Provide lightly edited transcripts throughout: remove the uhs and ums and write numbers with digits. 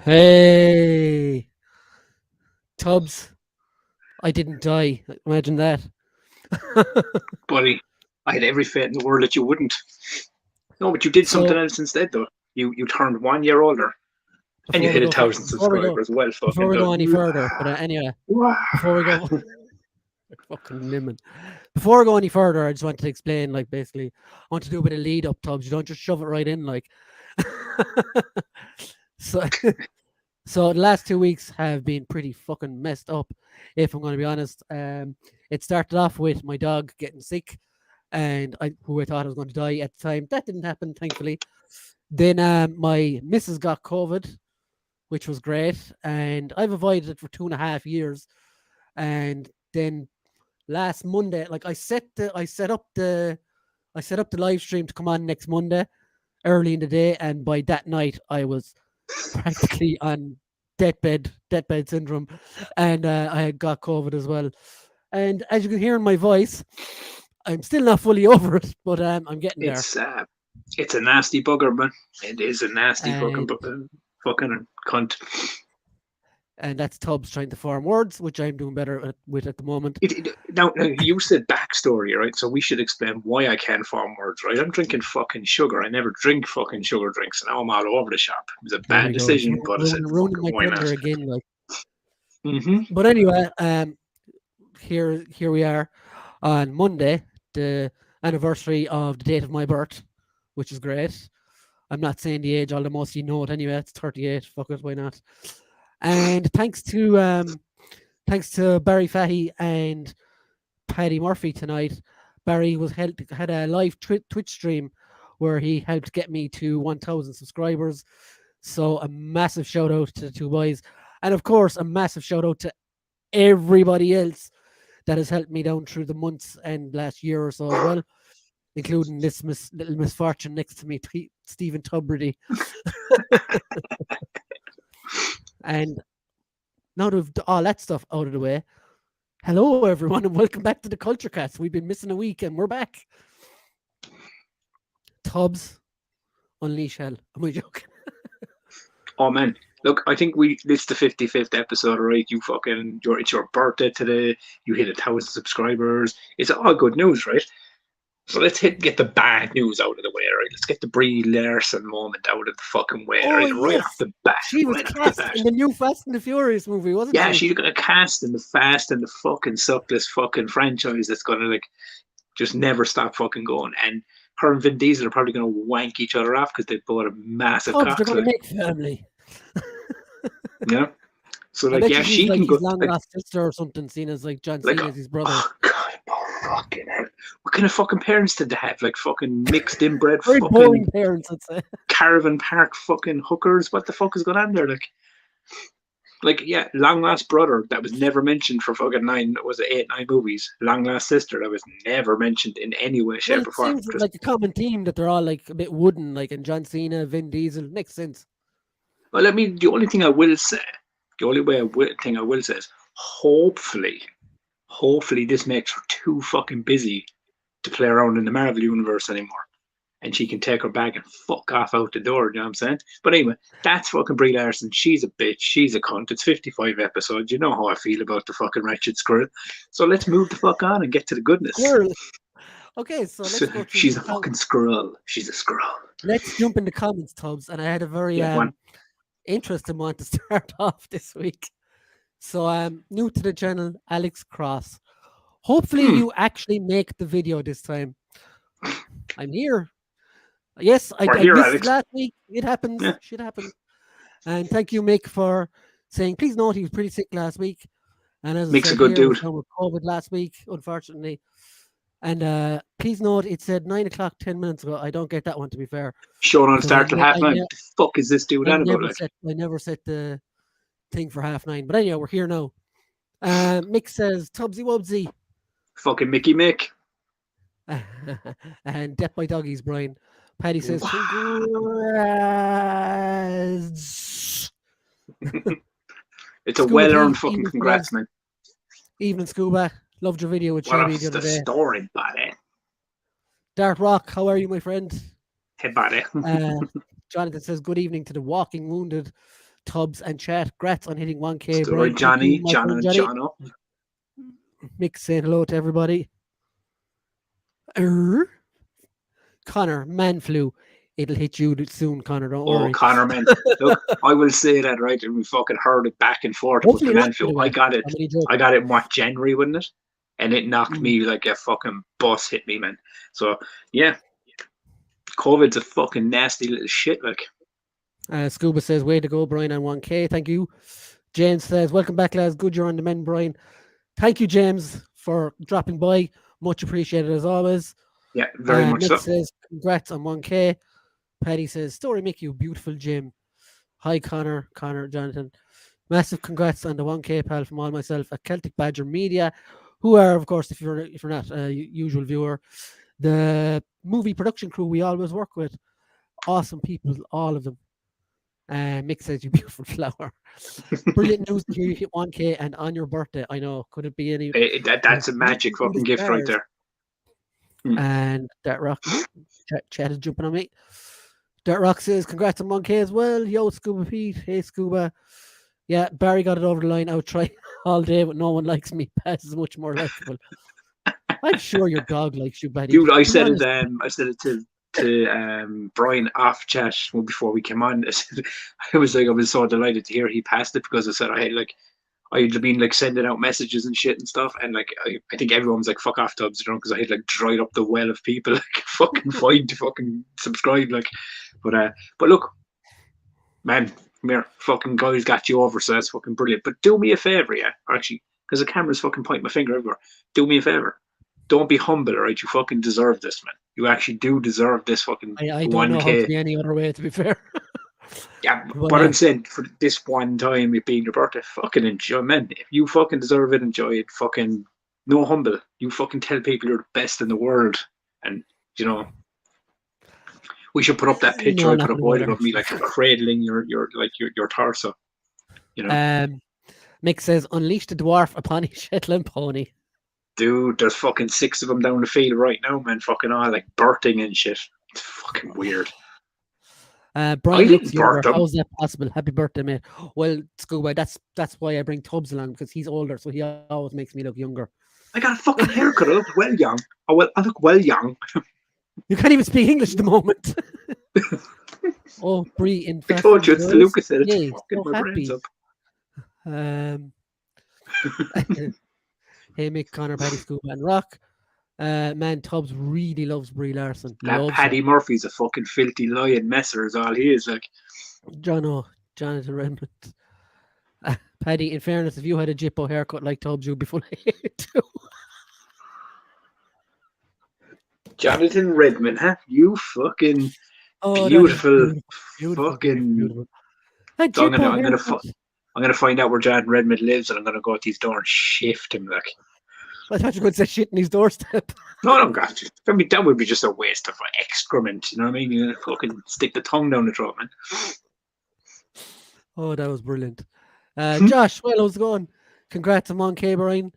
Hey, Tubbs, I didn't die. Imagine that. Buddy, I had every faith in the world that you wouldn't. No, but you did something So else instead, though. You turned 1 year older, and you before we hit a go, fur- thousand before we go, subscribers. Well before fucking we go done. any further, but anyway, Wow. before we go, fucking lemon. Before we go any further, I just wanted to explain, like, basically, I want to do a bit of lead up, Tubbs. You don't just shove it right in, like. so, so the last 2 weeks have been pretty fucking messed up, if I'm going to be honest. It started off with my dog getting sick, and who I thought I was going to die at the time. That didn't happen, thankfully. Then my missus got COVID, which was great, and I've avoided it for 2.5 years. And then last Monday, like I set up the live stream to come on next Monday early in the day, and by that night I was practically on deathbed syndrome, and I had got COVID as well. And as you can hear in my voice, I'm still not fully over it, but I'm getting there. It's a nasty bugger, man. It is a nasty And fucking cunt. and that's Tubbs trying to form words, which I'm doing better with at the moment. Now, you said backstory, right? So we should explain why I can't form words, right? I'm drinking fucking sugar. I never drink fucking sugar drinks, and now I'm all over the shop. It was a There bad we go. decision, but I said, Ruining my why not? Tinder again, like. Mm-hmm. But anyway, here we are on Monday, the anniversary of the date of my birth, which is great. I'm not saying the age, although most of you know it anyway. It's 38. Fuck it, why not? And thanks to Barry Fahy and Paddy Murphy tonight. Barry had a live Twitch stream where he helped get me to 1,000 subscribers. So a massive shout out to the two boys, and of course a massive shout out to everybody else that has helped me down through the months and last year or so as well, including this little misfortune next to me, Stephen Tubridy. And now that we've all that stuff out of the way, hello everyone and welcome back to the Culture Cats. We've been missing a week and we're back. Tubbs, unleash hell. Am I joking? Oh man, look, I think this is the 55th episode, right? It's your birthday today. You hit 1,000 subscribers. It's all good news, right? So let's get the bad news out of the way, right? Let's get the Brie Larson moment out of the fucking way, right off the bat. She was cast in the new Fast and the Furious movie, wasn't she? Yeah, she's gonna cast in the Fast and the fucking suckless fucking franchise that's gonna like just never stop fucking going. And her and Vin Diesel are probably gonna wank each other off because they bought a massive cock. They're gonna make family. Yeah. So like, yeah, she can go. His long lost sister or something, seen as like John Cena's his brother. Oh God, fucking hell! What kind of fucking parents did they have? Like fucking mixed inbred, very fucking boring parents, I'd say. Caravan park fucking hookers. What the fuck is going on there? Like yeah, long lost brother that was never mentioned for fucking 9 movies. Long lost sister that was never mentioned in any way, shape, or form. Seems like a common theme that they're all like a bit wooden, like in John Cena, Vin Diesel. Makes sense. Well, I mean, the only thing I will say is hopefully this makes her too fucking busy to play around in the Marvel universe anymore, and she can take her bag and fuck off out the door. You know what I'm saying? But anyway, that's fucking Brie Larson. She's a bitch. She's a cunt. It's 55 episodes. You know how I feel about the fucking wretched squirrel. So let's move the fuck on and get to the goodness. Squirrel. Okay, so let's go through. She's a fucking squirrel. She's a squirrel. Let's jump in the comments, Tubbs. And I had a very interesting one to start off this week. So new to the channel, Alex Cross. Hopefully you actually make the video this time. I'm here. Yes, I missed it last week. It happens. Yeah. Shit happens. And thank you, Mick, for saying, please note he was pretty sick last week. And as Mick's I said, a good dude. With COVID last week, unfortunately. And please note, it said 9 o'clock 10 minutes ago. I don't get that one, to be fair. Show don't start till 9:30. What the fuck is this dude on about? I never set the thing for 9:30. But anyway, we're here now. Mick says, Tubbsy Wubsy. Fucking Mickey Mick. And Death by Doggies, Brian. Paddy says, congrats. It's a well-earned fucking congrats, man. Evening, Scuba. Loved your video with Shelby the other day. Story, buddy. Dart Rock, how are you, my friend? Hey, buddy. Jonathan says, good evening to the walking wounded. Tubbs and chat. Congrats on hitting 1K, Story Brian. Thank you, Johnny, my John friend and Johnny. Jono. Mick saying hello to everybody. Connor, man flu. It'll hit you soon, Connor. Don't Oh, worry. Connor, man. Look, I will say that, right? And we fucking heard it back and forth with the Hopefully not, man by flu. the way. I got it. I'm only joking. I got it in what, January, wasn't it? And it knocked Mm. me like a fucking bus hit me, man. So yeah, COVID's a fucking nasty little shit. Like, Scuba says, way to go, Brian, on 1K. Thank you. James says, welcome back, lads. Good you're on the men, Brian. Thank you, James, for dropping by. Much appreciated as always. yeah, very much Nick so. says, congrats on 1K. Paddy says, story make you beautiful, Jim. Hi, Connor, Jonathan. Massive congrats on the 1K, pal, from all myself at Celtic Badger Media, who are, of course, if you're not a usual viewer, the movie production crew we always work with. Awesome people, all of them. Mick says, you beautiful flower. Brilliant news to hear you hit 1K and on your birthday. I know. Could it be any? That's a magic fucking gift right there. And Dirt Rock, chat is jumping on me. Dirt Rock says, congrats on 1K as well. Yo, Scuba Pete. Hey, Scuba. Yeah, Barry got it over the line. I'll try all day, but no one likes me. Pass is much more likable. I'm sure your dog likes you, buddy. Dude, I said it to Brian off chat before we came on. I was so delighted to hear he passed it, because I said I'd been like sending out messages and shit and stuff, and like I think everyone's like, fuck off, Tubbs, because I had like dried up the well of people like fucking fine to fucking subscribe, like. But look, man, come here, fucking guys got you over, so that's fucking brilliant. But do me a favor, yeah, actually, because the camera's fucking pointing my finger everywhere. Do me a favor. Don't be humble, right? You fucking deserve this, man. You actually do deserve this fucking I 1K. don't know how to be any other way, to be fair. Yeah, but I'm saying for this one time, it being your birthday, fucking enjoy, man. If you fucking deserve it, enjoy it. Fucking no humble. You fucking tell people you're the best in the world, and you know. We should put up that picture I put up of me like cradling your torso. You know. Mick says, unleash the dwarf upon his Shetland pony. Dude, there's fucking 6 of them down the field right now, man. Fucking all like birthing and shit. It's fucking weird. Brian looks younger. How's that possible? Happy birthday, mate. Well, Scuba, that's why I bring Tubbs along, because he's older, so he always makes me look younger. I got a fucking haircut. I look well young. I look well young. You can't even speak English at the moment. Oh, Brie, in fact. I told you, it's the Lucas said it's yeah, fucking so my happy. brains up. Hey, Mick, Connor, Paddy, Scuba, and Rock. Man, Tubbs really loves Brie Larson. That Paddy Murphy's a fucking filthy lion messer, is all he is. Like, Jonathan Redmond. Paddy, in fairness, if you had a Jippo haircut like Tubbs, you'd be full of hate too. Jonathan Redmond, huh? You fucking beautiful. Fucking. I'm gonna find out where Jonathan Redmond lives, and I'm gonna go at his door and shift him. Like, I thought you were going to say shit in his doorstep. No, God. I mean, that would be just a waste of excrement. You know what I mean? You fucking stick the tongue down the throat, man. Oh, that was brilliant. Josh, well, how's it going? Congrats on 1K, Brian.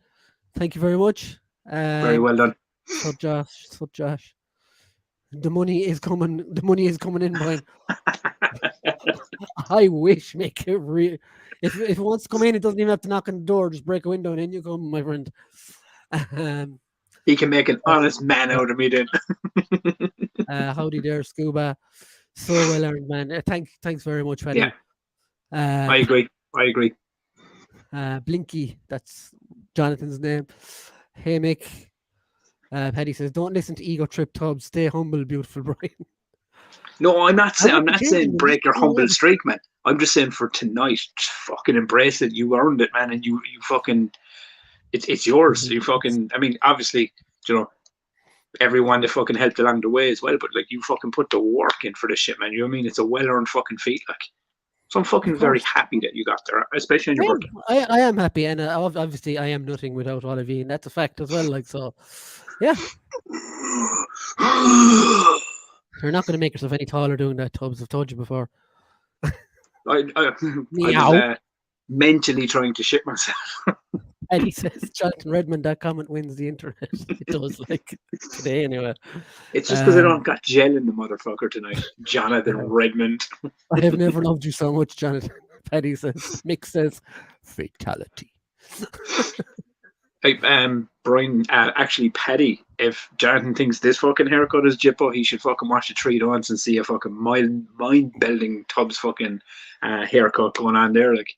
Thank you very much. Very well done. Sup, Josh. The money is coming in, Brian. I wish, make it real. If it wants to come in, it doesn't even have to knock on the door. Just break a window and in you come, my friend. He can make an honest man out of me then. Howdy there, Scuba. So well earned, man. Thanks very much, Paddy. Yeah. I agree. Blinky, that's Jonathan's name. Hey, Mick. Paddy says, "Don't listen to ego trip, Tubbs. Stay humble, beautiful Brian." No, I'm not saying break your humble streak, man. I'm just saying for tonight, just fucking embrace it. You earned it, man, and you fucking, it's yours. You fucking, I mean, obviously, you know, everyone that fucking helped along the way as well, but like, you fucking put the work in for this shit, man. You know what I mean? It's a well-earned fucking feat, like. So I'm fucking very happy that you got there, especially on your birthday. I am happy, and obviously I am nothing without all of you, and that's a fact as well. Like, so, yeah. You're not going to make yourself any taller doing that, Tubbs. I've told you before. I was mentally trying to shit myself. And he says, Jonathan Redmond, that comment wins the internet. It does, like, today anyway. It's just because I don't got gel in the motherfucker tonight. Jonathan Redmond. I have never loved you so much, Jonathan. Paddy says, Mick says, fatality. Hey, Brian, actually, Paddy, if Jonathan thinks this fucking haircut is Jippo, he should fucking watch the 3 at once and see a fucking mind-bending Tubbs fucking haircut going on there. Like,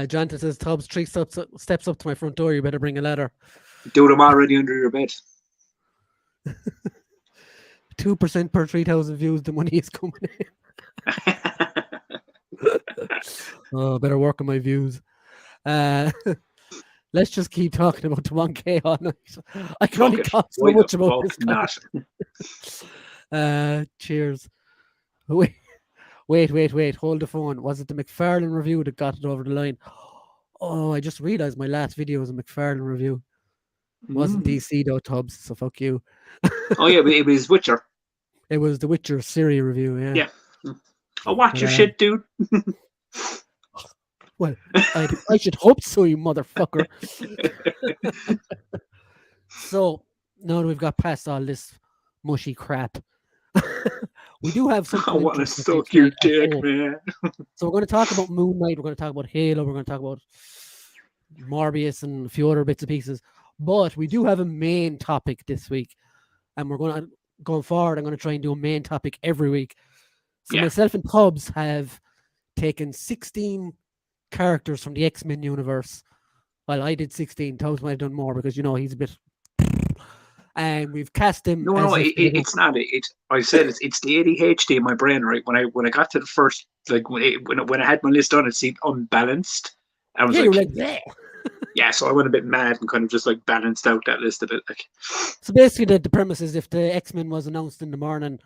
Jonathan says, Tubbs, 3 steps up to my front door. You better bring a ladder. Dude, I'm already under your bed. 2% per 3,000 views. The money is coming in. Oh, better work on my views. Let's just keep talking about the 1K all night. I can only talk so much about this. Cheers. Wait. Hold the phone. Was it the McFarlane review that got it over the line? Oh, I just realized my last video was a McFarlane review. It wasn't DC though, Tubbs, so fuck you. Oh, yeah, it was Witcher. It was the Witcher Siri review, yeah. Yeah. Oh, watch your shit, dude. Well, I should hope so, you motherfucker. So, now that we've got past all this mushy crap, we do have something. I want to suck your dick, man. So we're going to talk about Moon Knight, we're going to talk about Halo, we're going to talk about Morbius and a few other bits and pieces. But we do have a main topic this week. And going forward, I'm going to try and do a main topic every week. So myself and Tubbs have taken 16 characters from the Xmen universe. Well, I did 16. Tubbs might have done more because, he's a bit... And we've cast him... No, it's not. I said it's the ADHD in my brain, right? When I got to the first... Like, when I had my list done, it seemed unbalanced. I was yeah, so I went a bit mad and kind of just, like, balanced out that list a bit. Like. So basically, the premise is if the X-Men was announced in the morning,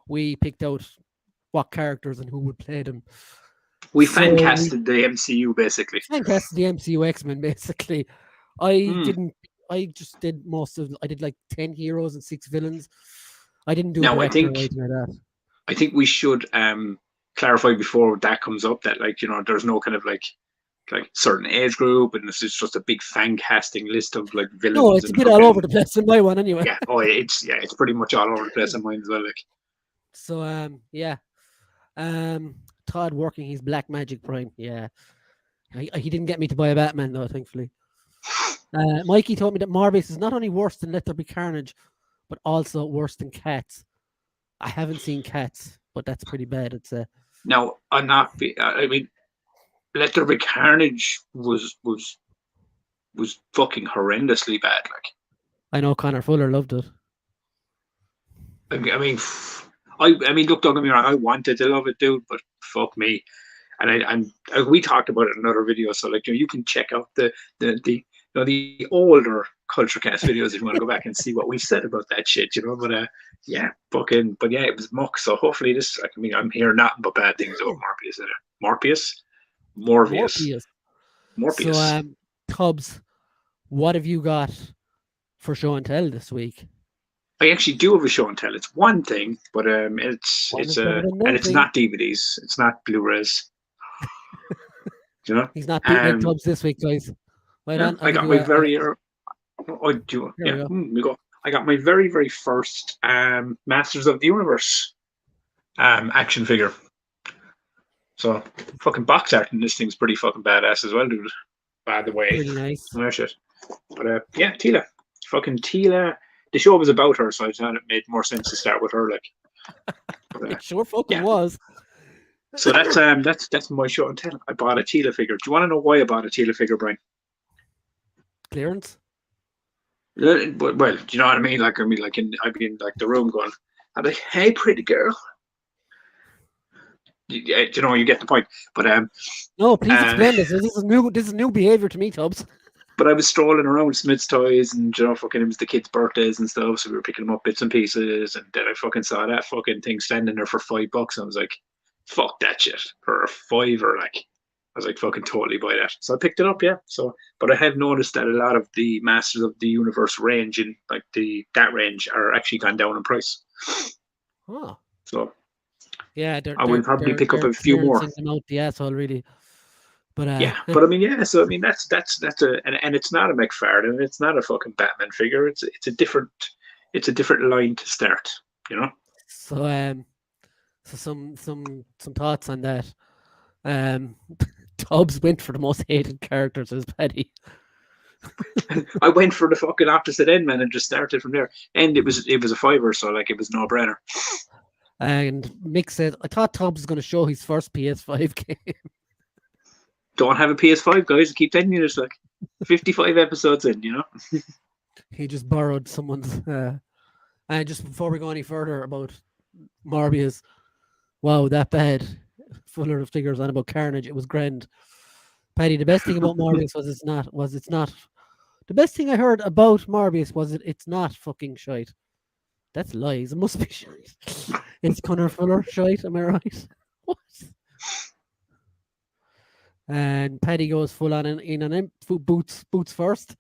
we picked out what characters and who would play them. We fan-casted the MCU, basically. Fan-casted the MCU X-Men, basically. I just did I did like 10 heroes and 6 villains. I didn't do anything like that. I think we should clarify before that comes up that, like, there's no kind of like certain age group, and this is just a big fan-casting list of like villains. No, it's a bit all over the place in my one anyway. Yeah, it's pretty much all over the place in mine as well. Like. So Todd working his black magic prime. Yeah, he didn't get me to buy a Batman though, thankfully. Mikey told me that Morbius is not only worse than Let There Be Carnage, but also worse than Cats. I haven't seen Cats, but that's pretty bad. It's No, I'm not. I mean, Let There Be Carnage was fucking horrendously bad. Like, I know Connor Fuller loved it. I mean, look, don't get me wrong. I wanted to love it, dude, but fuck me. And we talked about it in another video. So, like, you can check out the older Culture Cast videos if you want to go back and see what we said about that shit, But it was muck. So hopefully this. I mean, I'm hearing nothing but bad things about Morbius. So, Tubbs, what have you got for show and tell this week? I actually do have a show and tell. It's one thing, but it's not DVDs. It's not Blu-rays. He's not beating Tubbs this week, guys. I got my very. I got my very, very first Masters of the Universe action figure. So fucking box art in this thing's pretty fucking badass as well, dude. By the way, pretty nice. Oh shit. But Tila, fucking Tila. The show was about her, so I thought it made more sense to start with her. Like, it sure fucking was. So that's my show and tell. I bought a Tila figure. Do you want to know why I bought a Tila figure, Brian? Clearance. Well, do you know what I mean? Like, I'd be in like the room going, I'd be like, "Hey, pretty girl." You get the point. But no, please explain this. This is new behavior to me, Tubbs. But I was strolling around Smith's Toys, and fucking it was the kids' birthdays and stuff, so we were picking them up bits and pieces, and then I fucking saw that fucking thing standing there for $5. I was like, fuck that shit for a $5. Like, I was like, fucking totally buy that. So I picked it up, yeah. So, but I have noticed that a lot of the Masters of the Universe range in like that range are actually gone down in price. Oh. So yeah, I will probably pick up a few more. Them out the asshole, really. But but I mean, yeah. So I mean, that's and it's not a McFarlane, it's not a fucking Batman figure. It's a different line to start, So so some thoughts on that. Um, Tubbs went for the most hated characters as Paddy. I went for the fucking opposite end, man, and just started from there. And it was a fiver, so like it was no brainer. And Mick said, I thought Tubbs was going to show his first PS5 game. Don't have a PS5, guys. I keep telling you this, like 55 episodes in, you know. He just borrowed someone's. And just before we go any further about Morbius, wow, that bad. Fuller of figures on about Carnage. It was grand. Paddy, the best thing about Morbius was it's not. The best thing I heard about Morbius was it's not fucking shite. That's lies. It must be shite. It's Connor Fuller shite. Am I right? What? And Paddy goes full on in on him. Boots first.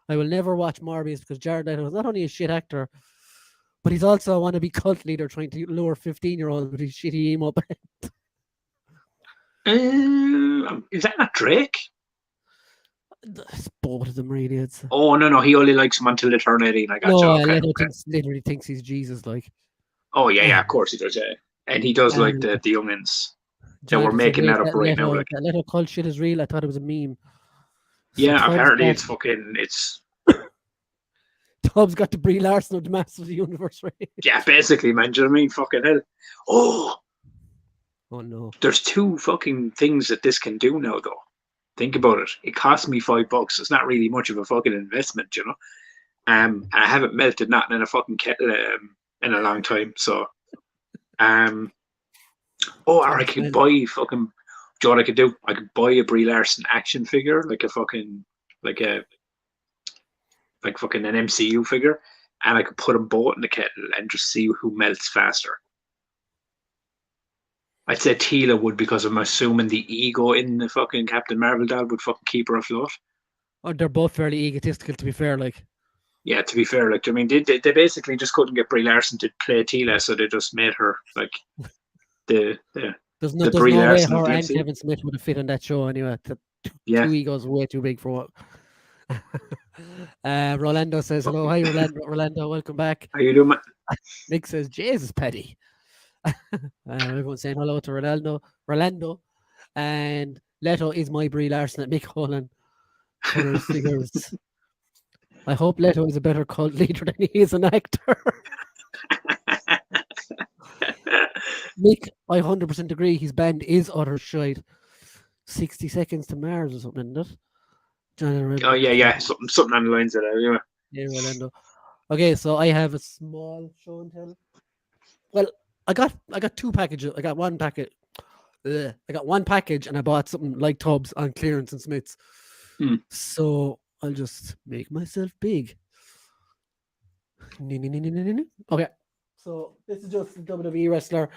I will never watch Morbius because Jared Leto is not only a shit actor, but he's also a wannabe cult leader trying to lure 15-year-olds with his shitty emo band. Is that not Drake? It's both of them, really. It's Oh no, he only likes him until eternity. And I got you. Okay, Leto okay. literally thinks he's Jesus, like. Oh yeah, of course he does. Yeah, and he does like the youngins. So we're making that up right now. Like that Leto cult shit is real. I thought it was a meme. Yeah, apparently it's fucking. It's Tubbs got the Brie Larson of the Masters of the Universe, right? yeah, basically, man. Do you know what I mean? Fucking hell. Oh no. There's two fucking things that this can do now, though. Think about it. It cost me $5. It's not really much of a fucking investment, you know. I haven't melted nothing in a fucking kettle in a long time, so. Or I could buy fucking. Do you know what I could do? I could buy a Brie Larson action figure, like fucking an MCU figure, and I could put them both in the kettle and just see who melts faster. I'd say Tila would, because I'm assuming the ego in the fucking Captain Marvel doll would fucking keep her afloat. Oh, they're both fairly egotistical, to be fair. Like, yeah, to be fair, like I mean, they basically just couldn't get Brie Larson to play Tila, so they just made her like the there's no Brie way Larson her and Kevin Smith would have fit on that show anyway. Two egos way too big for what. Rolando says hello. Hi, Rolando, welcome back. How you doing, man? Nick says Jesus, Paddy. Everyone's saying hello to Rolando, and Leto is my Brie Larson at Mick Holland for his figures. I hope Leto is a better cult leader than he is an actor. Mick, I 100% agree. His band is utter shite. 60 Seconds to Mars or something, isn't it? Oh yeah, something on the lines of that. Yeah. Yeah, Rolando. Okay, so I have a small show and tell. Well, I got two packages. I got one packet. I got one package, and I bought something like Tubbs on clearance in Smith's. So I'll just make myself big. Okay, so this is just a WWE wrestler.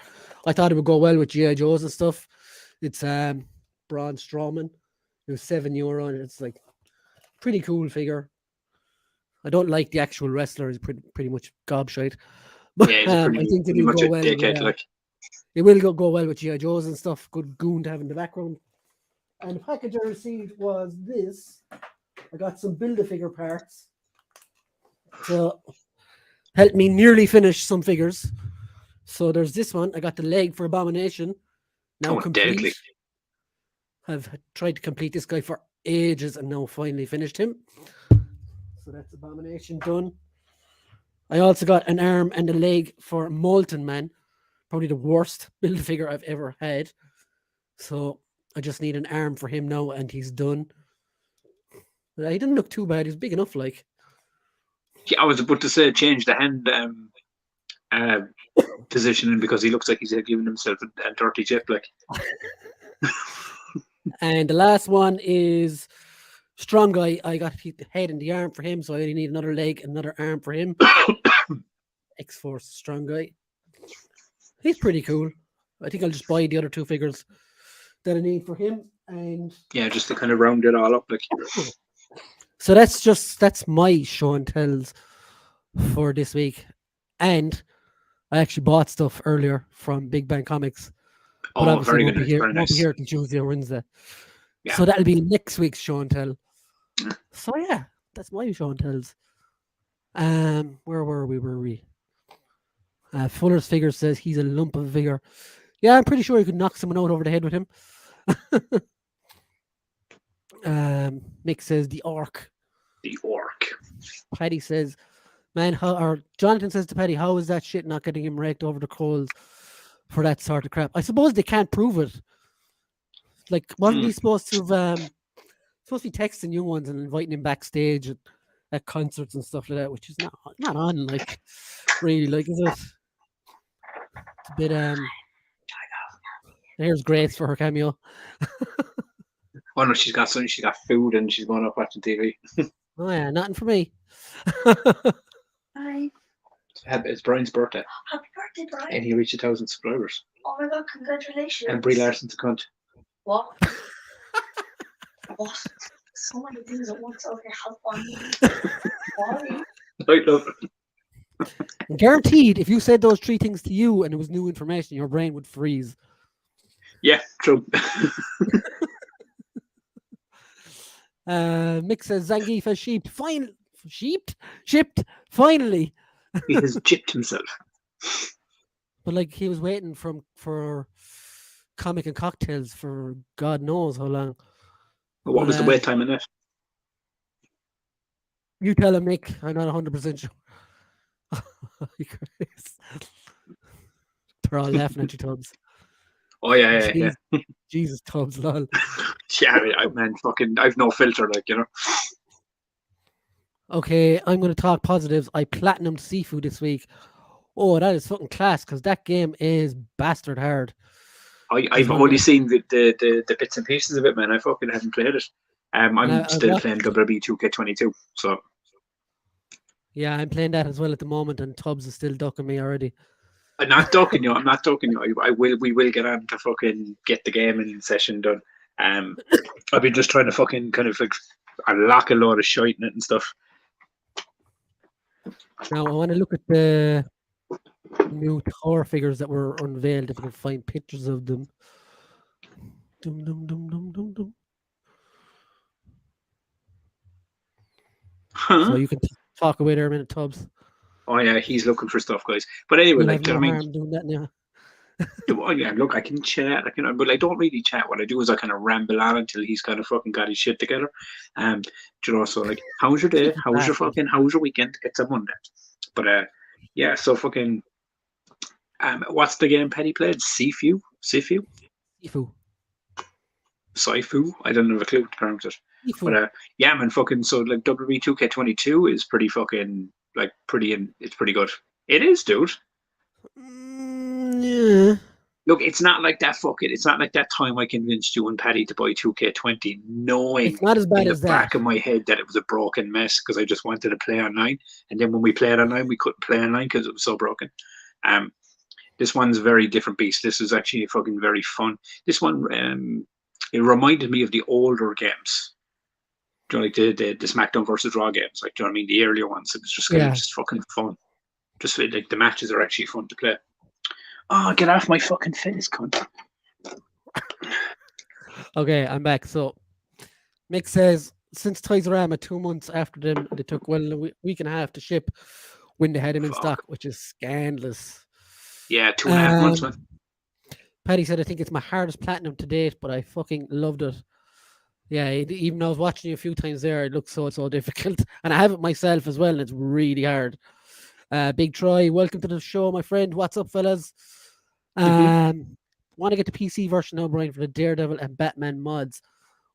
I thought it would go well with G.I. Joes and stuff. It's Braun Strowman. It was €7, and it's like pretty cool figure. I don't like the actual wrestler; he's pretty much gobshite. But yeah, I think it will go well. It will go well with G.I. Joes and stuff. Good goon to have in the background. And the package I received was this. I got some Build-A-Figure parts to help me nearly finish some figures. So there's this one. I got the leg for Abomination. Now complete. Deadly. I've tried to complete this guy for ages and now finally finished him. So that's Abomination done. I also got an arm and a leg for Molten Man. Probably the worst Build-A-Figure I've ever had. So I just need an arm for him now and he's done. But he didn't look too bad. He's big enough, like. Yeah, I was about to say change the hand positioning because he looks like he's giving himself a dirty chip, like. And the last one is Strong Guy. I got the head and the arm for him, so I only need another leg and another arm for him. X-Force Strong Guy. He's pretty cool. I think I'll just buy the other two figures that I need for him. And yeah, just to kind of round it all up, like. So that's my show and tells for this week. And I actually bought stuff earlier from Big Bang Comics. But very good. Won't be here till Tuesday or Wednesday. Yeah. So that'll be next week's show and tell. So yeah, that's my show and tells. Where were we? Fuller's figure says he's a lump of vigor. Yeah, I'm pretty sure you could knock someone out over the head with him. Mick says the orc. The orc. Paddy says, man, or Jonathan says to Paddy, how is that shit not getting him raked over the coals for that sort of crap? I suppose they can't prove it. Like, wasn't he supposed to have supposed to be texting young ones and inviting him backstage at concerts and stuff like that, which is not on, like, really, like, is it? It's a bit Here's Grace for her cameo. Oh no, she's got food and she's going up watching TV. Oh yeah, nothing for me. Hi. It's Brian's birthday. Happy birthday, Brian. And he reached 1,000 subscribers. Oh my god, congratulations. And Brie Larson's a cunt. What? What? So many things at once. Okay, have fun. Why? I love it. Guaranteed, if you said those three things to you and it was new information, your brain would freeze. Yeah, true. Mick says Zangief has shipped finally. He has gypped himself. But like he was waiting for comic and cocktails for God knows how long. What was the wait time in that? You tell him, Mick. I'm not 100% sure. They're all laughing at you, Tubbs. Oh yeah. Jesus, Tubbs, lol. Yeah, I've no filter, like, you know. Okay, I'm going to talk positives. I platinumed Sifu this week. Oh, that is fucking class, because that game is bastard hard. I've only seen the bits and pieces of it, man. I fucking haven't played it. I'm still playing WWE 2K22, so. Yeah, I'm playing that as well at the moment, and Tubbs is still ducking me already. I'm not ducking you. We will get on to fucking get the game in session done. I've been just trying to fucking kind of like unlock a load of shite in it and stuff. Now I want to look at the new Thor figures that were unveiled. If I can find pictures of them. Dum dum dum dum dum dum. Huh? So you can talk away there a minute, Tubbs. Oh yeah, he's looking for stuff, guys. But anyway, like, do you know what I mean? Doing that now. Oh yeah, look, I can chat, but I don't really chat. What I do is I kind of ramble on until he's kind of fucking got his shit together. Do you know, so like, how was your day? How was your weekend? It's a Monday. But yeah, so fucking what's the game Petty played? Sifu? Sifu? I don't have a clue to pronounce it. Sifu. But yeah, man, fucking, so like WWE 2K22 is pretty fucking like it's pretty good. It is, dude. Yeah. Look, it's not like that it's not like that time I convinced you and Paddy to buy 2K20, knowing it's not as bad in as the that. back of my head that it was a broken mess because I just wanted to play online. And then when we played online, we couldn't play online because it was so broken. This one's a very different beast. This is actually fucking very fun. This one, it reminded me of the older games. Do you know, like the SmackDown versus Raw games? Like, do you know what I mean? The earlier ones. It was just kind of just fucking fun. Just like the matches are actually fun to play. Oh, get off my fucking face, cunt. Okay, I'm back. So, Mick says, since Toys R Us 2 months after them, they took a week and a half to ship when they had them in stock, which is scandalous. Yeah, 2.5 months, man. Paddy said, I think it's my hardest platinum to date, but I fucking loved it. Yeah, even though I was watching you a few times there, it looks so difficult. And I have it myself as well, and it's really hard. Big Troy, welcome to the show, my friend. What's up, fellas? Want to get the PC version now, Brian, for the Daredevil and Batman mods.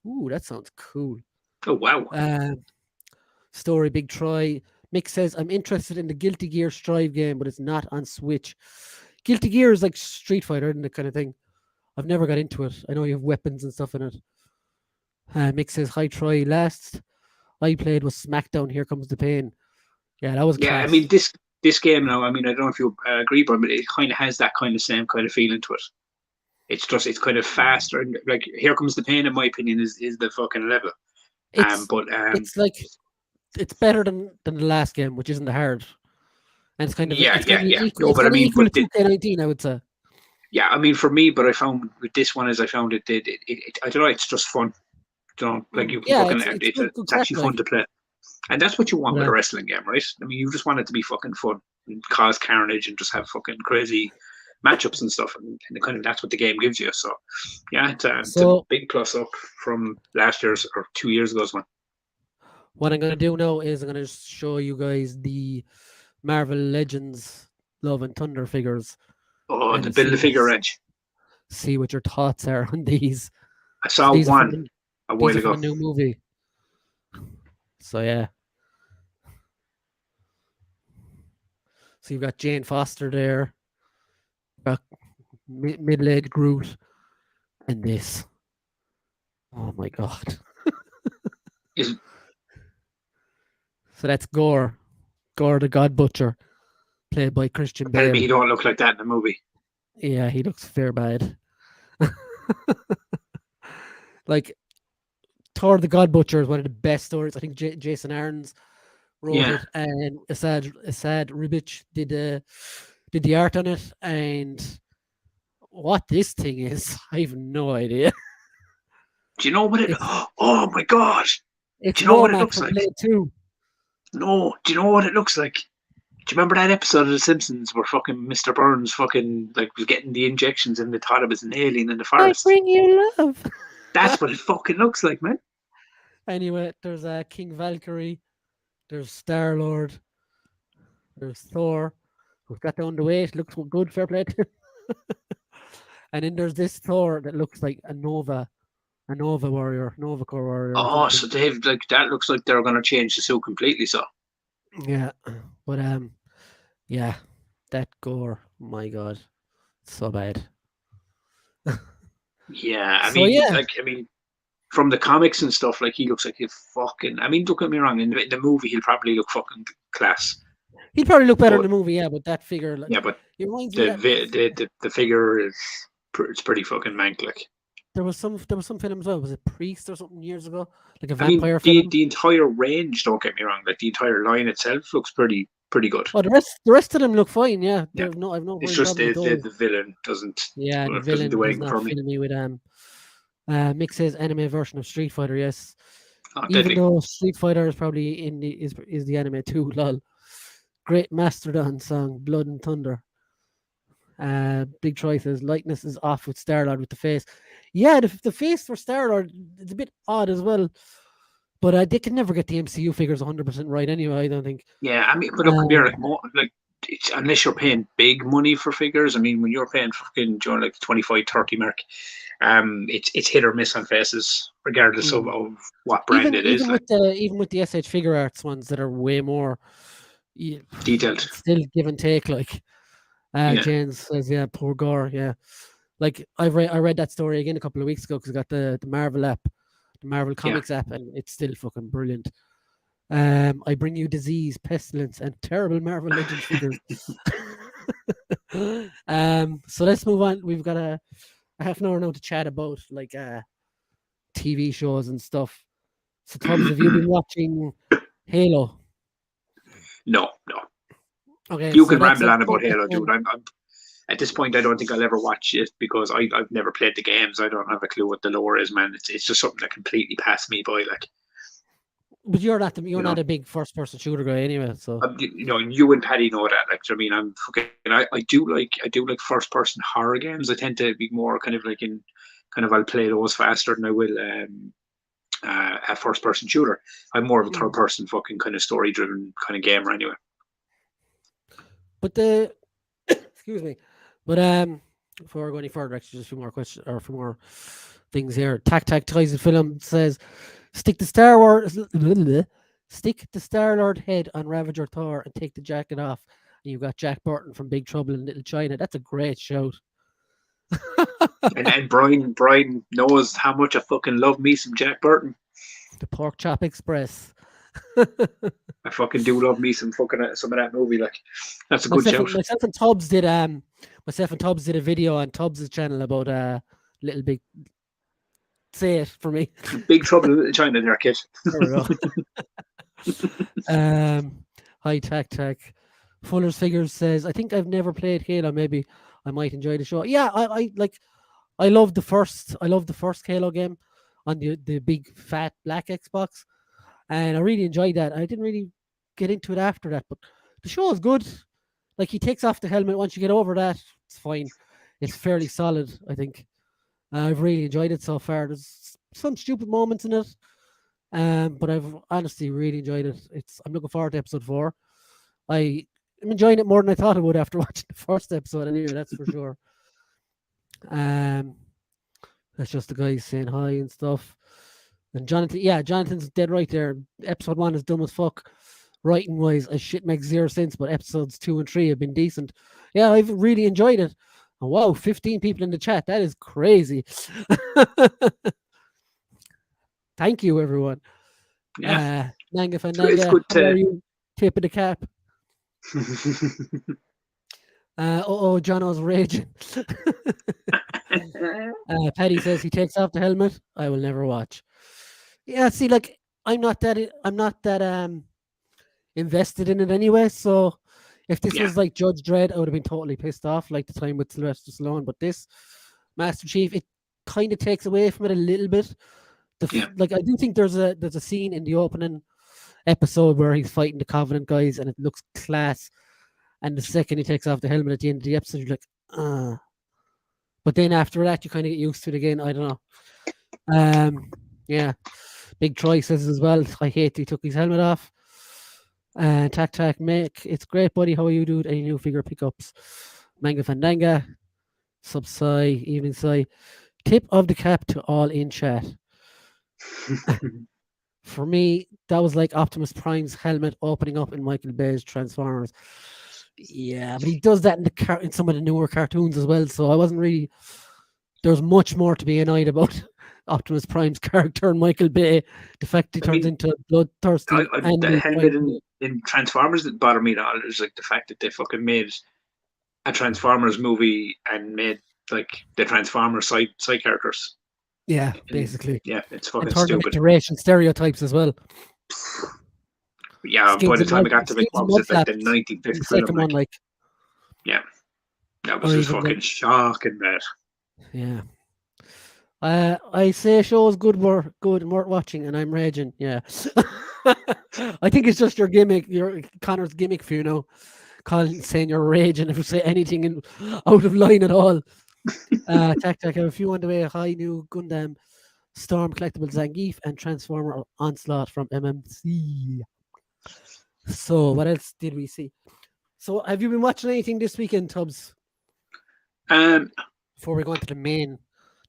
Ooh, that sounds cool. Oh, wow. Story, Big Troy. Mick says, I'm interested in the Guilty Gear Strive game, but it's not on Switch. Guilty Gear is like Street Fighter, isn't it, kind of thing? I've never got into it. I know you have weapons and stuff in it. Mick says, hi, Troy. Last I played was SmackDown, Here Comes the Pain. Yeah, that was class. I mean, this game now, I mean, I don't know if you agree, but it kind of has that kind of same kind of feeling to it. It's kind of faster. And like, Here Comes the Pain, in my opinion, is the fucking level. It's like, it's better than the last game, which isn't hard. And it's kind of equal. No, but I mean, equal to 2K19, I would say. Yeah, I mean, for me, but I found with this one, I found it I don't know, it's just fun. You know, like you can it's actually fun to play. And that's what you want with a wrestling game, right? I mean, you just want it to be fucking fun and cause carnage and just have fucking crazy matchups and stuff, and kind of that's what the game gives you. So yeah, it's a So big plus up from last year's or 2 years ago's one. what I'm gonna do now is I'm gonna show you guys the Marvel Legends Love and Thunder figures Oh, the and build a figure edge. see what your thoughts are on these. I So saw these are from one a these while are from ago. a new movie. So yeah. So you've got Jane Foster there, got middle-aged Groot, and this. Oh my god! Is So that's Gore the God Butcher, played by Christian tell me Bale. he don't look like that in the movie. Yeah, he looks fair bad. Like Thor the God Butcher is one of the best stories. I think Jason Aaron's wrote Yeah. it, and Asad Ribic did the art on it. And what this thing is, I have no idea. Do you know what it? It's Oh my god! it's Do you know what it Womack looks from like? Blade 2. No. Do you know what it looks like? Do you remember that episode of The Simpsons where fucking Mr. Burns fucking like was getting the injections and they thought it was an alien in the I forest? bring you love. That's what it fucking looks like, man. Anyway, there's King Valkyrie, there's Star Lord, there's Thor, who's got down the weight, looks good, fair play to him. And then there's this Thor that looks like a Nova warrior, Nova Corps warrior or Oh, so something. they've like that looks like they're gonna change the suit completely. So Yeah, but yeah, that Gore, my god, so bad. yeah, I So mean, yeah, from the comics and stuff, like he looks like he fucking. I mean, don't get me wrong. In the movie, he'll probably look fucking class. he'd probably look better in But the movie, yeah. But that figure, like, yeah, but it reminds me that the figure is it's pretty fucking mank. Like, there was some film as well. Was it Priest or something years ago, like a I mean, vampire the film? the entire range. Don't get me wrong. Like the entire line itself looks pretty good. Oh, the rest of them look fine. Yeah, Yeah, I've no it's real just problem with those. the villain doesn't Yeah, the doesn't villain do does anything not for me. fill me with Mick says anime version of Street Fighter. Yes, Oh, even deadly. though Street Fighter is probably is the anime too. Lol. Great Mastodon song, Blood and Thunder. Big Troy says likeness is off with Star-Lord with the face. Yeah, the face for Star-Lord, it's a bit odd as well. But they can never get the MCU figures 100% right anyway, I don't think. Yeah, I mean, but look, Um, you're like more like it's, unless you're paying big money for figures. I mean, when you're paying fucking, you know, like 25, 30 mark, it's hit or miss on faces, regardless mm. of what brand even it is. even Like with the SH Figure Arts ones that are way more detailed. still give and take, like Yeah. Jane says, yeah, poor Gore, yeah. Like I read that story again a couple of weeks ago because I got the Marvel app, the Marvel Comics app, and it's still fucking brilliant. I bring you disease, pestilence, and terrible Marvel Legends figures. So let's move on. We've got a half an hour now to chat about like TV shows and stuff. So Tubbs, have you been watching Halo? No. Okay, You so can that's ramble on that's about Halo, one. dude. I'm at this point. I don't think I'll ever watch it because I've never played the games. I don't have a clue what the lore is, man. It's just something that completely passed me by. Like, But you're not you know, not a big first person shooter guy anyway, so you know, you and Paddy know that. Like, I mean, I'm fucking. I do like first person horror games. I tend to be more kind of like in kind of I'll play those faster than I will a first person shooter. I'm more of a third person fucking kind of story driven kind of gamer anyway. but excuse me. But before I go any further, actually just a few more questions or a few more things here. Tac Tyson Film says stick the Star Lord head on Ravager Thor and take the jacket off. And you've got Jack Burton from Big Trouble in Little China. That's a great shout. And Brian knows how much I fucking love me some Jack Burton. The Pork Chop Express. I fucking do love me some fucking some of that movie. Like, that's a good shout. Myself and Tubbs did a video on Tubbs' channel about Little Big. Say it for me. Big Trouble in China there, kid. There we go. Hi Tac. Fuller's Figures says, I think I've never played Halo. Maybe I might enjoy the show. Yeah, I love the first Halo game on the big fat black Xbox, and I really enjoyed that. I didn't really get into it after that, but the show is good. Like he takes off the helmet once you get over that It's fine. It's fairly solid, I think. I've really enjoyed it so far. There's some stupid moments in it, but I've honestly really enjoyed it. I'm looking forward to episode 4. I'm enjoying it more than I thought I would after watching the first episode. Anyway, that's for sure. That's just the guys saying hi and stuff. And Jonathan's dead right there. Episode 1 is dumb as fuck. Writing wise, shit makes zero sense, but episodes 2 and 3 have been decent. Yeah, I've really enjoyed it. And wow, 15 people in the chat. That is crazy. Thank you, everyone. Yeah. Nanga Fananga, It's good how are to. you? Tip of the cap. Jono's raging. Paddy says he takes off the helmet. I will never watch. Yeah, see, like I'm not that invested in it anyway. So if this was like Judge Dredd, I would have been totally pissed off, like the time with Sylvester Stallone. But this Master Chief, it kind of takes away from it a little bit. Like I do think there's a scene in the opening episode where he's fighting the Covenant guys, and it looks class. And the second he takes off the helmet at the end of the episode, you're like, But then after that, you kind of get used to it again. I don't know. Yeah. Big Troy says as well, I hate he took his helmet off. Tac Mick, it's great, buddy. How are you, dude? Any new figure pickups? Manga Fandanga, Subside, Evening Sai. Tip of the cap to all in chat. For me, that was like Optimus Prime's helmet opening up in Michael Bay's Transformers. Yeah, but he does that in some of the newer cartoons as well. So I wasn't really. There's much more to be annoyed about Optimus Prime's character and Michael Bay. The fact he turns into bloodthirsty. The helmet in Transformers that bother me at all is like the fact that they fucking made a Transformers movie and made like the Transformers side characters. Yeah, basically. Yeah, it's fucking and stupid. Iteration stereotypes as well. Yeah, by the time I got to it, what was it, like the 95th film? One, like, yeah, that was just fucking shocking, man. Yeah. I say shows good and worth watching, and I'm raging. Yeah. I think it's just your gimmick, your Connor's gimmick for Colin saying you're raging if you say anything out of line at all. Tac, I have a few on the way. Hi, new Gundam, Storm Collectible Zangief, and Transformer Onslaught from MMC. So, what else did we see? So, have you been watching anything this weekend, Tubbs? Before we go into the main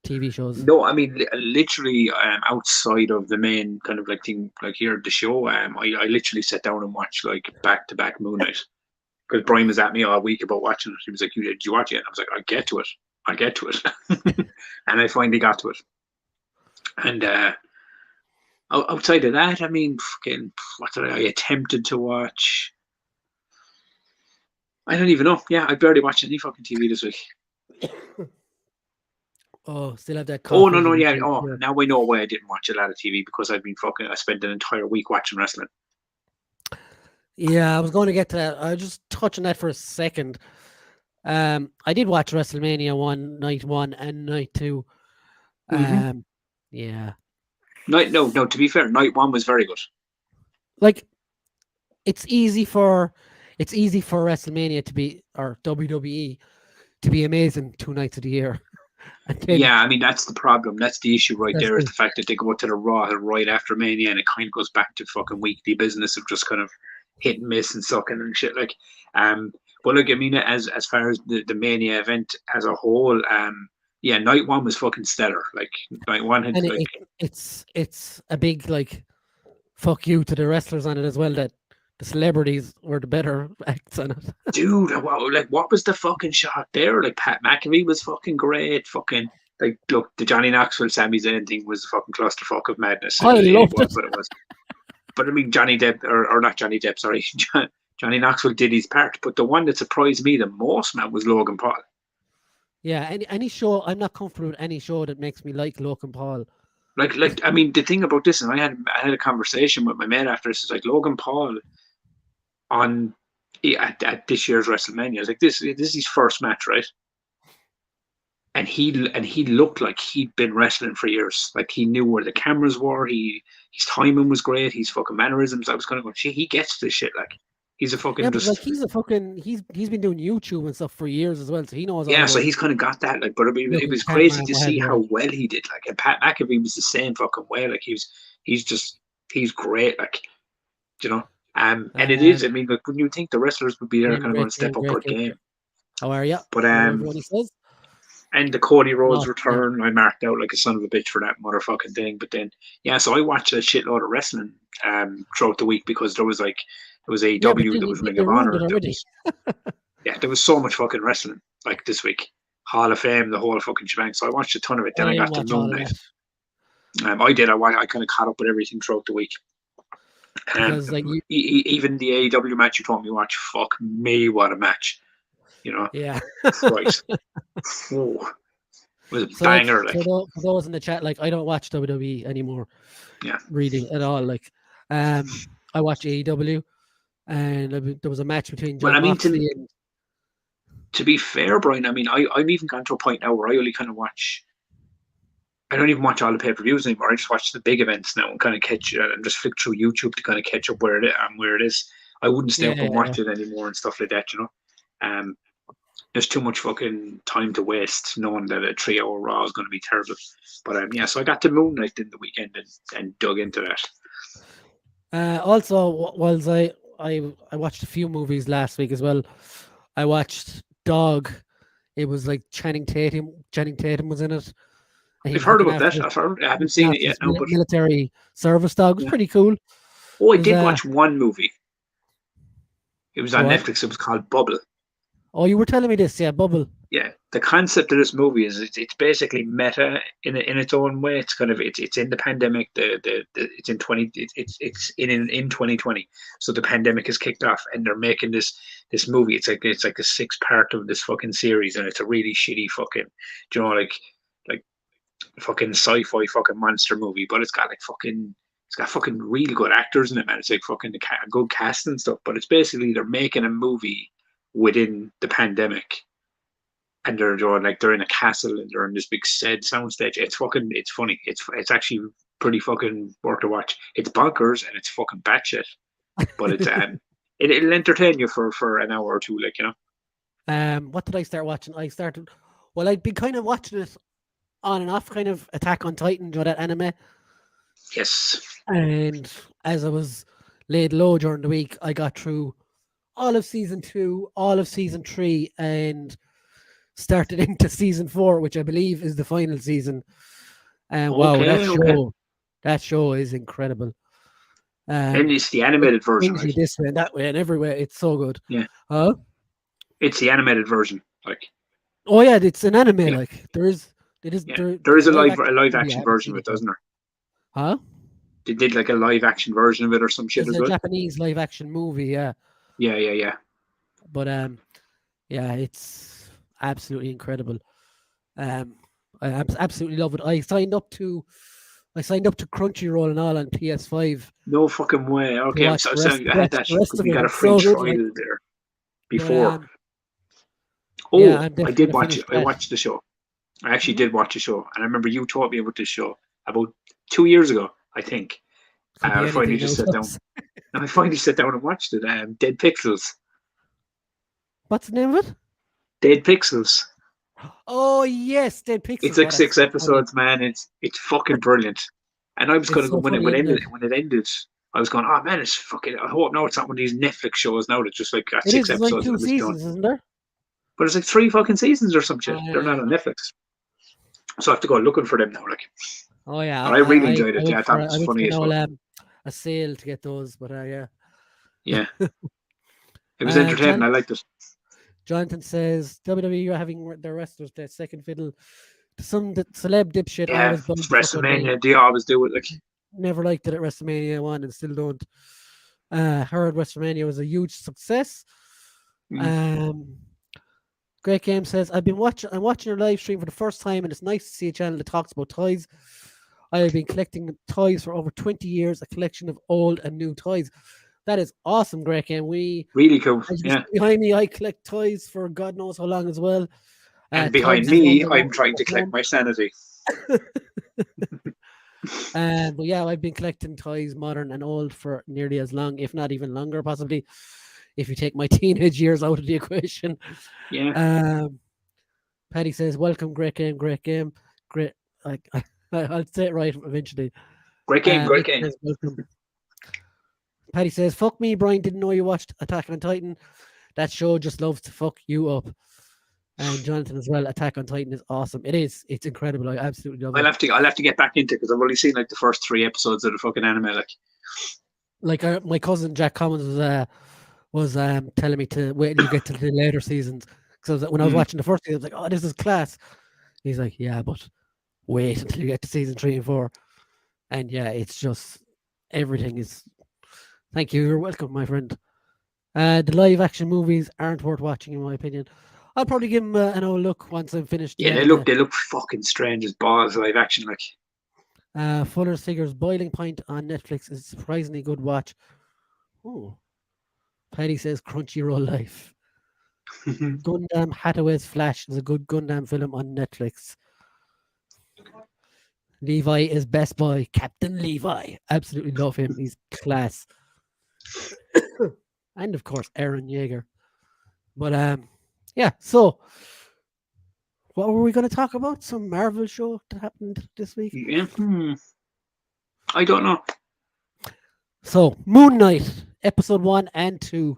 TV shows. No, I mean, literally, outside of the main kind of like thing, like here, the show, I literally sat down and watched like back-to-back Moon Knight. Because Brian was at me all week about watching it. He was like, did you watch it? And I was like, I'll get to it. And I finally got to it. And outside of that, I mean, fucking, what did I attempted to watch? I don't even know. Yeah, I barely watched any fucking TV this week. Oh, still have that. Oh, no, yeah. Oh, now I know why I didn't watch a lot of TV, because I spent an entire week watching wrestling. Yeah, I was going to get to that. I'll just touch on that for a second. I did watch WrestleMania 1, Night 1 and Night 2. Yeah. No, to be fair, Night 1 was very good. Like, it's easy for WrestleMania to be, or WWE to be amazing 2 nights of the year. Yeah, I mean, that's the problem. That's the issue right there, is the fact that they go to the Raw right after Mania, and it kind of goes back to fucking weekly business of just kind of hit and miss and sucking and shit. Like, but look, I mean, as far as the Mania event as a whole, yeah, Night 1 was fucking stellar. Like, Night 1 had, and it's a big like fuck you to the wrestlers on it as well, that the celebrities were the better acts on it. Dude, like, what was the fucking shot there? Like, Pat McAfee was fucking great. Fucking, like, look, the Johnny Knoxville, Sami Zayn thing was a fucking clusterfuck of madness. I loved it. What it was. But I mean, Johnny Depp, or not Johnny Depp, sorry, Johnny Knoxville did his part. But the one that surprised me the most, man, was Logan Paul. Yeah, any show, I'm not comfortable with any show that makes me like Logan Paul. Like, I mean, the thing about this, and I had a conversation with my mate after this, is like Logan Paul at this year's WrestleMania. I was like, this is his first match, right? And he looked like he'd been wrestling for years. Like, he knew where the cameras were. His timing was great. His fucking mannerisms. I was kind of going, he gets this shit. Like, He's a fucking Yeah, but like just he's been doing YouTube and stuff for years as well, so he knows all yeah. So about he's kind of got that. Like, but it looking was at camera crazy and to what have see you. how Like, well he did. Like, and Pat McAfee was the same fucking way. Like, he's great. Like, you know. And it is. I um, mean, like, wouldn't you think the wrestlers would be there, kind of going great to game, step up great our game. game? How are you? But Hello, everyone. He says. and the Cody Rhodes Not yeah. return, I marked out like a son of a bitch for that motherfucking thing. But then, yeah, so I watched a shitload of wrestling throughout the week because there was Yeah, but AEW, there was Ring they of ruined Honor, it already. there was so much fucking wrestling like this week. Hall of Fame, the whole fucking shebang. So I watched a ton of it. I Then I didn't got to watch all Moon of Knight. that I did. I kind of caught up with everything throughout the week. because like you, Even the AEW match you told me to watch, fuck me, what a match. You know, yeah. Christ. Oh, it was a So like banger. Like, for those in the chat, like I don't watch WWE anymore. Yeah. Really at all. Like, I watch AEW, and there was a match between well, John I mean, Moxley and to be fair, Brian, I mean, I'm even gone to a point now where I only kind of watch. I don't even watch all the pay-per-views anymore. I just watch the big events now and kind of catch and just flick through YouTube to kind of catch up where it is. I wouldn't stay up and watch it anymore and stuff like that, you know. There's too much fucking time to waste knowing that a 3-hour Raw is going to be terrible. But yeah, so I got to Moon Knight in the weekend and dug into that. Also, whilst I watched a few movies last week as well. I watched Dog. It was like Channing Tatum. Channing Tatum was in it. I've heard about that. I haven't seen it yet. No, but military service dog. It was pretty cool. Oh, I did watch one movie. It was on What? Netflix. It was called Bubble. Oh, you were telling me this, yeah, Bubble. Yeah, the concept of this movie is it's basically meta in its own way. It's kind of it's in the pandemic. It's in 2020. So the pandemic is kicked off, and they're making this movie. It's like a 6-part of this fucking series, and it's a really shitty fucking, you know, like fucking sci-fi fucking monster movie. But it's got fucking really good actors in it, man. It's like fucking a good cast and stuff. But it's basically they're making a movie within the pandemic, and they're in a castle and they're in this big soundstage. It's funny. It's actually pretty fucking worth to watch. It's bonkers and it's fucking batshit, but it's it'll entertain you for an hour or two, like, you know. What did I start watching? I'd been kind of watching it on and off, kind of Attack on Titan, you know, that anime. Yes. And as I was laid low during the week, I got through all of season 2, all of season 3, and started into season 4, which I believe is the final season. And wow, that show is incredible. And it's the animated version, right? This way and that way and everywhere. It's so good. Yeah. Huh? It's the animated version, like. Oh yeah, it's an anime. Yeah. Like there is a live action version of it, doesn't there? Huh? They did like a live action version of it or some shit as well. It's a Japanese live action movie, yeah. Yeah. But yeah, it's absolutely incredible. I absolutely love it. I signed up to Crunchyroll and all on PS5. No fucking way. Okay, I'm sorry. I had that shit because we got a free trial there before. I did watch it. I watched the show. I actually did watch the show, and I remember you told me about this show about 2 years ago, I think. I finally just sat down. I finally sat down and watched it. Dead Pixels. What's the name of it? Dead Pixels. Oh yes, Dead Pixels. It's like 6 episodes, man. It's fucking brilliant. And I was going to go when it ended. I was going, oh man, it's fucking. I hope now it's not one of these Netflix shows now that's just like got 6 episodes. Like 2 seasons, isn't there? But it's like 3 fucking seasons or some shit. They're not on Netflix, so I have to go looking for them now. Like. Oh yeah, but I really enjoyed it. Yeah, I thought it was funny as well. A sale to get those, but yeah. Yeah. It was entertaining. I liked it. Jonathan says WWE are having their wrestlers their second fiddle to some celeb dipshit. Yeah, WrestleMania, they always do it. Like, never liked it at WrestleMania 1 and still don't. Heard WrestleMania was a huge success. Great Game says, I'm watching your live stream for the first time, and it's nice to see a channel that talks about toys. I have been collecting toys for over 20 years, a collection of old and new toys. That is awesome, Great Game. Really cool. Yeah. Behind me, I collect toys for God knows how long as well. And behind me, I'm trying to collect my sanity. But yeah, I've been collecting toys, modern and old, for nearly as long, if not even longer, possibly. if you take my teenage years out of the equation. Yeah. Paddy says, "Welcome, great game, great." I'll say it right eventually. Great game. Great Nick game. says, "Welcome." Paddy says, "Fuck me, Brian. Didn't know you watched Attack on Titan. That show just loves to fuck you up." And Jonathan as well. Attack on Titan is awesome. It is. It's incredible. I absolutely love it. I'll have to get back into it because I've only seen like the first 3 episodes of the fucking anime. My cousin Jack Commons was telling me to wait till you get to the later seasons. Because when I was watching the first season, I was like, "Oh, this is class." He's like, "Yeah, but wait until you get to season 3 and 4." And yeah, it's just everything is. Thank you. You're welcome, my friend. The live action movies aren't worth watching, in my opinion. I'll probably give them an old look once I'm finished. Yeah, they look fucking strange as balls live action. Like, Fuller's Figures Boiling Point on Netflix is a surprisingly good watch. Oh, Paddy says Crunchyroll Life. Gundam Hathaway's Flash is a good Gundam film on Netflix. Levi is best boy, Captain Levi. Absolutely love him. He's class. And of course, Aaron Yeager. But yeah. So, what were we going to talk about? Some Marvel show that happened this week. yeah, I don't know. So, Moon Knight, episode 1 and 2.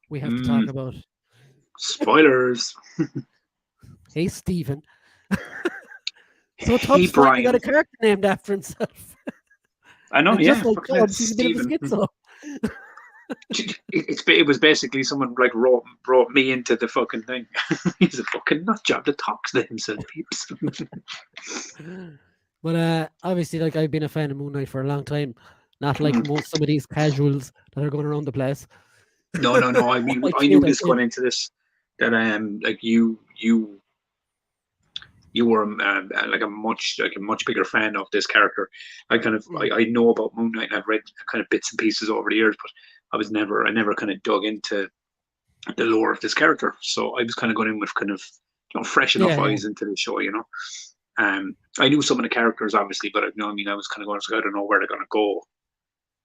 We have to talk about. Spoilers. Hey, Stephen. So Tubbs finally got a character named after himself. I know, And yeah. just like fucking Tubbs, he's a bit of a Steven. schizo. It was basically someone like brought me into the fucking thing. He's a fucking nut job that talks to himself, peeps. But obviously, like, I've been a fan of Moon Knight for a long time. Not like some of these casuals that are going around the place. No. I mean, I knew this going into this that like you were like a much bigger fan of this character. I know about Moon Knight and I've read kind of bits and pieces over the years, but I never kind of dug into the lore of this character. So I was kind of going in with kind of fresh enough eyes into the show, I knew some of the characters obviously, but I was kind of going, I don't know where they're going to go,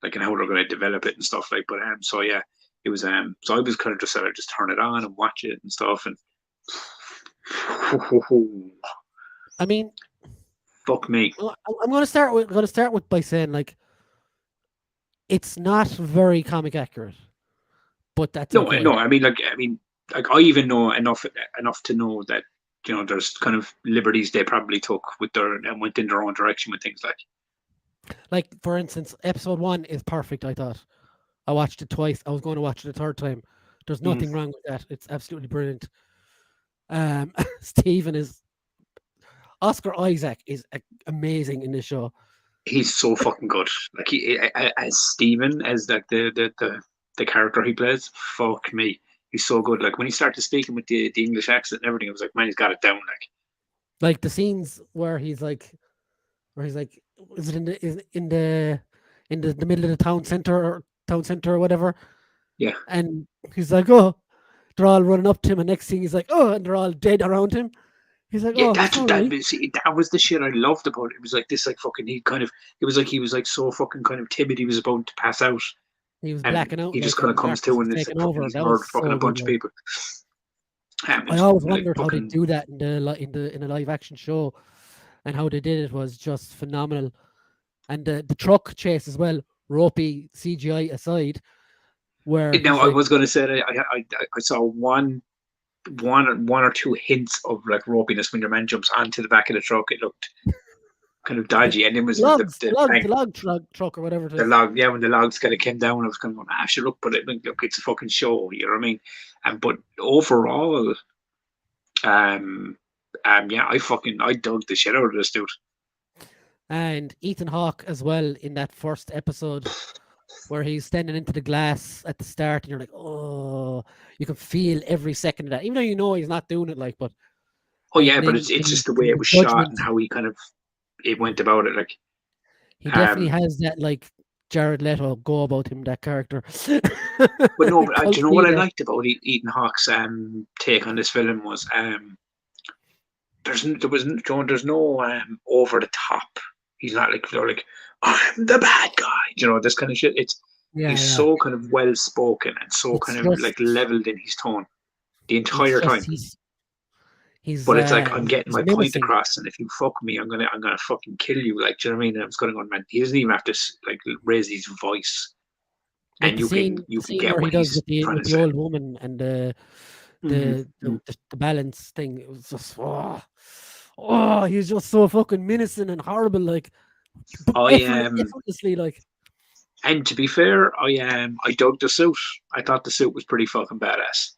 like, and how they're going to develop it and stuff like. But so yeah, it was so I was kind of just said I'd just turn it on and watch it and stuff, and I mean, fuck me. I'm going to start with by saying, like, it's not very comic accurate, but that's okay. No. I mean, I even know enough to know that there's kind of liberties they probably took with and went in their own direction with things like, for instance, episode 1 is perfect. I thought I watched it twice. I was going to watch it a third time. There's nothing wrong with that. It's absolutely brilliant. Oscar Isaac is amazing in this show. He's so fucking good. Like, he as Steven, as like the character he plays. Fuck me, he's so good. Like, when he started speaking with the English accent and everything, I was like, man, he's got it down. Like the scenes where he's like, is it in the middle of the town center or whatever? Yeah. And he's like, oh, they're all running up to him, and next thing he's like, oh, and they're all dead around him. He's like, yeah, oh, that was the shit I loved about it. It was like this, like, fucking, he was like so fucking kind of timid. He was about to pass out. He was blacking out. He just kind of comes to and it's like, he's murdered fucking a bunch of people. I always wondered how they do that in a live action show, and how they did it was just phenomenal. And the truck chase as well, ropey CGI aside, where now I was going to say that I saw one or two hints of like ropiness when your man jumps onto the back of the truck. It looked kind of dodgy, and it was the log truck or whatever it is. The log, yeah, when the logs kind of came down, I was kind of going, sure, look, but look, it's a fucking show, you know what I mean? But overall, yeah, I dug the shit out of this dude. And Ethan Hawke as well in that first episode, where he's standing into the glass at the start, and you're like, oh, you can feel every second of that, even though he's not doing it, like, but. Oh yeah, but it's just the way it was shot and how he kind of it went about it, like. He definitely has that, like, Jared Leto go about him, that character. But no, but do you know what I liked about Ethan Hawke's take on this film was there's no over the top. He's not like I'm the bad guy, this kind of shit. Yeah, He's yeah. so kind of well spoken and so It's kind of like just, leveled in his tone the it's entire just time. he's But it's like I'm getting he's my point menacing. across, and if you fuck me, I'm gonna fucking kill you. Like, do you know what I mean? And I was going on, man. He doesn't even have to like raise his voice, Like and you the can scene get where he what does he's trying with to the say. old woman and Mm-hmm. the balance thing. It was just he's just so fucking menacing and horrible. Like, but I effortlessly, like. and to be fair, I dug the suit. I thought the suit was pretty fucking badass.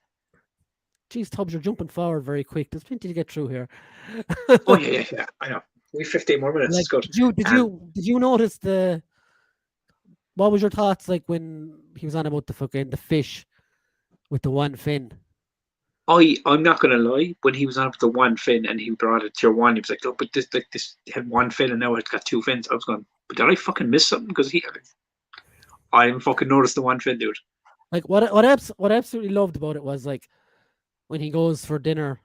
Geez, Tubbs, you're jumping forward very quick. There's plenty to get through here. Oh yeah. I know. We 15 more minutes. It's Like, good. did you notice the? What was your thoughts like when he was on about the fish with the one fin? I'm not gonna lie. When he was on with the one fin and he brought it to your one, he was like, "Look, but this had one fin and now it's got two fins." I was going, "But did I fucking miss something?" Because I didn't fucking notice the one fin, dude. Like what I absolutely loved about it was like when he goes for dinner,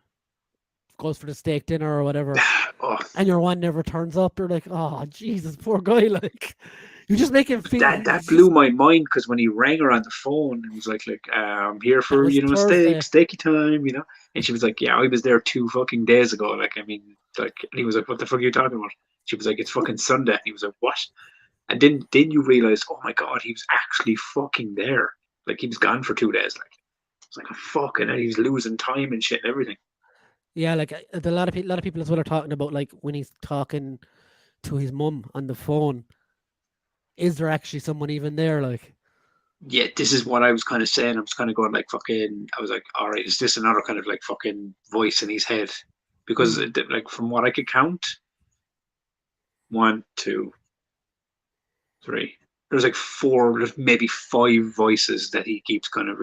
goes for the steak dinner or whatever, Oh, and your one never turns up. You're like, oh Jesus, poor guy. Like you just make him feel. that blew my mind because when he rang her on the phone, it was like I'm here That for was Thursday. steaky time. And she was like, "Yeah, I was there 2 fucking days ago." Like, I mean, like, and he was like, "What the fuck are you talking about?" She was like, "It's fucking Sunday." And he was like, "What?" And then you realize, oh my god, he was actually fucking there. Like, he was gone for 2 days. Like, it's like a fucking, and he's losing time and shit and everything. Yeah, like a lot of people as well are talking about like when he's talking to his mum on the phone. Is there actually someone even there? Like, Yeah, this is what I was kind of saying. I was kind of going like fucking. I was like, all right, is this another kind of like fucking voice in his head? Because mm, like from what I could count, one, two, three. There's like four, there's maybe five voices that he keeps kind of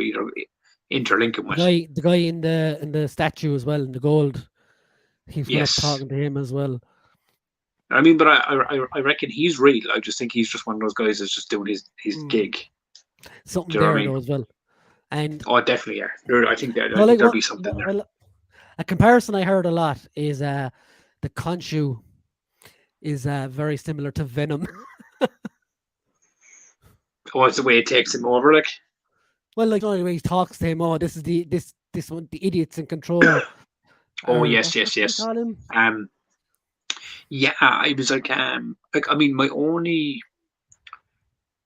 interlinking with. the guy in the statue as well in the gold, he's going up Yes, talking to him as well. I mean, but I reckon he's real. I just think he's just one of those guys that's just doing his Mm, gig. something Do you know what I there mean? though as well. And Oh, definitely, yeah. I well, think like there'll be something there. a comparison I heard a lot is the Khonshu is very similar to Venom. Oh, it's the way it takes him over, like. Well, like the way he talks to him. Oh, this is this one, the idiots in control. Oh, Or yes, what yes, do they yes. call him? Um, yeah, I was like I mean, my only.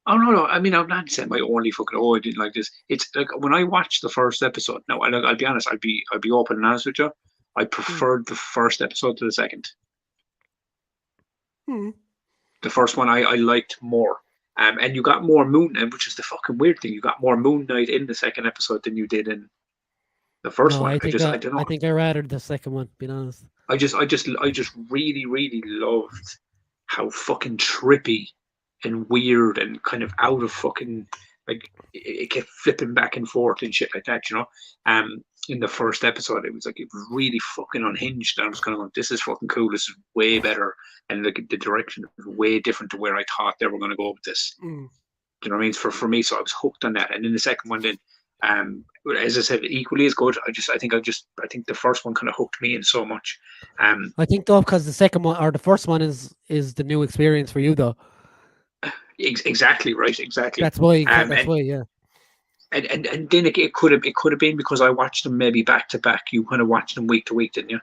Oh no! I mean, I'm not saying my only fucking. Oh, I didn't like this. It's like when I watched the first episode. No, I'll be honest. I'll be open and honest with you. I Hmm. preferred the first episode to the second. Hmm. The first one I liked more. And you got more Moon Knight, which is the fucking weird thing. You got more Moon Knight in the second episode than you did in the first No, one. I don't I know. think I rather the second one. Being honest. I just really, really loved how fucking trippy and weird and kind of out of fucking like it kept flipping back and forth and shit like that. In the first episode, it was like it was really fucking unhinged. And I was kind of like, this is fucking cool. This is way better, and like the direction was way different to where I thought they were going to go with this. Mm. Do you know what I mean? For me, so I was hooked on that. And then the second one, then, as I said, equally as good. I think the first one kind of hooked me in so much. I think though, because the second one or the first one is the new experience for you though. Exactly right, exactly. That's why. Um, That's and why. Yeah. and then it could have been because I watched them maybe back to back. You kind of watched them week to week, didn't you?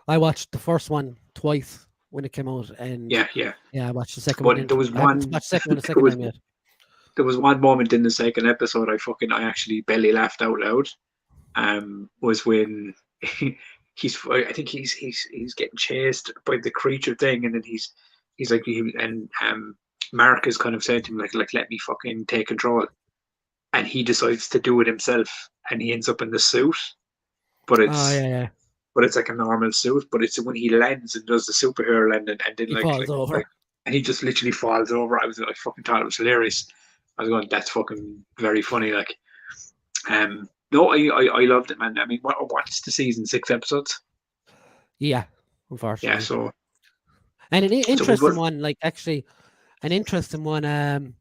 I watched the first one twice when it came out, and Yeah, yeah. yeah, I watched the second one. But there was I haven't one. watched the second one a There second was time yet. there was one moment in the second episode I actually belly laughed out loud. Was when I think he's getting chased by the creature thing, and then he's like Mark is kind of saying to him like let me fucking take control, and he decides to do it himself, and he ends up in the suit, but Oh it's yeah, yeah. but it's like a normal suit, but it's when he lands and does the superhero landing, and then He falls over. and he just literally falls over. I fucking thought it was hilarious. I was going, that's fucking very funny. Like, no, I loved it, man. I mean, what's the season 6 episodes? Yeah, Yeah, unfortunately. so And an it was interesting good. one, like actually, an interesting one.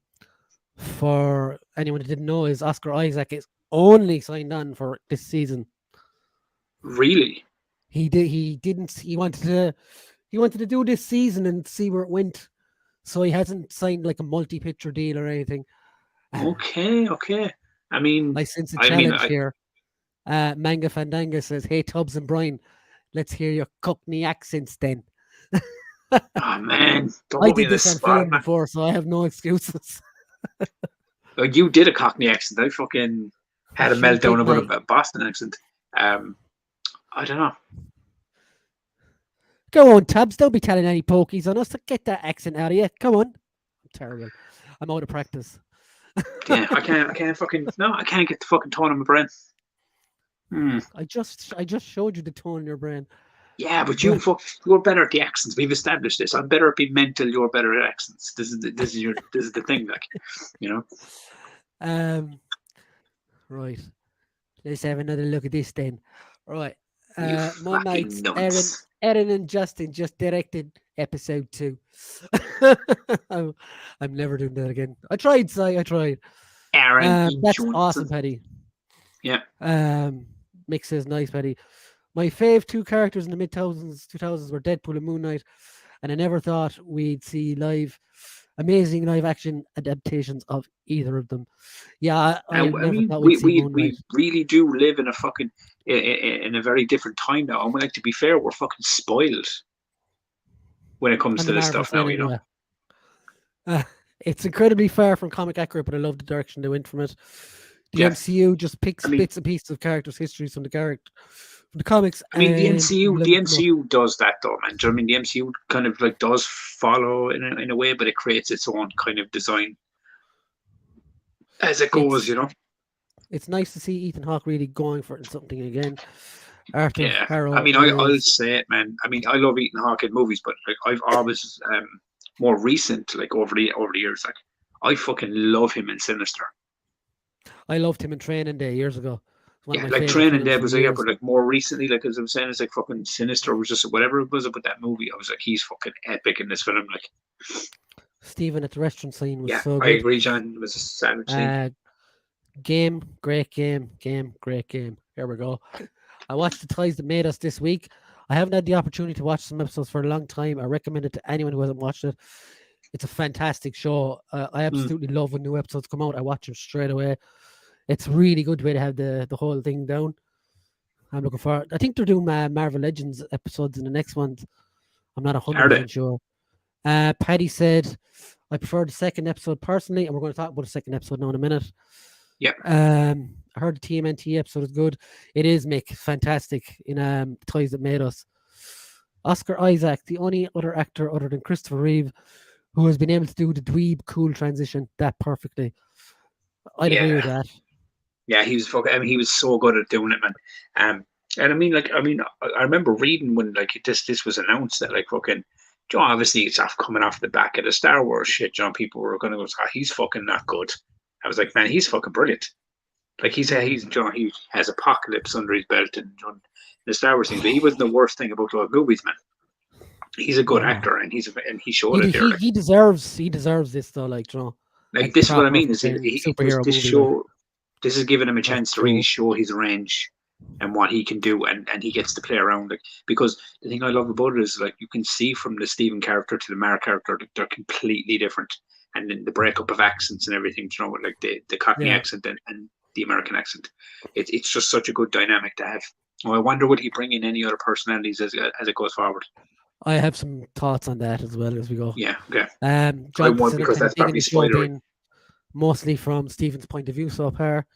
For anyone who didn't know, is Oscar Isaac is only signed on for this season. Really, He did. He didn't. He wanted to. He wanted to do this season and see where it went. So he hasn't signed like a multi-picture deal or anything. Okay. I mean, I sense a I mean, challenge here. Manga Fandanga says, "Hey Tubbs and Brian, let's hear your Cockney accents then." oh man, don't I put me did in the this on spot, film man. before, so I have no excuses. Like, you did a Cockney accent. I fucking had a Sure meltdown did, about mate. a Boston accent. I don't know. Go on, Tubbs. Don't be telling any pokies on us to get that accent out of you. Come on. I'm terrible. I'm out of practice. Yeah, I can't fucking no, I can't get the fucking tone of my brain. Hmm. I just showed you the tone in your brain. Yeah, but But you're better at the accents. We've established this. I'm better at being mental. You're better at accents. This is the thing. Like, you know. um, right. Let's have another look at this then. Right. You Moon fucking Knight's Aaron, nonce. Aaron and Justin just directed episode 2. I'm, I'm never doing that again. I tried, Si. I tried. Aaron E. That's awesome, Johnson. Paddy. Yeah. Mix is nice, Paddy. My fave 2 characters in the mid 2000s were Deadpool and Moon Knight, and I never thought we'd see amazing live action adaptations of either of them. Yeah, I I never mean, thought we'd see Moon Knight. we really do live in a fucking in a very different time now. And like, to be fair, we're fucking spoiled when it comes On to the this Marvel stuff now. side, You know. anyway. It's incredibly far from comic accurate, but I love the direction they went from it. The Yeah. MCU just picks I mean, bits and pieces of characters' histories from the comics. I mean, the and MCU, blends the them up. MCU does that though, man. Do you know what I mean? The MCU kind of like does follow in a way, but it creates its own kind of design as it goes. It's You know. it's nice to see Ethan Hawke really going for it in something again. Arthur Yeah. I Harrow mean, I'll is say it, man. I mean, I love Ethan Hawke in movies, but like I've always more recent, like over the years, like I fucking love him in Sinister. I loved him in Training Day years ago. It's one of Yeah, my like favorite Training films Day for was like, yeah, years. but like more recently, like as I'm saying, it's like fucking Sinister was just whatever it was about that movie. I was like, he's fucking epic in this film. Like, Stephen at the restaurant scene was yeah, so I good. agree, John. It was a savage scene. Great game, great game. Here we go. I watched The Ties That Made Us this week. I haven't had the opportunity to watch some episodes for a long time. I recommend it to anyone who hasn't watched it. It's a fantastic show. I Mm. absolutely love when new episodes come out. I watch them straight away. It's a really good way to have the whole thing down. I'm looking forward. I think they're doing Marvel Legends episodes in the next one. I'm not Are they? 100% sure. Paddy said, I prefer the second episode personally, and we're going to talk about the second episode now in a minute. Yeah. I heard the TMNT episode is good. It is, Mick. Fantastic in Ties That Made Us. Oscar Isaac, the only other actor other than Christopher Reeve who has been able to do the dweeb cool transition that perfectly. I'd agree with that. Yeah, he was fucking. I mean, he was so good at doing it, man. And I mean, I remember reading when like this was announced that like fucking, John. Obviously, it's coming off the back of the Star Wars shit. John, people were going to go, he's fucking not good. I was like, man, he's fucking brilliant. Like John, he has Apocalypse under his belt and John the Star Wars thing, but he wasn't the worst thing about those movies, man. He's a good actor, and he showed it there. Like, He deserves this though, like, you know. like this is what I mean. Is superhero this movie, show? This is giving him a That's chance to true. really show his range and what he can do, and he gets to play around. Like, because the thing I love about it is like you can see from the Stephen character to the Mark character, like, they're completely different, and then the breakup of accents and everything. You know, like the Cockney Yeah. accent and the American accent. It's just such a good dynamic to have. Oh, I wonder would he bring in any other personalities as it goes forward. I have some thoughts on that as well as we go. Yeah, okay. John won't, because that's digging probably the show spoilery. being mostly from Stephen's point of view so far.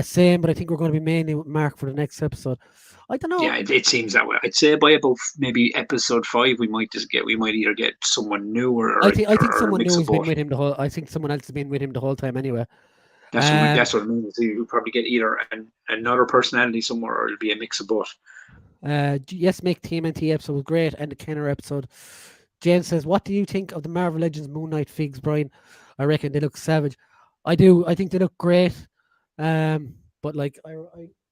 Same, but I think we're going to be mainly with Mark for the next episode. I don't know. Yeah, it seems that way. I'd say by about maybe episode 5, we might either get someone new or I think or someone a mix new of has been both. with him the whole. I think someone else has been with him the whole time anyway. That's what I mean. So you'll probably get either another personality somewhere, or it'll be a mix of both. Yes, Mick, TMNT episode was great, and the Kenner episode. James says, "What do you think of the Marvel Legends Moon Knight figs, Brian? I reckon they look savage. I do. I think they look great. But like, I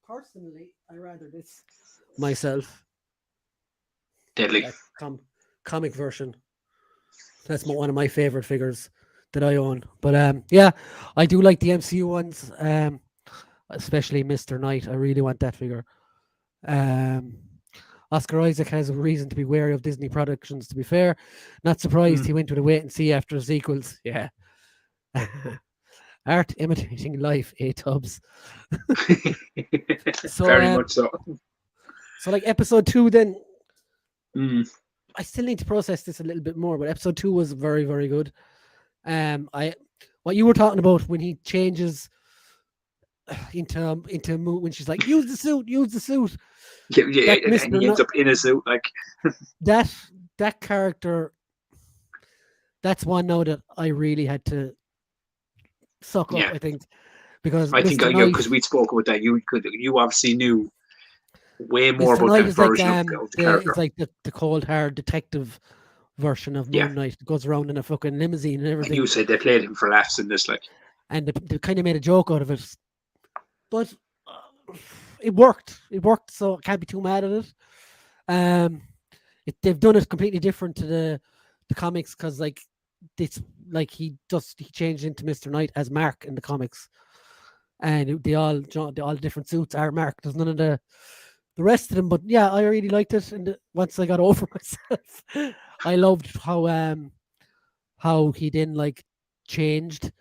personally, I rather this myself. Deadly. Comic version. That's one of my favorite figures that I own. But yeah, I do like the MCU ones. Especially Mr. Knight. I really want that figure. Oscar Isaac has a reason to be wary of Disney productions, to be fair. Not surprised he went with a wait and see after the sequels. Yeah. Art imitating life, A-tubs. So, Very much so. so like episode 2, then Mm. I still need to process this a little bit more, but episode 2 was very, very good. I what you were talking about when he changes into when she's like, use the suit, use the suit. Yeah, That and Mister he ends up in a suit, like. that character. That's one now that I really had to suck up. Yeah. I think because I think Mister yeah, Knight. because we spoke about that. You obviously knew way more Mr. about Knight that is like version of the character. it's like the cold hard detective version of Yeah. Moon Knight. It goes around in a fucking limousine and And everything. you said they played him for laughs in this, like. And they kind of made a joke out of it, but it worked. It worked, so I can't be too mad at it. They've done it completely different to the comics because like it's like he changed into Mr. Knight as Mark in the comics, and they all different suits are Mark. There's none of the rest of them, but yeah, I really liked it. And once I got over myself, I loved how he then like changed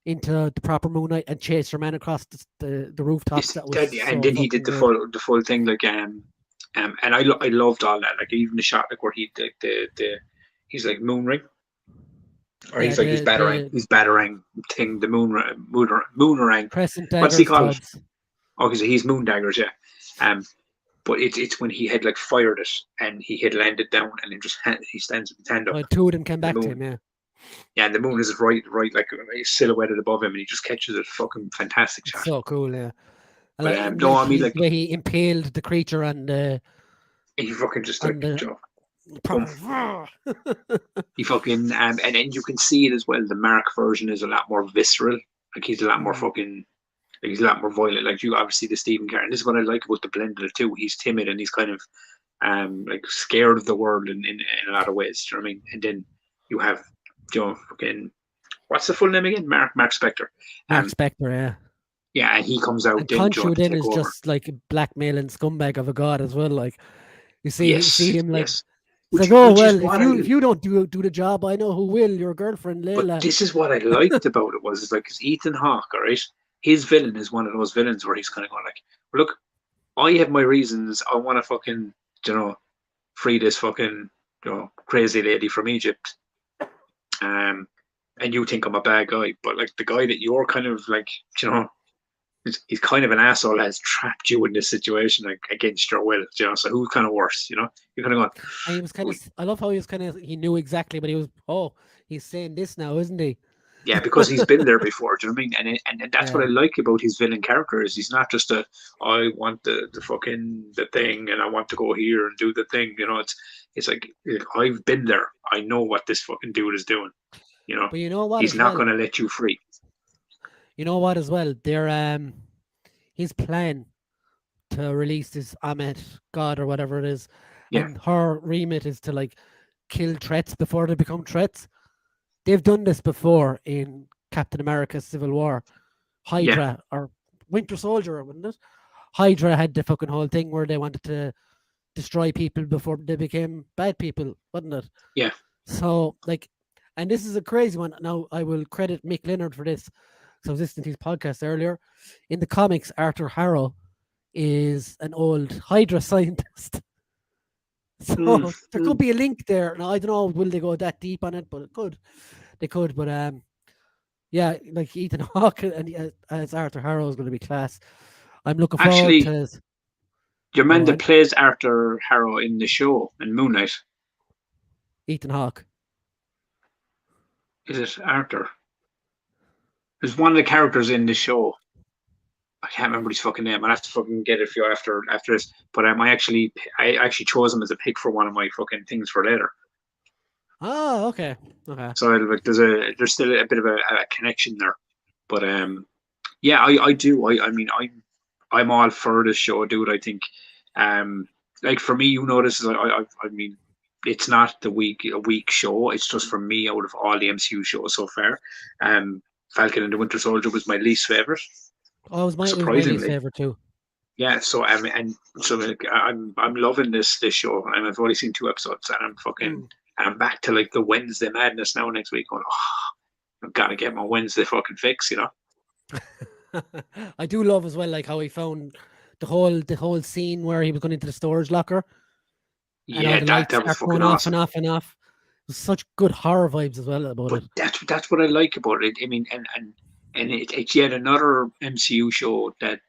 into the proper Moon Knight and chased her man across the rooftops. That was And then he did the full thing, like and I loved all that, like even the shot like where he the he's like moon ring, or he's like he's battering thing the moon crescent what's he daggers. called? Tods. Okay, so he's moon daggers, yeah. But it's when he had like fired it and he had landed down and then just he stands with his hand up. Well, two of them came back to moon. him, yeah. Yeah, and the moon is right like silhouetted above him, and he just catches it. Fucking fantastic shot. So cool, yeah. And But, like, no, I mean, like- the way he impaled the creature and He fucking just like And, Joe. proper. He fucking and then you can see it as well. The Mark version is a lot more visceral. Like he's a lot more fucking. Like he's a lot more violent. Like you obviously the Stephen character. And this is what I like about the blend of the two. He's timid and he's kind of like scared of the world in a lot of ways. Do you know what I mean? And then you have fucking what's the full name again? Mark Spector. Mark Spector, yeah. Yeah, and he comes out. And then Conchu then take is over. just like a blackmailing scumbag of a god as well. Like you see, Yes, him like yes. it's like, oh well, if you don't do the job, I know who will. Your girlfriend Layla. But this is what I liked about it was like because Ethan Hawke, all right, his villain is one of those villains where he's kind of going like, well, look, I have my reasons. I want to fucking free this fucking crazy lady from Egypt. And you think I'm a bad guy, but like the guy that you're kind of like, he's kind of an asshole, has trapped you in this situation like against your will, so who's kind of worse, you're kind of going. And he was kind of, I love how he knew exactly, but he's saying this now, isn't he? Yeah, because he's been there before, do you know what I mean? And that's what I like about his villain character is he's not just I want the fucking the thing and I want to go here and do the thing, it's like I've been there. I know what this fucking dude is doing. But you know what? He's not going to let you free. You know what? As well, his plan to release this Amet God or whatever it is, and her remit is to like kill threats before they become threats. They've done this before in Captain America: Civil War. Hydra or Winter Soldier, wasn't it? Hydra had the fucking whole thing where they wanted to destroy people before they became bad people, wasn't it? Yeah. So like. And this is a crazy one. Now, I will credit Mick Leonard for this. So I was listening to his podcast earlier. In the comics, Arthur Harrow is an old Hydra scientist. So there could be a link there. Now, I don't know, will they go that deep on it? But it could. They could. But yeah, like Ethan Hawke and as Arthur Harrow is going to be class. I'm looking forward to it. Your man that plays Arthur Harrow in the show, in Moon Knight. Ethan Hawke. Is it Arthur? There's one of the characters in the show. I can't remember his fucking name. I'll have to fucking get it for you after this. But I actually chose him as a pick for one of my fucking things for later. Oh, okay. So like there's still a bit of a connection there. But yeah, I do. I mean I'm all for this show, dude. I think like for me, this is I mean. It's not a week show. It's just for me out of all the MCU shows so far. Falcon and the Winter Soldier was my least favorite. Oh, it was my least favorite too. Yeah, so and so like, I'm loving this show. I've only seen 2 episodes, and I'm back to like the Wednesday madness now next week. Going, I've got to get my Wednesday fucking fix, you know. I do love as well, like how he found the whole scene where he was going into the storage locker and all Yeah, the that lights that was start going fucking off and awesome. off and off. There's such good horror vibes as well about But it. that's what I like about it. I mean, and it's yet another MCU show that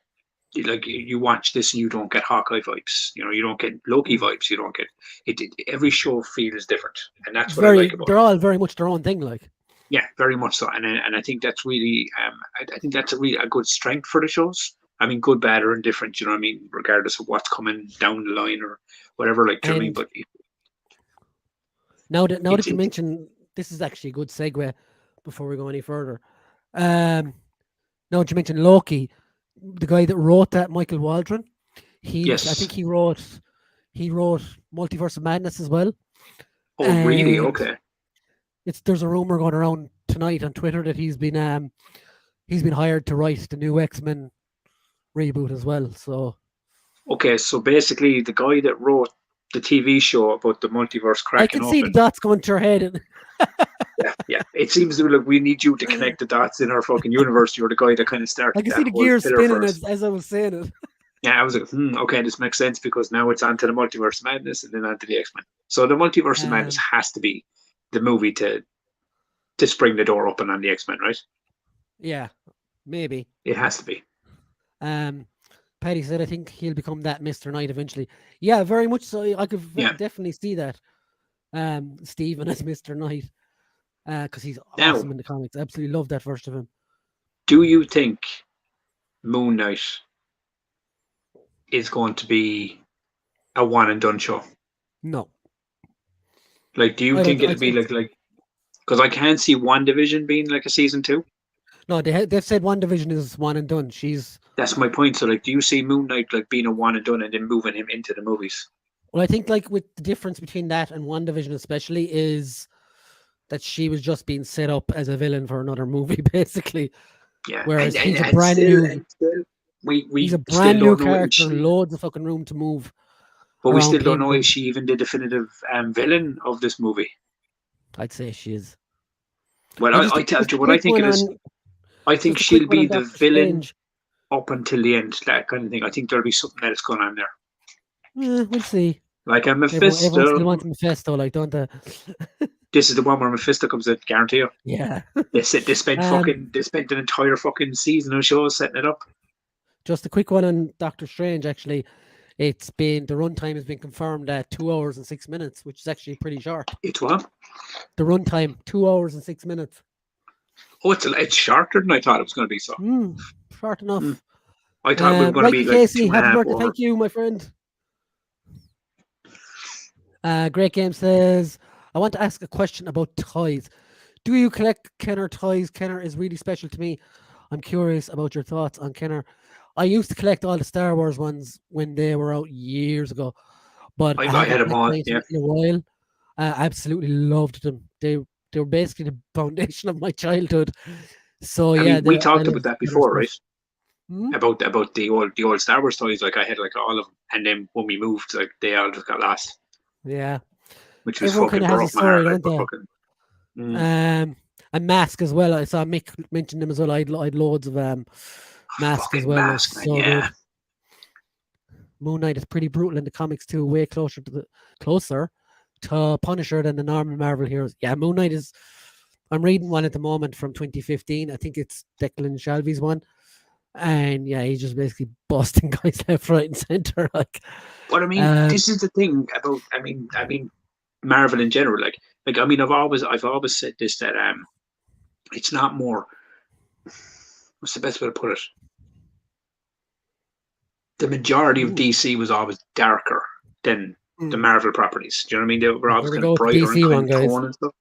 like you watch this and you don't get Hawkeye vibes. You know, you don't get Loki Mm. vibes. You don't get it. Every show feels different, and that's It's what I like about they're it. all very much their own thing, like. Yeah, very much so. And I think that's really I think that's a good strength for the shows. I mean, good, bad, or indifferent. You know what I mean? Regardless of what's coming down the line or whatever. Like, do you know what I mean? And But now it's that you it, mention, this is actually a good segue before we go any further. Um, now that you mentioned Loki, the guy that wrote that, Michael Waldron, I yes. think he wrote Multiverse of Madness as well. Oh, really? And Okay. there's a rumor going around tonight on Twitter that he's been hired to write the new X-Men reboot as well. So Okay. So basically, the guy that wrote the TV show about the multiverse I cracking can see the open. dots going to your head. And Yeah, yeah. It seems to be like we need you to connect the dots in our fucking universe. You're the guy that kind of I started can see that the whole gears pillar spinning for us. as I was saying it. Yeah, I was like, okay, this makes sense because now it's onto the multiverse of madness and then onto the X Men. So the multiverse of madness Um, has to be the movie to spring the door open on the X Men, right? yeah, maybe. It has to be. Um, Paddy said, I think he'll become that Mr. Knight eventually. Yeah, very much so. I could Yeah. definitely see that. Stephen as Mr. Knight, because he's Now, awesome in the comics. Absolutely love that version of him. do you think Moon Knight is going to be a one and done show? No, Like, do you I don't. think it'll be like? Because I can't see WandaVision being like a season 2. No, they've said WandaVision is one and done. That's my point. So, like, do you see Moon Knight like being a one and done and then moving him into the movies? Well, I think like with the difference between that and WandaVision especially is that she was just being set up as a villain for another movie, basically. Yeah, Whereas he's a and brand still, new, we he's a still brand new don't know if character, she, loads of fucking room to move but we around still don't know people. if she even the definitive villain of this movie. I'd say she is. Well, I tell Just a you what I quick think one it is. on I think just a quick she'll one be on the Doctor villain Strange. up until the end, that kind of thing. I think there'll be something else going on there, We'll see. like a Everyone still Mephisto. wants Mephisto, like, don't they? This is the one where Mephisto comes in, guarantee you. Yeah. They spent Um, an entire fucking season of shows setting it up. just a quick one on Doctor Strange. Actually, the runtime has been confirmed at 2 hours and 6 minutes, which is actually pretty short. It's what? The runtime 2 hours and 6 minutes. Oh, it's shorter than I thought it was going to be. So Short enough. I thought we were going to be Michael like Casey, 2.5 happy birthday! over. Thank you, my friend. Great Game says, I want to ask a question about toys. Do you collect Kenner toys? Kenner is really special to me. I'm curious about your thoughts on Kenner. I used to collect all the Star Wars ones when they were out years ago, but I I haven't had them all. collected Yeah. them in a while. I absolutely loved them. They were basically the foundation of my childhood. So I yeah, mean, we I talked love about that Kenner before, stuff. right? About the old Star Wars toys. Like I had like all of them, and then when we moved, like they all just got lost, Yeah. which was Everyone fucking kind of has a broke my heart. story, Like, don't but they? fucking, And Mask as well. I saw Mick mention them as well. I'd loads of Mask as fucking well. Mask, man, So yeah. good. Moon Knight is pretty brutal in the comics too, way closer to Punisher than the normal Marvel heroes. Yeah, Moon Knight is. I'm reading one at the moment from 2015. I think it's Declan Shalvey's one, and yeah, he's just basically busting guys left, right, and center. Like, But I mean, this is the thing about. I mean, Marvel in general. Like I mean, I've always said this that it's not more. What's the best way to put it? The majority of DC was always darker than the Marvel properties. Do you know what I mean? They were always here we kind go of with the brighter and DC kind one, of guys. tone and stuff.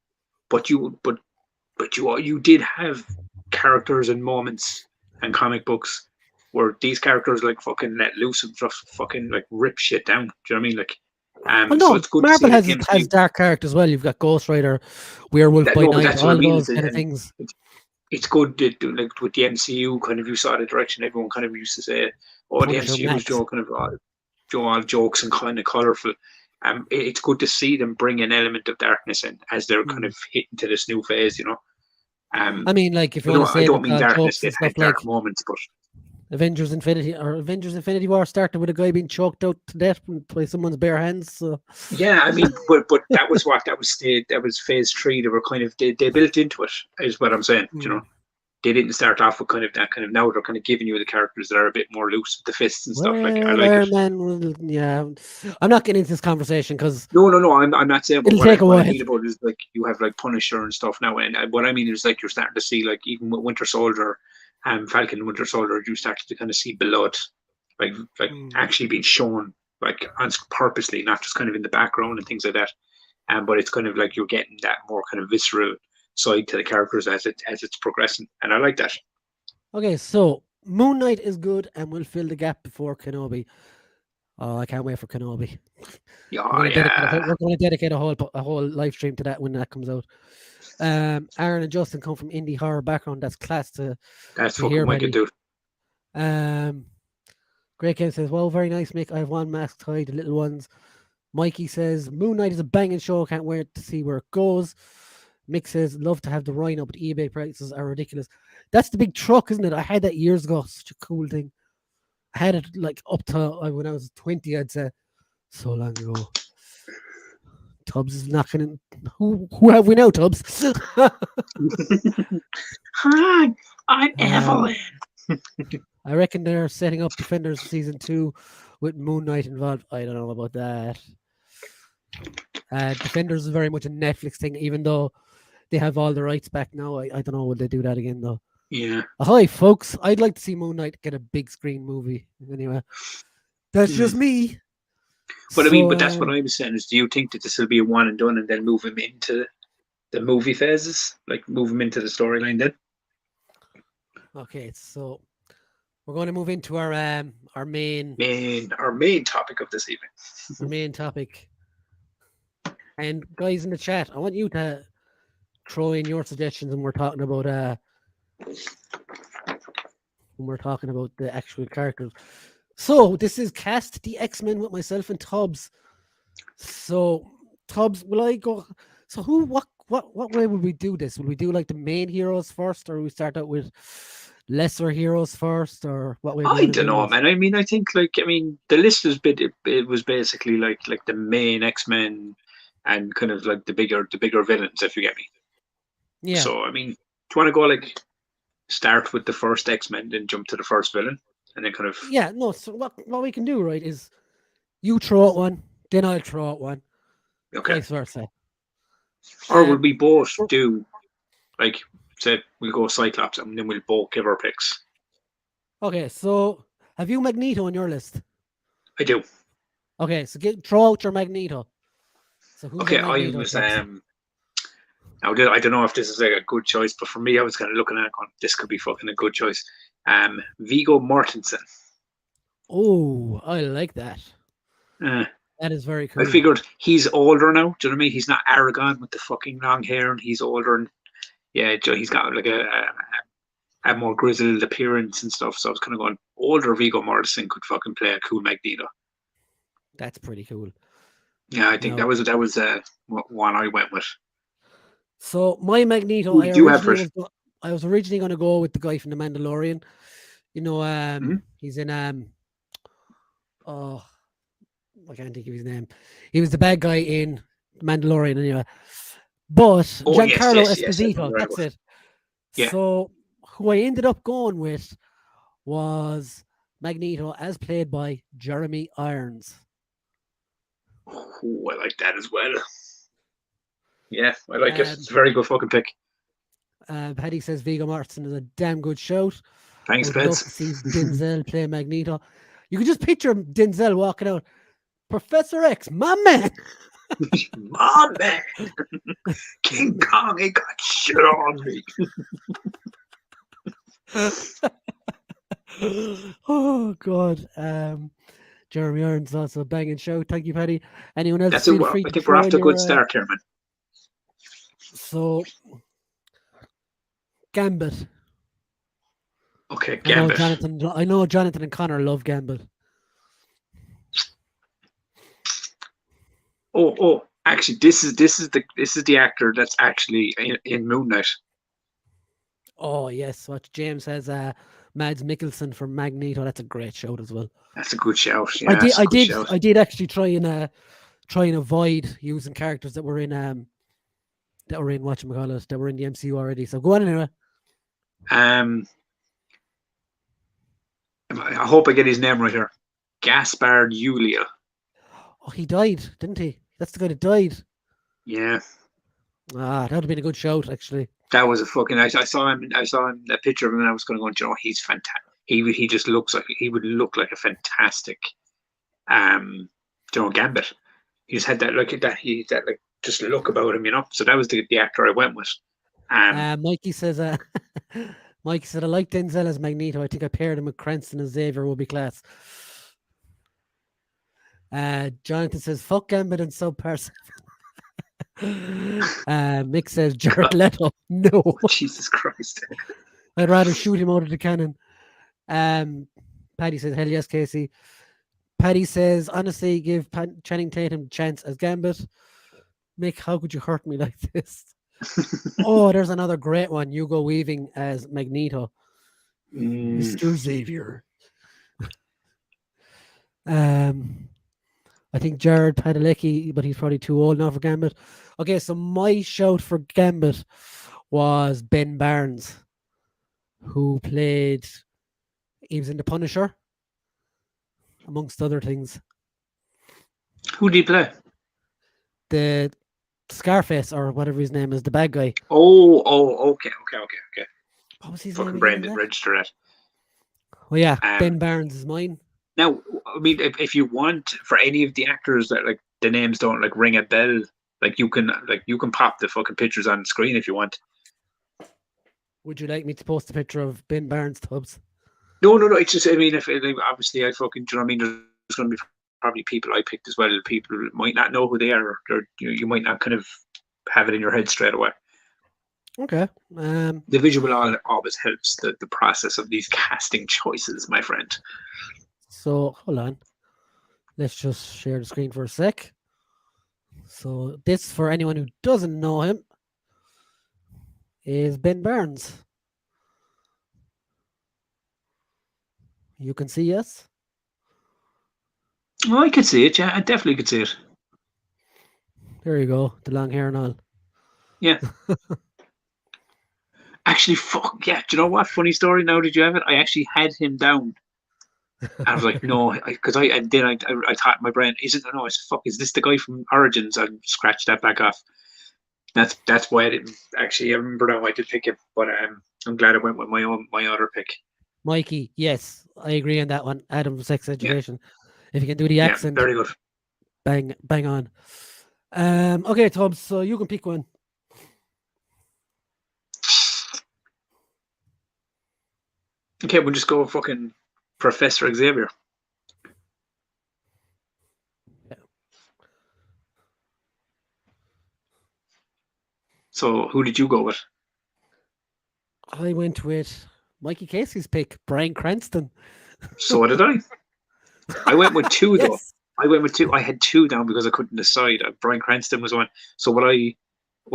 But you did have characters and moments and comic books where these characters like fucking let loose and just fucking like rip shit down. Do you know what I mean? Like, Oh so no, it's good Marvel to see the has MCU. dark characters as well. You've got Ghost Rider, Werewolf by Night, That's what I all mean. those kind of things. It's good to do, like with the MCU. Kind of you saw the direction everyone kind of used to say, "Oh, the Punisher MCU is Max. joking about all jokes and kind of colorful." It's good to see them bring an element of darkness in as they're kind of hitting to this new phase, you know. I mean, like if you I want to don't, I say don't the mean darkness. jokes and It had stuff like dark moments, but Avengers Infinity War started with a guy being choked out to death by someone's bare hands. So yeah, I mean, but that was phase 3. They were kind of they built into it, is what I'm saying. You know, they didn't start off with kind of that kind of. Now they're kind of giving you the characters that are a bit more loose with the fists and stuff. Like I well, like Iron it. Man, yeah. I'm not getting into this conversation because No. I'm not saying. But it'll take a what I while. mean about it is like you have like Punisher and stuff now, and what I mean is like you're starting to see like even with Winter Soldier, Falcon and Winter Soldier, you started to kind of see blood, like actually being shown like purposely, not just kind of in the background and things like that. But it's kind of like you're getting that more kind of visceral side to the characters as it's progressing, and I like that. Okay, so Moon Knight is good and will fill the gap before Kenobi. Oh, I can't wait for Kenobi. Yeah, We're going to dedicate a whole live stream to that when that comes out. Aaron and Justin come from indie horror background. That's class to fucking hear, wicked, dude. Great Game says, "Well, very nice, Mick. I have one mask tied, the little ones." Mikey says, "Moon Knight is a banging show. Can't wait to see where it goes." Mick says, "Love to have the Rhino, but eBay prices are ridiculous." That's the big truck, isn't it? I had that years ago. Such a cool thing. I had it like up to when I was 20, I'd say. So long ago. Tubbs is knocking in. Who have we now, Tubbs? Hi, I'm Evelyn. I reckon they're setting up Defenders season 2 with Moon Knight involved. I don't know about that. Defenders is very much a Netflix thing, even though they have all the rights back now. I don't know, will they do that again though? Yeah. Ahoy, folks. I'd like to see Moon Knight get a big screen movie. Anyway, that's just me. But I mean, but that's what I was saying is, do you think that this will be a one and done and then move him into the movie phases? Like move him into the storyline then? Okay, so we're going to move into our main topic of this evening. Our main topic. And guys in the chat, I want you to throw in your suggestions when we're talking about the actual characters. So this is Cast the Xmen with myself and Tubbs. So Tubbs, will I go? So what way would we do this? Would we do like the main heroes first, or will we start out with lesser heroes first, or what way? I don't know, man. I mean, I think the list is it was basically like the main X-Men and kind of like the bigger villains, if you get me. Yeah. So I mean, do you want to go like start with the first X-Men, then jump to the first villain, and then kind of no. So what we can do, right, is you throw out one, then I'll throw out one. Okay. Vice versa. Or will we both do like say we'll go Cyclops and then we'll both give our picks? Okay, so have you Magneto on your list? I do. Okay, so throw out your Magneto. So who's okay, I was now I don't know if this is like a good choice, but for me I was kind of looking at it going, this could be fucking a good choice. Viggo Martinson. Oh, I like that. That is very cool. I figured he's older now. Do you know what I mean? He's not arrogant with the fucking long hair, and he's older, and yeah, he's got like a more grizzled appearance and stuff. So I was kind of going, older Viggo Mortensen could fucking play a cool Magneto. That's pretty cool. Yeah, I think that was one I went with. So my Magneto, I was originally going to go with the guy from The Mandalorian. You know, he's in I can't think of his name. He was the bad guy in Mandalorian anyway. But Giancarlo Esposito, that's it. Yeah. So who I ended up going with was Magneto as played by Jeremy Irons. Oh, I like that as well. Yeah, I like it. It's a very good fucking pick. Paddy says Viggo Mortensen is a damn good shout. Thanks, I'd love to see Denzel play Magneto. You could just picture Denzel walking out. Professor X, my man. My man. King Kong ain't got shit on me. Oh, God. Jeremy Irons also a banging show. Thank you, Paddy. Anyone else? I think we're off to a good start here, man. So, Gambit. Okay, Gambit. I know Jonathan and Connor love Gambit. Oh! Actually, this is the actor that's actually in Moon Knight. Oh yes, what James says. Mads Mikkelsen from Magneto. That's a great shout as well. That's a good shout. I Yeah, did. that's a I good did. shout. I did actually try and avoid using characters that were in whatchamacallit, that were in the MCU already. So go on anyway. Um, I hope I get his name right here. Gaspard Ulliel. Oh, he died, didn't he? That's the guy that died. Yeah, That would have been a good shout, actually. that was a fucking. I saw him. I saw him, a picture of him, and I was going to go. You know, he's fantastic. He just looks like he would look like a fantastic, Gambit. He just had that look at that. He that like just look about him, you know. So that was the actor I went with. Mikey says, Mikey said, I like Denzel as Magneto. I think I paired him with Cranston and Xavier will be class. Jonathan says, fuck Gambit and subpar 7. Mick says, Jared Leto. No. Jesus Christ. I'd rather shoot him out of the cannon. Paddy says, hell yes, Casey. Paddy says, honestly, give Channing Tatum a chance as Gambit. Mick, how could you hurt me like this? Oh, there's another great one. Hugo Weaving as Magneto. Mr. Xavier. I think Jared Padalecki, but he's probably too old now for Gambit. Okay, so my shout for Gambit was Ben Barnes, who played, he was in The Punisher, amongst other things. Who did he play? The Scarface, or whatever his name is, the bad guy. Oh, okay. What was his Fucking name? Brandon, register that. Well, yeah, Ben Barnes is mine. Now, I mean, if you want, for any of the actors that like the names don't like ring a bell, you can pop the fucking pictures on screen if you want. Would you like me to post a picture of Ben Barnes, Tubbs? No. It's just, I mean, if obviously I fucking, do you know what I mean? There's going to be probably people I picked as well. People might not know who they are, or you might not kind of have it in your head straight away. Okay. The visual always helps the process of these casting choices, my friend. So hold on. Let's just share the screen for a sec. So this, for anyone who doesn't know him, is Ben Barnes. You can see, yes? Oh, I could see it, yeah. I definitely could see it. There you go. The long hair and all. Yeah. Actually, fuck, yeah. Do you know what? Funny story now, did you have it? I actually had him down. And I was like, no, because I thought in my brain, is this the guy from Origins? I scratched that back off. That's why I didn't actually. I remember now I did pick him, but I'm glad I went with my other pick. Mikey, yes, I agree on that one. Adam, sex education. Yeah. If you can do the accent, very good. Bang on. Okay, Tubbs, so you can pick one. Okay, we'll just go with fucking Professor Xavier. Yeah. So, who did you go with? I went with Mikey Casey's pick, Bryan Cranston. So did I. I went with two though. I went with two. I had two down because I couldn't decide. Bryan Cranston was one. So will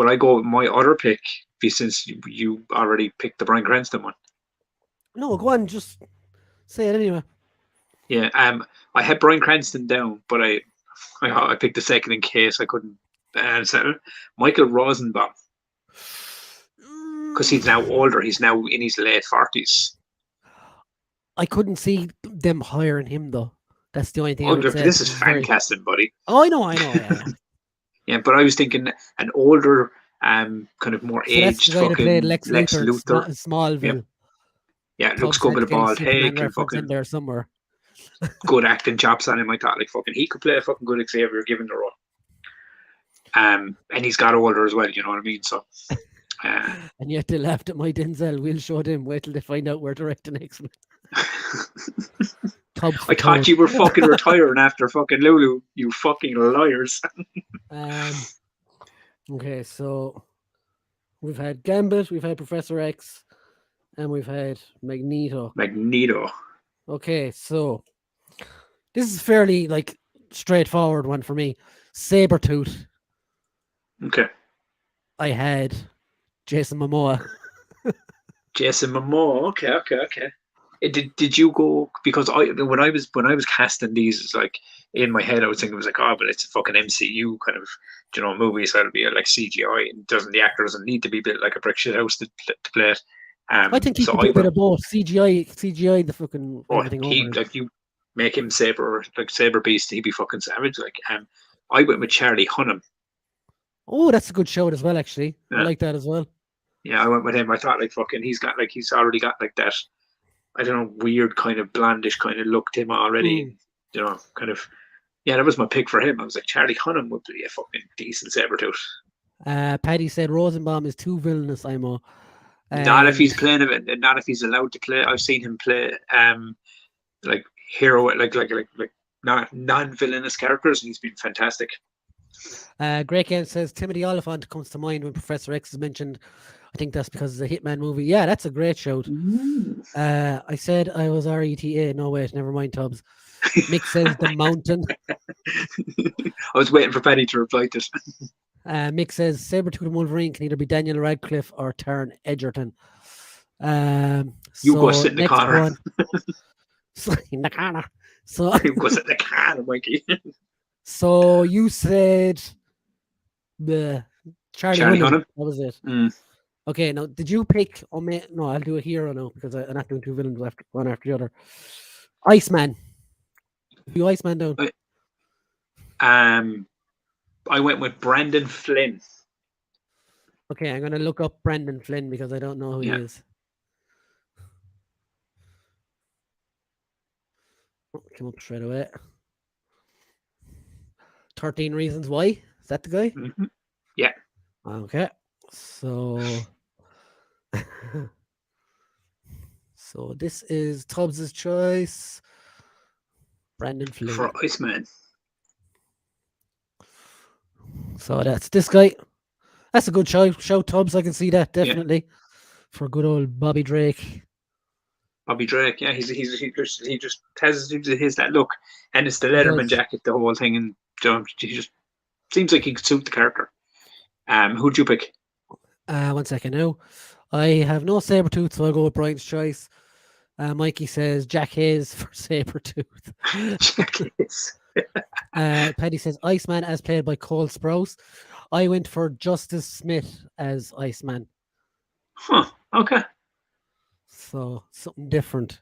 I go with my other pick? Since you already picked the Bryan Cranston one. No, go on. Just say it anyway. Yeah. I had Bryan Cranston down, but I picked the second in case I couldn't settle. Michael Rosenbaum. Because he's now older. He's now in his late 40s. I couldn't see them hiring him though. That's the only thing. Oh, this is fan casting, buddy. Oh, I know. Yeah. Yeah, but I was thinking an older, kind of more aged fucking Lex Luthor. Smallville. Yeah, it looks good with a bald head and fucking in there somewhere. Good acting chops on him. I thought he could play a fucking good Xavier given the role. And he's got older as well. You know what I mean? So. And yet they laughed at my Denzel. We'll show them. Wait till they find out we're directing X-Men. I thought you were fucking retiring after fucking Lulu. You fucking liars. Okay, so we've had Gambit, we've had Professor X, and we've had Magneto. Okay, so this is fairly straightforward one for me. Sabretooth. Okay. I had Jason Momoa. Jason Momoa. Okay. Did you go because when I was casting these, it's like in my head I was thinking it was like, oh, but it's a fucking MCU kind of movie, so it'll be like CGI, and the actor doesn't need to be built like a brick shit house to play it. I think he So could I do a bit went, of both. CGI the fucking oh, everything he over it. like you make him saber beast, he'd be fucking savage. Like I went with Charlie Hunnam. Oh, that's a good shout as well, actually. I Yeah. like that as well. Yeah, I went with him. I thought like fucking he's already got like that, I don't know, weird kind of blandish kind of look to him already. Kind of. Yeah, that was my pick for him. I was like, Charlie Hunnam would be a fucking decent Sabretooth. Paddy said Rosenbaum is too villainous, Imo. Not if he's playing it, and not if he's allowed to play. I've seen him play like hero, like not non-villainous characters, and he's been fantastic. Great Game says Timothy Oliphant comes to mind when Professor X is mentioned. I think that's because it's a Hitman movie. Yeah, that's a great shout. I said I was RETA. No, wait, never mind, Tubbs. Mick says The Mountain. I was waiting for Paddy to reply to this. Mick says Sabretooth and Wolverine can either be Daniel Radcliffe or Taron Egerton. You go sit in the corner. In the corner. So You go sit in the corner, Mikey. So you said the Charlie Hunnam. Hunnam. That was it. Okay, now did you pick? No, I'll do a hero now because I'm not doing two villains one after the other. Iceman. You Iceman down. I went with Brandon Flynn. Okay, I'm gonna look up Brandon Flynn because I don't know who he is. Came up straight away. 13 Reasons Why. Is that the guy? Mm-hmm. Yeah. Okay. So this is Tubbs' choice. Brandon Flynn. For Iceman. So that's this guy. That's a good show, Tubbs. I can see that definitely. For good old Bobby Drake. Bobby Drake, yeah, he just has that look, and it's the Letterman jacket, the whole thing, and he just seems like he could suit the character. Who'd you pick? 1 second now. I have no Sabretooth, so I'll go with Brian's choice. Mikey says Jack Hayes for Sabretooth. Jack Hayes. Paddy says Iceman as played by Cole Sprouse. I went for Justice Smith as Iceman. Huh. Okay. So something different.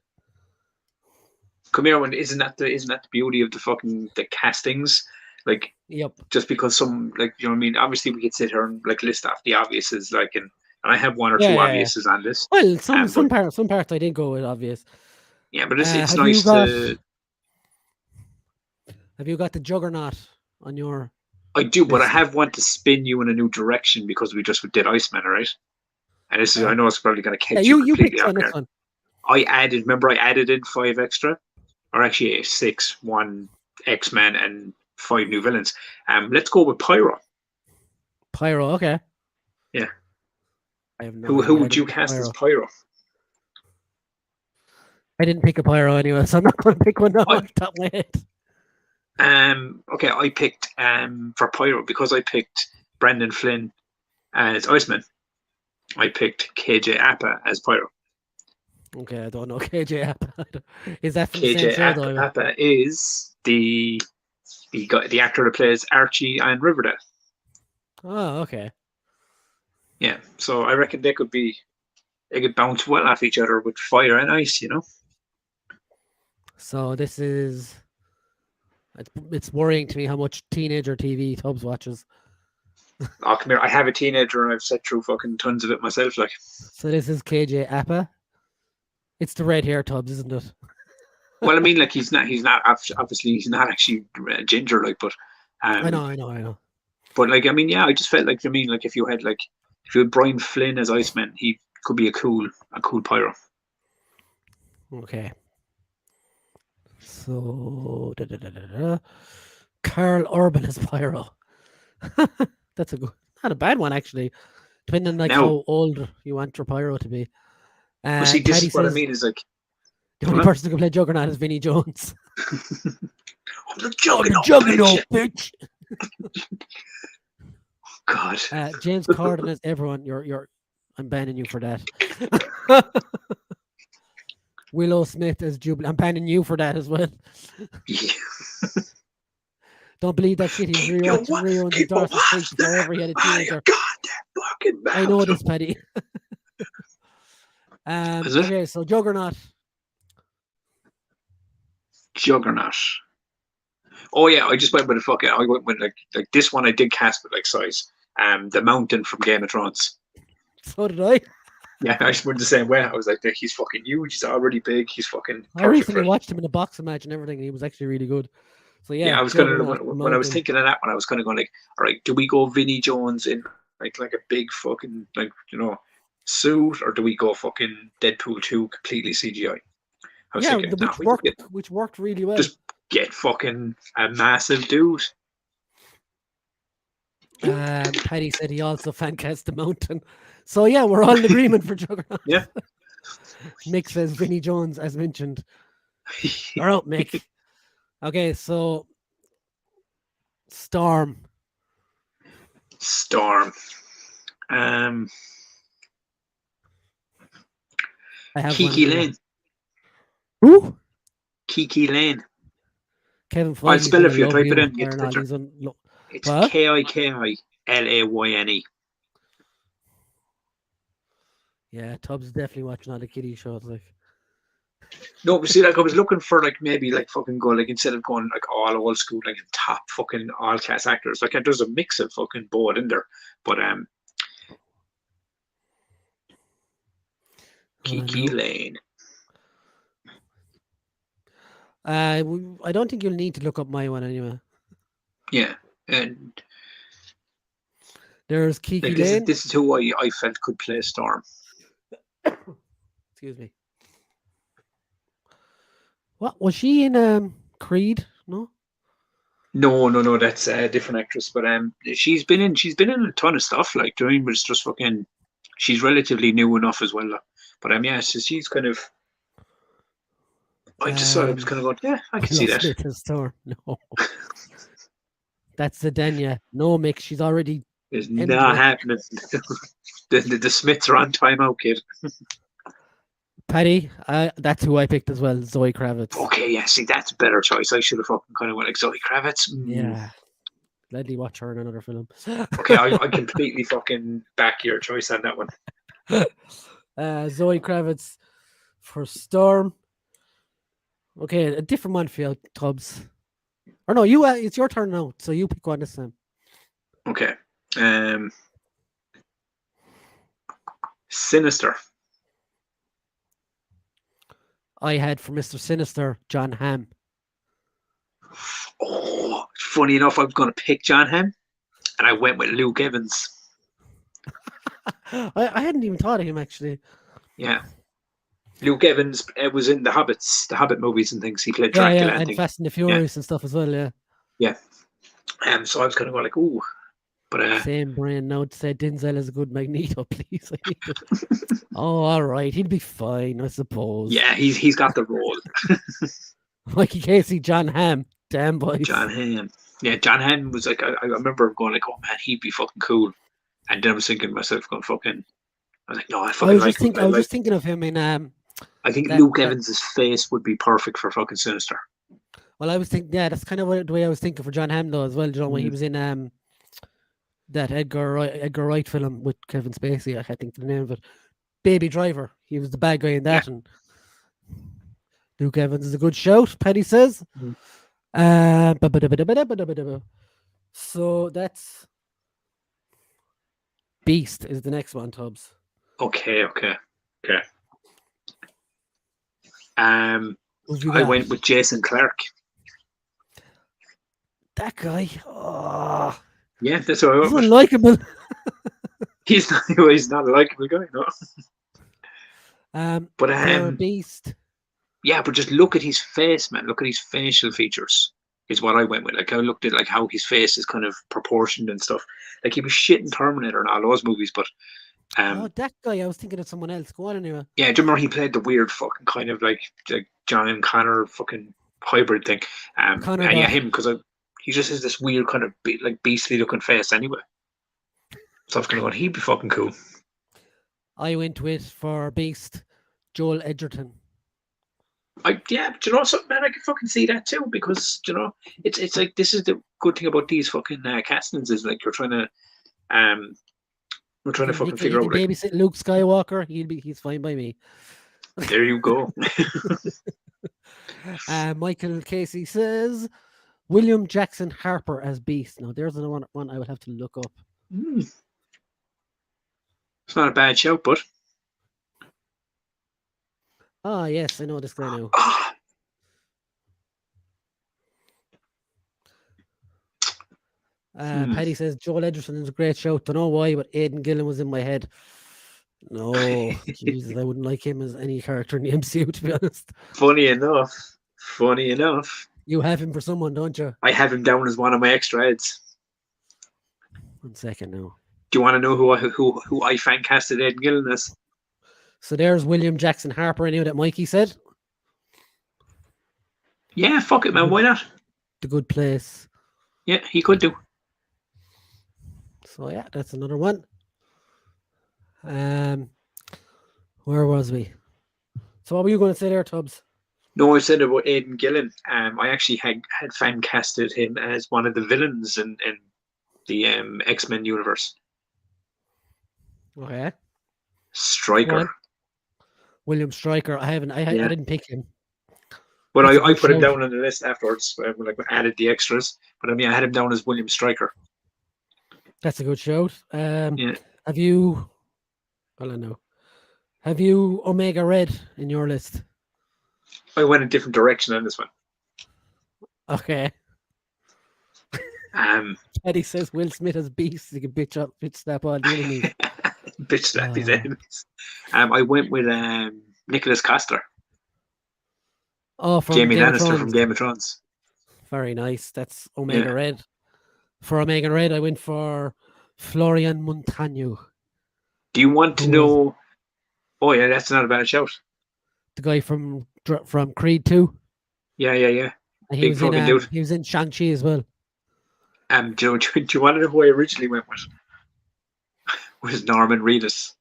Come here, isn't that the beauty of the castings? Like, yep. Just because some, like, you know what I mean? Obviously, we could sit here and like list off the obviouses, like, and I have one or two obviouses on this. Well, some parts I did go with obvious. Yeah, but it's nice to. Have you got the Juggernaut on your? I do, but I have one to spin you in a new direction because we just did Iceman, right? And this is, I know it's probably going to catch you completely off guard. I added in 5 extra, or actually 6, 1 X-Men and 5 new villains. Let's go with Pyro. Pyro, okay. Yeah. I have who would you cast as Pyro? I didn't pick a Pyro anyway, so I'm not going to pick one off the top of my head. Okay, I picked for Pyro because I picked Brandon Flynn as Iceman. I picked KJ Apa as Pyro. Okay, I don't know KJ Apa. Is that from KJ the Apa is the actor that plays Archie and Riverdale. Oh, okay. Yeah, so I reckon they could bounce well off each other with fire and ice, you know. So this is. It's worrying to me how much teenager TV Tubbs watches. Oh, come here. I have a teenager and I've sat through fucking tons of it myself. Like, so this is KJ Apa. It's the red hair Tubbs, isn't it? Well, I mean, like he's not obviously he's not actually ginger, like, but I know. But like, I mean, yeah, I just felt like, I mean, like if you had Brian Flynn as Iceman, he could be a cool Pyro. Okay. So Carl Urban as Pyro. That's not a bad one actually. Depending on how old you want your Pyro to be. Well, see, this is what I mean is like the only person who can play Juggernaut is Vinnie Jones. I'm the Juggernaut, bitch. God. James Corden as everyone. Your I'm banning you for that. Willow Smith as Jubilee. I'm banning you for that as well. Yeah. Don't believe that shit. He was Keep rewatching reruns of Dawson's Creek before ever he had a by your teenager. goddamn fucking mouth. I know this, Paddy. Is it? Okay, so Juggernaut. Juggernaut. Oh yeah, I just went with the fucking. I went with like this one. I did cast with like size. The Mountain from Game of Thrones. So did I. Yeah, I just went the same way. I was like, he's fucking huge. He's already big. He's fucking. I recently watched him in a boxing match and everything. And he was actually really good. So yeah, I was gonna when I was thinking of that one, I was kind of going like, all right, do we go Vinnie Jones in like a big fucking suit, or do we go fucking Deadpool 2 completely CGI? I was thinking, which worked really well. Just get fucking a massive dude. Paddy said he also fan cast the Mountain. So yeah, we're all in agreement for Juggernaut. Yeah. Mick says Vinnie Jones, as mentioned. All right, Mick. Okay, so Storm. I have Kiki Lane. Who? Kiki Lane. Kevin Feige. I'll spell it for you. Type it in. Get the picture. It's what? Kikilayne. Yeah, Tubbs is definitely watching all the kiddie shows. Like, no, but see, like I was looking for like maybe like fucking go like instead of going like all old school like top fucking all cast actors, like there's a mix of fucking both in there. But Kiki Lane. I don't think you'll need to look up my one anyway. Yeah, and there's Kiki like, Lane. This is who I felt could play Storm. Excuse me. What was she in? Creed? No. No. That's a different actress. But she's been in a ton of stuff. Like doing, but it's just fucking. She's relatively new enough as well. But yeah, so she's kind of. I just thought it was kind of going. Yeah, I can see that. Smith as Storm. No. That's the Denya. No, Mick. She's already. It's not happening. the Smiths are on timeout, kid. Paddy, that's who I picked as well, Zoe Kravitz. Okay, yeah, see, that's a better choice. I should have fucking kind of went like Zoe Kravitz. Yeah. Let me watch her in another film. Okay, I completely fucking back your choice on that one. Zoe Kravitz for Storm. Okay, a different one for you, Tubbs. Or no, you. It's your turn now, so you pick one this time. Okay. Sinister. I had for Mr. Sinister, John Hamm. Oh, funny enough, I was going to pick John Hamm, and I went with Luke Evans. I hadn't even thought of him, actually. Yeah. Luke Evans was in the Hobbit movies and things. He played Dracula. Yeah, and Fast and the Furious and stuff as well, yeah. Yeah. So I was kind of going like, ooh. But, same brain now to say Denzel is a good Magneto, please. Oh, all right. He'd be fine, I suppose. Yeah, he's got the role. Mikey Casey, John Hamm. Damn, boys. John Hamm. Yeah, John Hamm was like, I remember going like, oh man, he'd be fucking cool. And then I was thinking to myself, going fucking, I was like, no, I fucking like him. I was just thinking of him in... I think Luke Evans' face would be perfect for fucking Sinister. Well, I was thinking, yeah, that's kind of the way I was thinking for John Hamm, though, as well. You know, when he was in that Edgar Wright film with Kevin Spacey, I can't think of the name of it. Baby Driver. He was the bad guy in that. Yeah. And Luke Evans is a good shout, Paddy says. So that's Beast is the next one, Tubbs. Okay. I went with Jason Clarke. That guy. Oh. Yeah, that's what I went with. He's unlikable. He's not a likable guy, no. But Beast. Yeah, but just look at his face, man. Look at his facial features. Is what I went with. Like I looked at like how his face is kind of proportioned and stuff. Like he was shit in Terminator and all those movies, but that guy, I was thinking of someone else. Go on anyway. Yeah, do you remember he played the weird fucking kind of like John Connor fucking hybrid thing? Yeah, him, because he just has this weird kind of beastly looking face anyway. So I was kind of going, he'd be fucking cool. I went with for Beast, Joel Edgerton. Yeah, do you know something, man? I can fucking see that too, because you know it's like, this is the good thing about these fucking castings, is like you're trying to we're trying to fucking He figure can out, like, babysit Luke Skywalker. He's fine by me. there you go. Michael Casey says William Jackson Harper as Beast. Now there's another one I would have to look up. It's not a bad shout, but Ah, yes, I know this guy now. Paddy says Joel Edgerton is a great show. Don't know why, but Aidan Gillen was in my head. No, Jesus, I wouldn't like him as any character in the MCU, to be honest. Funny enough, You have him for someone, don't you? I have him down as one of my extra heads. 1 second now. Do you want to know who I fan casted Aidan Gillen as? So there's William Jackson Harper. I knew that Mikey said. Yeah, fuck it, man. Why not? The Good Place. Yeah, he could do. So yeah, that's another one. Where was we? So what were you going to say there, Tubbs? No, I said about Aidan Gillen. I actually had fan casted him as one of the villains in the Xmen universe. Okay. Stryker. William Stryker. I didn't pick him. But That's a I good put him shout. down on the list afterwards when I added the extras. But I mean, I had him down as William Stryker. That's a good shout. Yeah. Have you? Well, I know. Have you Omega Red in your list? I went a different direction on this one. Okay. Eddie says Will Smith as Beast. He can bitch slap all the enemies. Bitch slap his enemies. I went with Nicholas Coster. Oh, from Jamie Game of Lannister Thrones. from Game of Thrones. Very nice. That's Omega Yeah. Red. For Omega Red, I went for Florian Montagno, Do you want to Who know? Oh yeah, that's not a bad shout. the guy from Creed 2. Yeah. And Big fucking dude. he was in Shang-Chi as well. Do you want to know who I originally went with? Was Norman Reedus.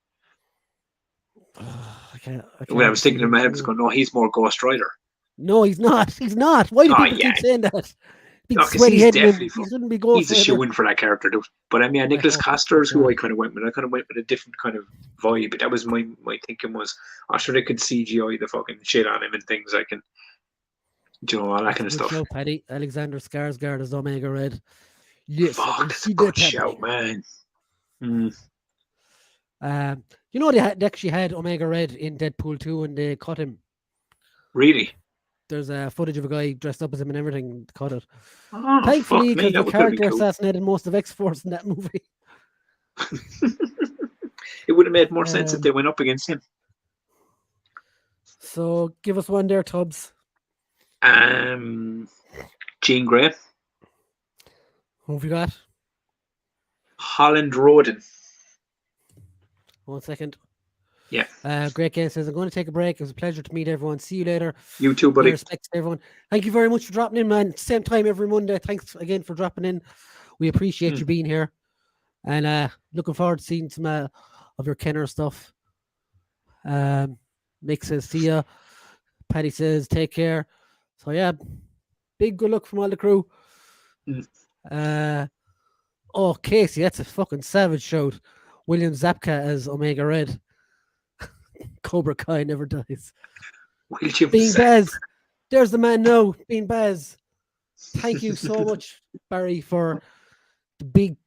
I can't When I was thinking see in my head, I him. was going, no, he's more Ghost Rider. No, he's not. He's not. Why do Oh, people yeah. keep saying that? Big No, 'cause sweaty he's head man. definitely He shouldn't be He's Ghost a Rider. shoe in for that character, dude. But I mean, Nicholas hope Coster is who not. I kind of went with. I kind of went with a different kind of vibe. That was my thinking was, I'm sure they could CGI the fucking shit on him and things. I can, all that kind of Good stuff. show, Paddy. Alexander Skarsgård as Omega Red. Yes, I Fuck, can that's see a good that happening. shout, man. You know they actually had Omega Red in Deadpool 2 and they cut him. Really? There's footage of a guy dressed up as him and everything. Cut it. Oh, Thankfully, fuck me, because that the would have been character cool. assassinated most of X-Force in that movie. It would have made more sense if they went up against him. So give us one there, Tubbs. Jean Grey, Who have you got? Holland Roden. 1 second. Yeah. Great Game says, I'm going to take a break. It was a pleasure to meet everyone. See you later. You too, My buddy. respects to everyone. Thank you very much for dropping in, man. Same time every Monday. Thanks again for dropping in. We appreciate you being here. And looking forward to seeing some of your Kenner stuff. Mick says, see ya. Paddy says, take care. So yeah, big good luck from all the crew. Oh, Casey, that's a fucking savage shout. William Zabka as Omega Red. Cobra Kai never dies. Bean Baz. There's the man now. Bean Baz. Thank you so much, Barry, for the big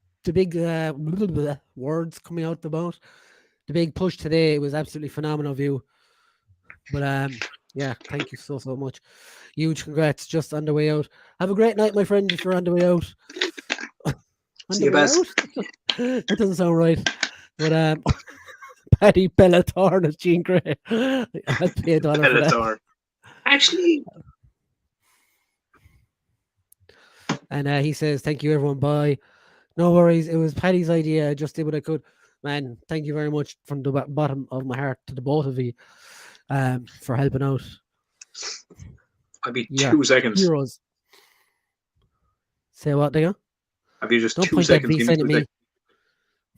words coming out the mouth. The big push today. It was absolutely phenomenal of you. But yeah, thank you so much. Huge congrats just on the way out. Have a great night, my friend, if you're on the way out. See you, Baz. That doesn't sound right. But Paddy Bellator as Jean Grey. I'll pay $1 for that. Bellator. Actually. And he says, thank you, everyone. Bye. No worries. It was Paddy's idea. I just did what I could. Man, thank you very much from the bottom of my heart to the both of you for helping out. I'll be 2 seconds. Heroes. Say what, Digga? I'll be just Don't 2 point that seconds. V sign at me.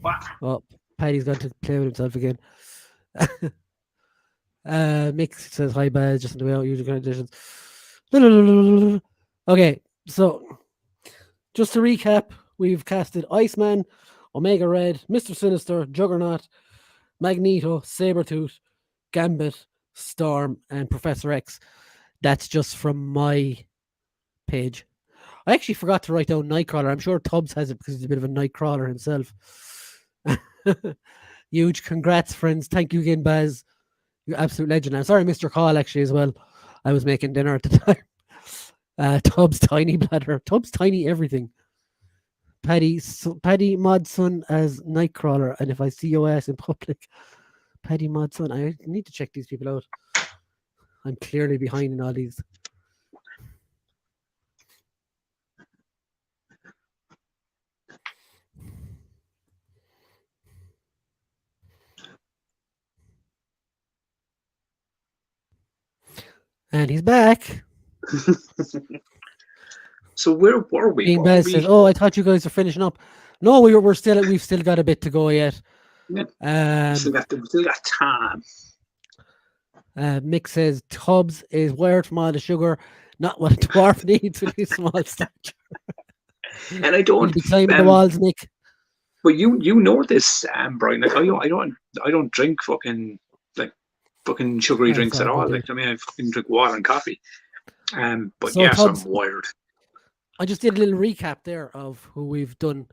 Wow. Oh, Paddy's got to play with himself again. Mick says hi, Baz, just on the way out, usual conditions. Okay, so just to recap, we've casted Iceman, Omega Red, Mr. Sinister, Juggernaut, Magneto, Sabretooth, Gambit, Storm, and Professor X. That's just from my page. I actually forgot to write down Nightcrawler. I'm sure Tubbs has it because he's a bit of a Nightcrawler himself. Huge congrats, friends. Thank you again, Baz. You're absolute legend. I'm sorry, Mr. Call, actually, as well. I was making dinner at the time. Tubbs tiny bladder. Tubbs tiny everything. Paddy Modson as Nightcrawler. And if I see your ass in public, Paddy Modson. I need to check these people out. I'm clearly behind in all these. And he's back. So where were we? Being What Baz were says, we- "Oh, I thought you guys were finishing up." No, we've still got a bit to go yet. Yeah. We still got time. Mick says Tubbs is wired from all the sugar, not what a dwarf needs with his small stature. And I He'll don't. be climbing the walls, Mick. But you know this, Brian. Like I don't drink fucking sugary That's drinks at all all. we Like I mean, I fucking drink water and coffee. But So, yes, Tubbs, I'm wired. I just did a little recap there of who we've done.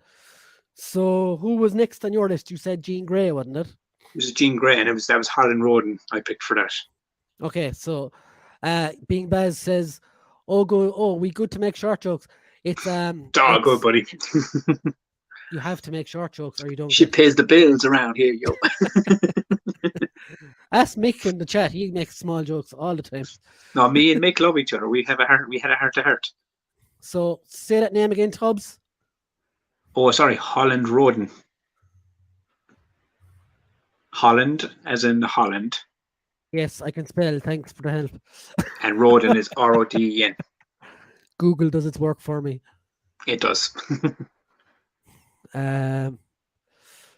So who was next on your list? You said Jean Grey, wasn't it? It was Jean Grey, and that was Holland Roden I picked for that. Okay, so Being Baz says, we good to make short jokes. It's Good buddy. you have to make short jokes or you don't She get. pays the bills around here, yo. Ask Mick in the chat, he makes small jokes all the time. No, me and Mick love each other. We had a heart to heart. So say that name again, Tubbs. Oh, sorry, Holland Roden. Holland, as in Holland, Yes, I can spell. Thanks for the help. and Roden is Roden. Google does its work for me. It does.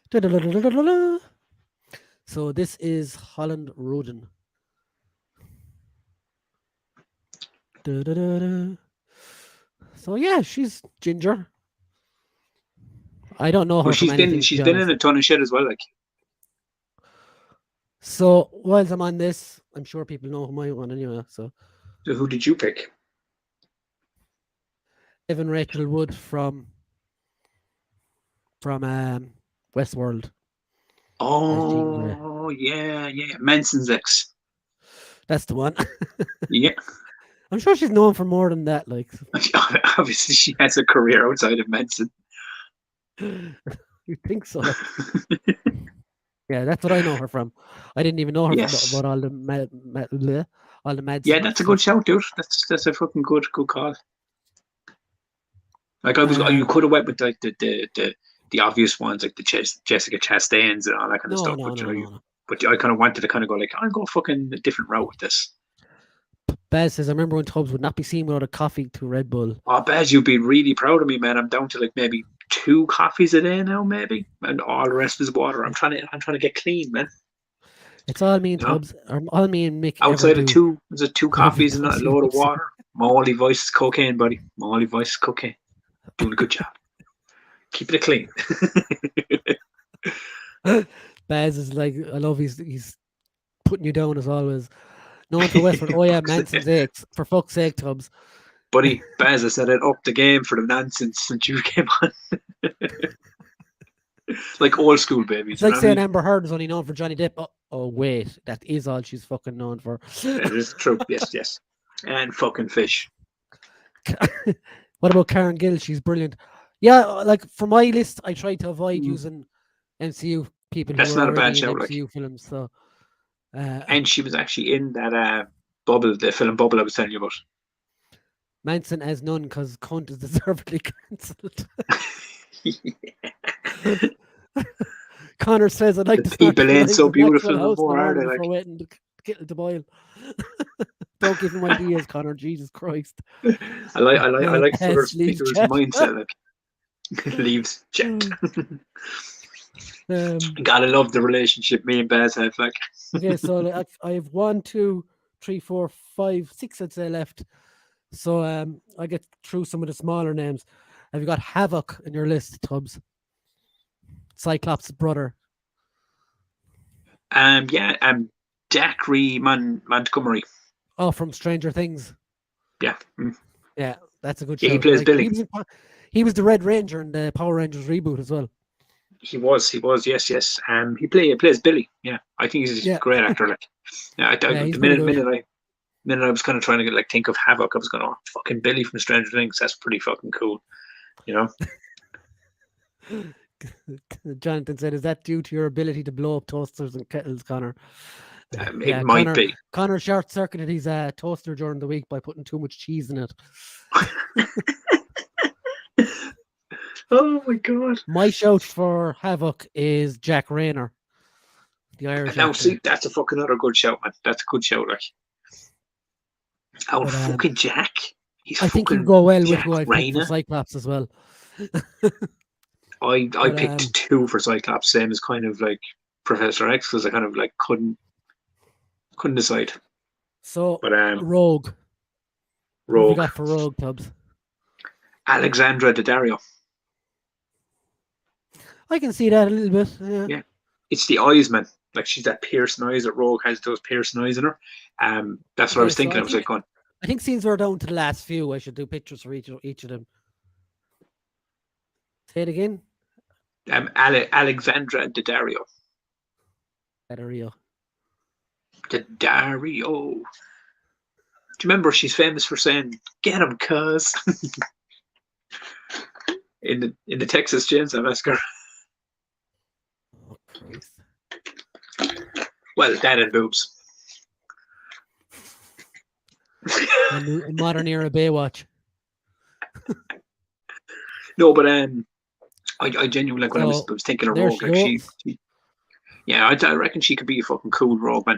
Da-da-da-da-da-da-da. So this is Holland Roden. Da-da-da-da. So yeah, she's ginger. I don't know her. Well, from anything, she's to be been honest. in a ton of shit as well. Like, So whilst I'm on this, I'm sure people know who I want anyway. So so who did you pick? Evan Rachel Wood from Westworld. Oh yeah, Manson's ex. That's the one. Yeah, I'm sure she's known for more than that. Like, obviously she has a career outside of Manson. you think so? Yeah, that's what I know her from. I didn't even know her Yes. from about all the mad. Yeah, that's a good shout, dude. That's a fucking good call. Like you could have went with like the obvious ones, like the Jessica Chastains and all that kind of stuff. But I kind of wanted to kind of go like, I'll go fucking a different route with this. Baz says, I remember when Tubbs would not be seen without a coffee to Red Bull. Oh, Baz, you'd be really proud of me, man. I'm down to like maybe 2 coffees a day now, maybe, and all the rest is water. I'm trying to get clean, man. It's all me and Tubbs, or all me and Mick. Outside of 2 coffees and a load of water. My only vice is cocaine, buddy. My only vice is cocaine. Doing a good job. Keeping it clean. Baz is like, I love he's putting you down as always. No one for Westford. Oh yeah, Manson's ex. For fuck's sake, Tubbs. Buddy, Baz, I said it up the game for the nonsense since you came on. Like old school babies. It's like saying Amber Heard is only known for Johnny Depp. Oh wait, that is all she's fucking known for. It is true. Yes. And fucking fish. What about Karen Gill? She's brilliant. Yeah, like for my list, I tried to avoid using MCU people. That's who not are a bad already in shout, MCU films. So, and she was actually in that bubble, the film Bubble I was telling you about. Manson as none because cunt is deservedly cancelled. Connor says, "I'd like The to people ain't so beautiful no more, are they? For waiting to get to boil." Don't give him ideas, Connor. Jesus Christ. I like Figures leaves chat. mindset. Like leaves chat. Um, Gotta love the relationship me and Baz have. Like, Okay, so like, I have 1, 2, 3, 4, 5, 6, I'd say left. So I get through some of the smaller names. Have you got Havoc in your list, Tubbs? Cyclops' brother. Yeah, Dacre Montgomery. Oh, from Stranger Things. Yeah. Yeah, that's a good Yeah, show. he plays Billy. He was the Red Ranger in the Power Rangers reboot as well. He was, yes. He plays Billy. Yeah. I think he's a great actor. Like, yeah, Yeah, he's the pretty good. minute I was kind of trying to think of Havoc, I was going, oh, fucking Billy from Stranger Things. That's pretty fucking cool. Jonathan said, "Is that due to your ability to blow up toasters and kettles, Connor?" It might be. Connor short circuited his toaster during the week by putting too much cheese in it. Oh my god! My shout for Havoc is Jack Rayner, the Irish Now, actor. see, that's a fucking other good shout, man. That's a good shout, like. Fucking Jack. I think he'd go well with who I picked Rayner. for Cyclops as well. I picked 2 for Cyclops, same as kind of like Professor X, because I kind of couldn't decide. So, but Rogue. Who have you got for Rogue, Tubbs? Alexandra Daddario. I can see that a little bit. Yeah. It's the Iceman. Like, she's that piercing eyes that Rogue has, those piercing eyes in her. That's what I was thinking. I was like, I think since we're down to the last few, I should do pictures for each of them. Say it again. Alexandra Daddario. Daddario. Do you remember she's famous for saying, "Get him, cuz," in the Texas Chainsaw Massacre? Oh, Christ. Well, that and boobs. A modern era Baywatch. No, but I genuinely, when I was thinking of Rogue, I reckon she could be a fucking cool Rogue, man.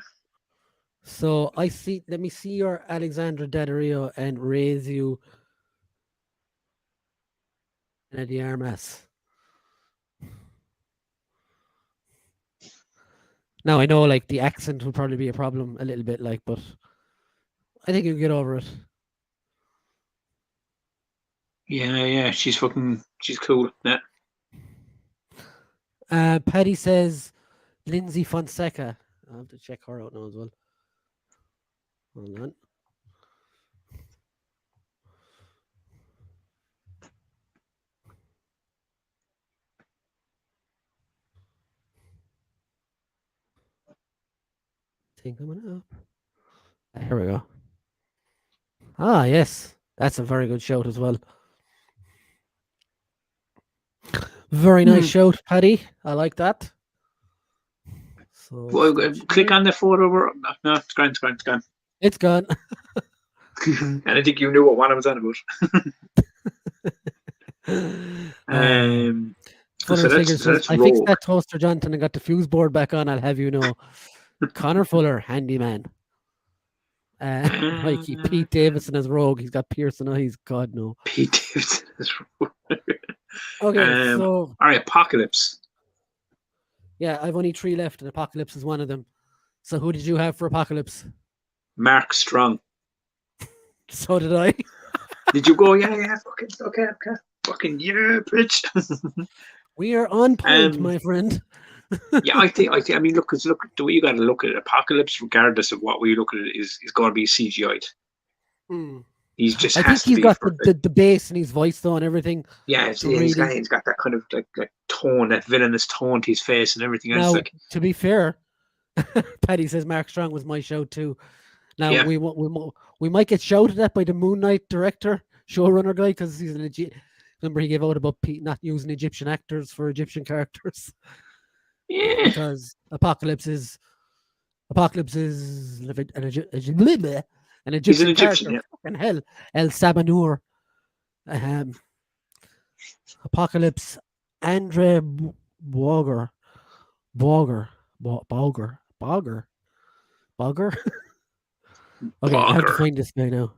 So let me see your Alexandra Daddario and raise you the Armas. Now I know the accent will probably be a problem a little bit, but I think you'll get over it. Yeah, she's cool. Yeah. Paddy says Lindsay Fonseca. I'll have to check her out now as well. Hold on. Thing coming up. Here we go. Ah, yes. That's a very good shout as well. Very nice shout, Paddy. I like that. So click on the photo. No, it's gone. It's gone. And I think you knew what one I was on about. Fuller Figures says, I fixed that toaster, Jonathan, and got the fuse board back on. I'll have you know. Connor Fuller, handyman. Pete Davidson as Rogue. He's got piercing eyes. God no. Pete Davidson as Rogue. Okay, so all right, Apocalypse. Yeah, I've only 3 left, and Apocalypse is one of them. So who did you have for Apocalypse? Mark Strong. So did I. Did you go? Yeah. Fucking yeah, bitch. We are on point, my friend. Yeah, I think. I mean, look, the way you got to look at it, Apocalypse, regardless of what way you look at it, is going to be CGI'd. He's just. I think he's got the bass in his voice though and everything. Yeah, he's got that kind of like tone, that villainous tone to his face and everything else. Now, to be fair, Paddy says Mark Strong was my show too. Now we might get shouted at by the Moon Knight director, showrunner guy, because he's an remember he gave out about not using Egyptian actors for Egyptian characters. Yeah, because Apocalypse is an Egyptian character. Yeah. Fucking hell, El Sabanur. Apocalypse, Andre Bogger. Okay, I have to find this guy now.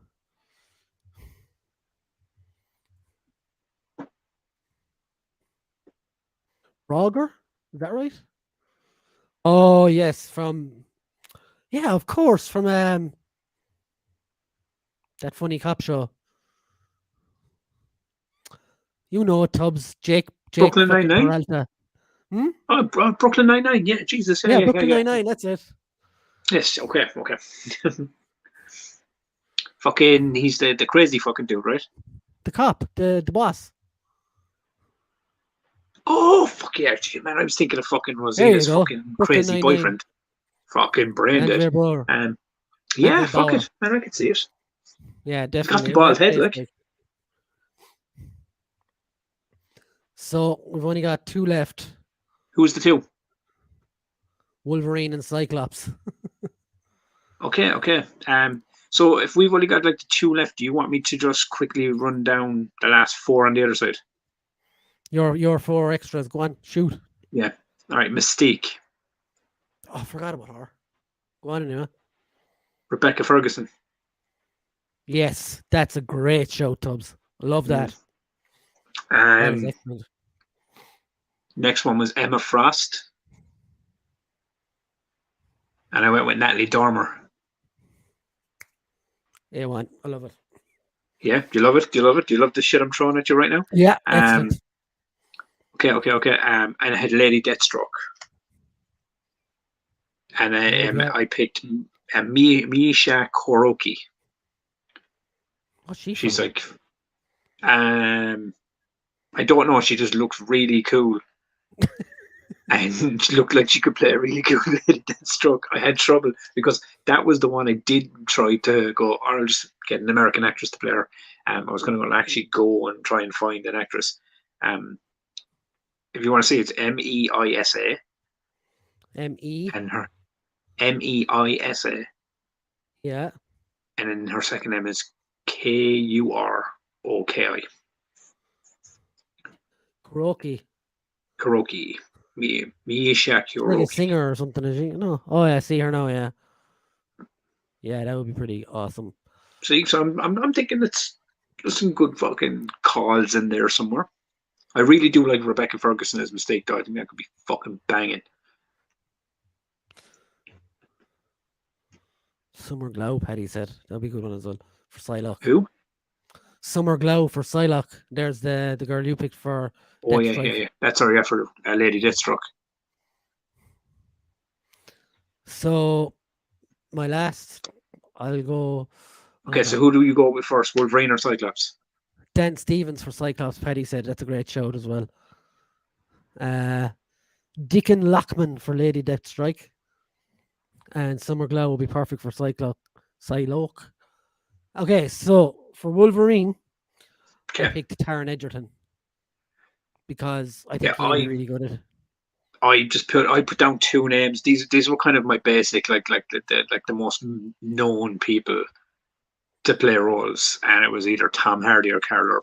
Brogger? Is that right? Oh, yes, from Yeah, of course, from that funny cop show. You know it, Tubbs. Jake Brooklyn fucking Nine-Nine? Peralta. Hmm? Oh, Brooklyn Nine-Nine. Yeah, Jesus. Yeah, Yeah, yeah, yeah, Brooklyn yeah. Nine-Nine, that's it. Yes, okay, okay. Fucking, he's the crazy fucking dude, right? The cop, the boss. Oh, fuck yeah, gee, man. I was thinking of fucking There you Rosita's go. fucking Brooklyn crazy Nine-Nine. boyfriend. Fucking brain dead. Andre Bauer. Um, yeah, Andre fuck Bauer. it. Man, I could see it. Yeah, He's got the definitely. bald That head, face, like. like. So we've only got two left. Who's the two? Wolverine and Cyclops. Okay, okay. So if we've only got like the two left, do you want me to just quickly run down the last four on the other side? Your four extras. Go on, shoot. Yeah. All right, Mystique, Oh, I forgot about her. Go on anyway. Rebecca Ferguson. Yes, that's a great show, Tubbs. I love that. That is Um, excellent. next one was Emma Frost, and I went with Natalie Dormer. A1. I love it. Yeah, do you love it? Do you love it? Do you love the shit I'm throwing at you right now? Yeah, Um, excellent. okay. And I had Lady Deathstroke, and Yeah. I picked Misha Koroki. What's she She's from? like, I don't know. She just looks really cool. And she looked like she could play a really good Lady Deathstroke. I had trouble because that was the one I did try to go, or I'll just get an American actress to play her. I was going to actually go and try and find an actress. If you want to see, it's Meisa, M.E. and her Meisa, Yeah. and then her second name is Kuroki. Kuroki. Kuroki. Misha Like a Kuroki. singer or something, is she? No. Oh, yeah, I see her now, yeah. Yeah, that would be pretty awesome. See, so I'm thinking there's some good fucking calls in there somewhere. I really do like Rebecca Ferguson as Mistake, though. I think that could be fucking banging. Summer Glow, Paddy said. That'll be a good one as well for Psylocke. Who? Summer Glow for Psylocke. There's the girl you picked for Oh, yeah, Deathstrike. yeah, yeah. That's our for Lady Deathstroke. So, my last, I'll go. Okay, so who do you go with first, Wolverine or Cyclops? Dan Stevens for Cyclops. Paddy said that's a great shout as well. Dickon Lockman for Lady Deathstrike. And Summer Glow will be perfect for Psylocke. Okay, so for Wolverine, I Okay. picked Taron Egerton because I think Yeah, he'll be really good at it. I put down two names. These were kind of my basic, like the most known people to play roles, and it was either Tom Hardy or Carl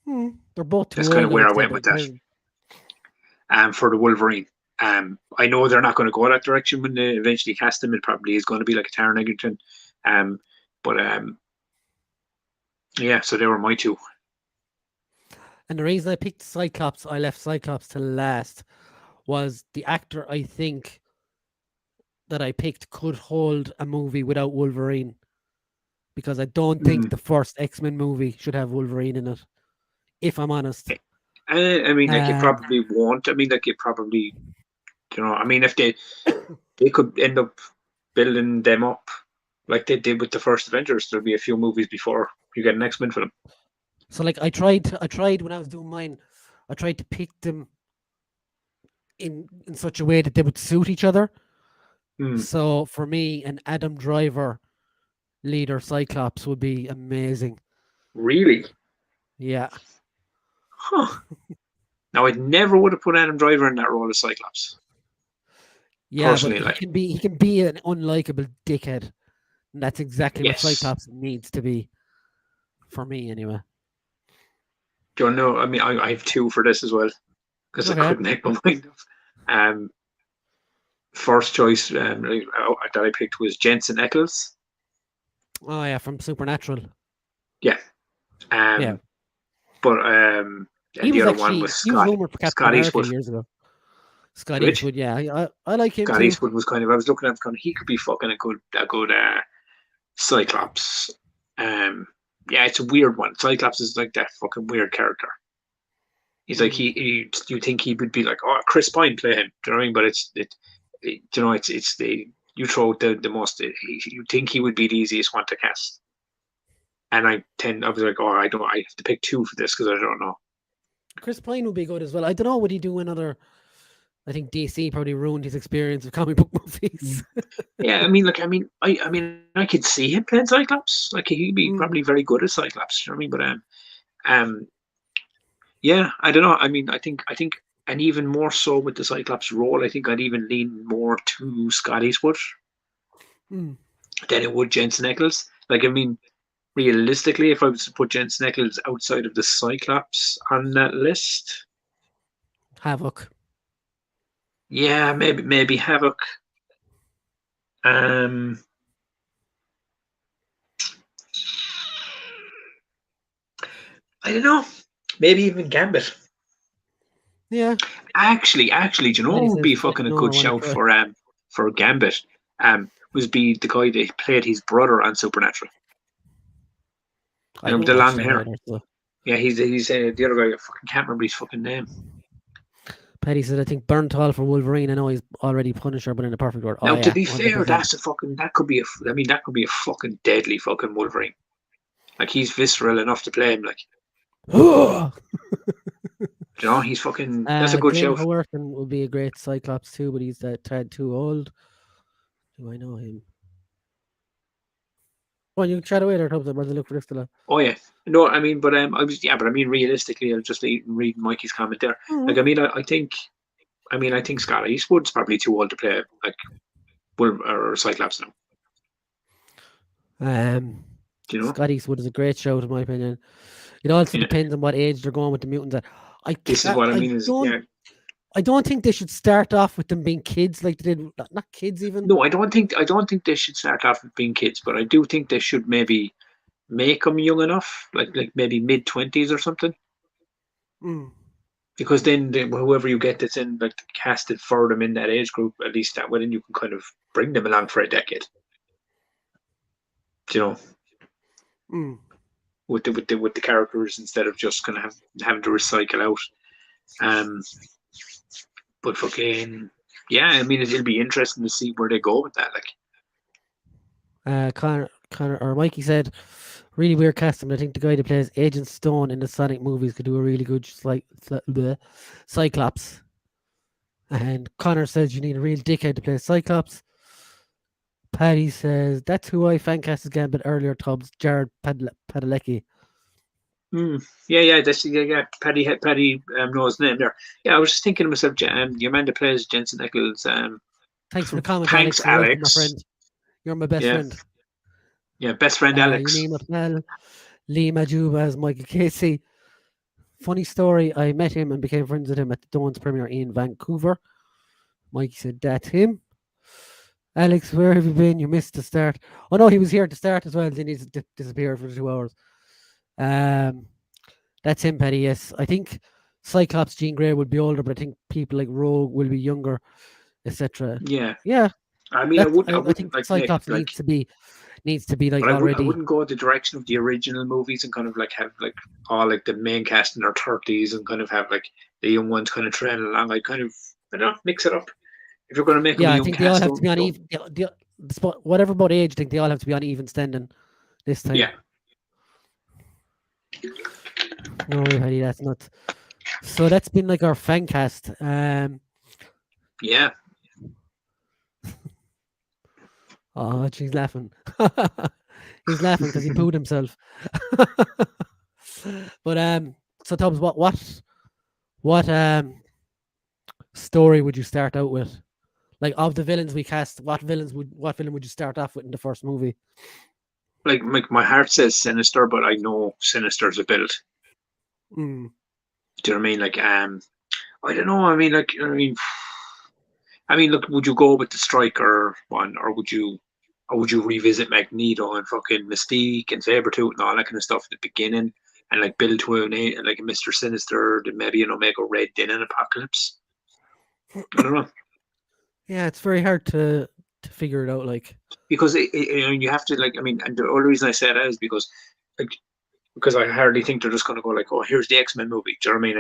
Urban. They're both too That's old. kind of where I would say, went with that. For the Wolverine, I know they're not going to go that direction when they eventually cast him. It probably is going to be like a Taron Egerton. But yeah, so they were my two. And the reason I picked Cyclops, I left Cyclops to last, was the actor I think that I picked could hold a movie without Wolverine. Because I don't think the first X-Men movie should have Wolverine in it, if I'm honest. I mean, like it probably won't. I mean, like it probably, I mean, if they could end up building them up like they did with the first Avengers, there'll be a few movies before you get an X-Men film. So, like, I tried when I was doing mine, I tried to pick them in such a way that they would suit each other. So, for me, an Adam Driver leader Cyclops would be amazing. Really? Yeah. Huh. Now, I never would have put Adam Driver in that role as Cyclops. Yeah, personally, but like he can be an unlikable dickhead. And that's exactly yes. what Cyclops needs to be. For me, anyway. Do you know? I mean, I have two for this as well because I couldn't make my mind up. First choice that I picked was Jensen Ackles. Oh yeah, from Supernatural. Yeah. Yeah. But and the other one was he was rumored for Captain America Eastwood. years ago. Scott Good. Eastwood, yeah, I like him Scott too. Eastwood was I was looking at he could be fucking a good Cyclops. Yeah, it's a weird one. Cyclops is like that fucking weird character. He's like you think he would be like, oh, Chris Pine play him. Do you know what I mean? But it's the you throw the most. You think he would be the easiest one to cast, and I was like, oh, I have to pick two for this because I don't know. Chris Pine would be good as well. I don't know, would he do another? I think DC probably ruined his experience of comic book movies. Yeah, I could see him playing Cyclops. Like he'd be probably very good at Cyclops. You know what I mean? But yeah, I don't know. I mean, I think, and even more so with the Cyclops role, I think I'd even lean more to Scott Eastwood than it would Jensen Ackles. Like, I mean, realistically, if I was to put Jensen Ackles outside of the Cyclops on that list, Havoc. yeah, maybe Havoc. I don't know. Maybe even Gambit. Yeah. Actually, do you know who would be fucking a good shout for Gambit? Was be the guy that played his brother on Supernatural. The long hair. Yeah, he's the other guy. I fucking can't remember his fucking name. Paddy said, I think Bernthal for Wolverine. I know he's already Punisher, but in a perfect world. Now, to be fair, that could be a fucking deadly fucking Wolverine. Like he's visceral enough to play him. Like, you know, he's fucking. That's a good show. Howerton would be a great Cyclops too, but he's that tad too old. Do I know him? Well, you can chat away there, Tubbs. I'm going to look for this fella. Oh yeah, no, I mean, but realistically, I'll just read Mikey's comment there. Like, I think Scott Eastwood's probably too old to play like or Cyclops now. Do you know? Scott Eastwood is a great shout, in my opinion. It also depends on what age they're going with the mutants. This is what I mean. I don't think they should start off with them being kids like they did. Not kids even. No, I don't think they should start off with being kids, but I do think they should maybe make them young enough, like maybe mid-20s or something. Because then whoever you get that's in like casted for them in that age group, at least that way, then you can kind of bring them along for a decade. You know, with the characters instead of just kind of having to recycle out. But fucking yeah, I mean it'll be interesting to see where they go with that. Like, Connor or Mikey said, really weird casting. But I think the guy that plays Agent Stone in the Sonic movies could do a really good Cyclops. And Connor says you need a real dickhead to play Cyclops. Paddy says that's who I fan casted Gambit earlier. Tubbs, Jared Padalecki. Yeah. Paddy knows his name there. Yeah, I was just thinking to myself, your man that plays Jensen Ackles. Thanks for the comment. Thanks, Alex. My friend. You're my best friend. Yeah, best friend Alex. Lee Majuba as Michael Casey. Funny story, I met him and became friends with him at the Dawn's premiere in Vancouver. Mikey said, that's him. Alex, where have you been? You missed the start. Oh no, he was here at the start as well. Then he disappeared for 2 hours. That's him, Paddy. Yes, I think Cyclops, Jean Grey would be older, but I think people like Rogue will be younger, etc. Yeah. I mean, I think like Cyclops needs to be like already. I wouldn't go the direction of the original movies and kind of like have like all like the main cast in their 30s and kind of have like the young ones kind of trailing along. I kind of mix it up. If you're going to make I think they all have to be on even. Whatever about age, I think they all have to be on even standing this time. Yeah. No, Paddy, that's not. So that's been like our fan cast. Yeah. Oh, she's laughing. He's laughing because he pooed himself. But so Tubbs, what story would you start out with? Like of the villains we cast, what villain would you start off with in the first movie? Like my heart says Sinister, but I know Sinister's a build. Do you know what I mean? Like I don't know. I mean, look, would you go with the Striker one, or would you revisit Magneto and fucking Mystique and Sabretooth and all that kind of stuff at the beginning, and like build to a Mr. Sinister, then maybe an Omega Red, then an Apocalypse? I don't know. Yeah, it's very hard to figure it out. Like, Because you have to, like, I mean, and the only reason I say that is because, like, because I hardly think they're just going to go like, oh, here's the X-Men movie. Do you know what I mean?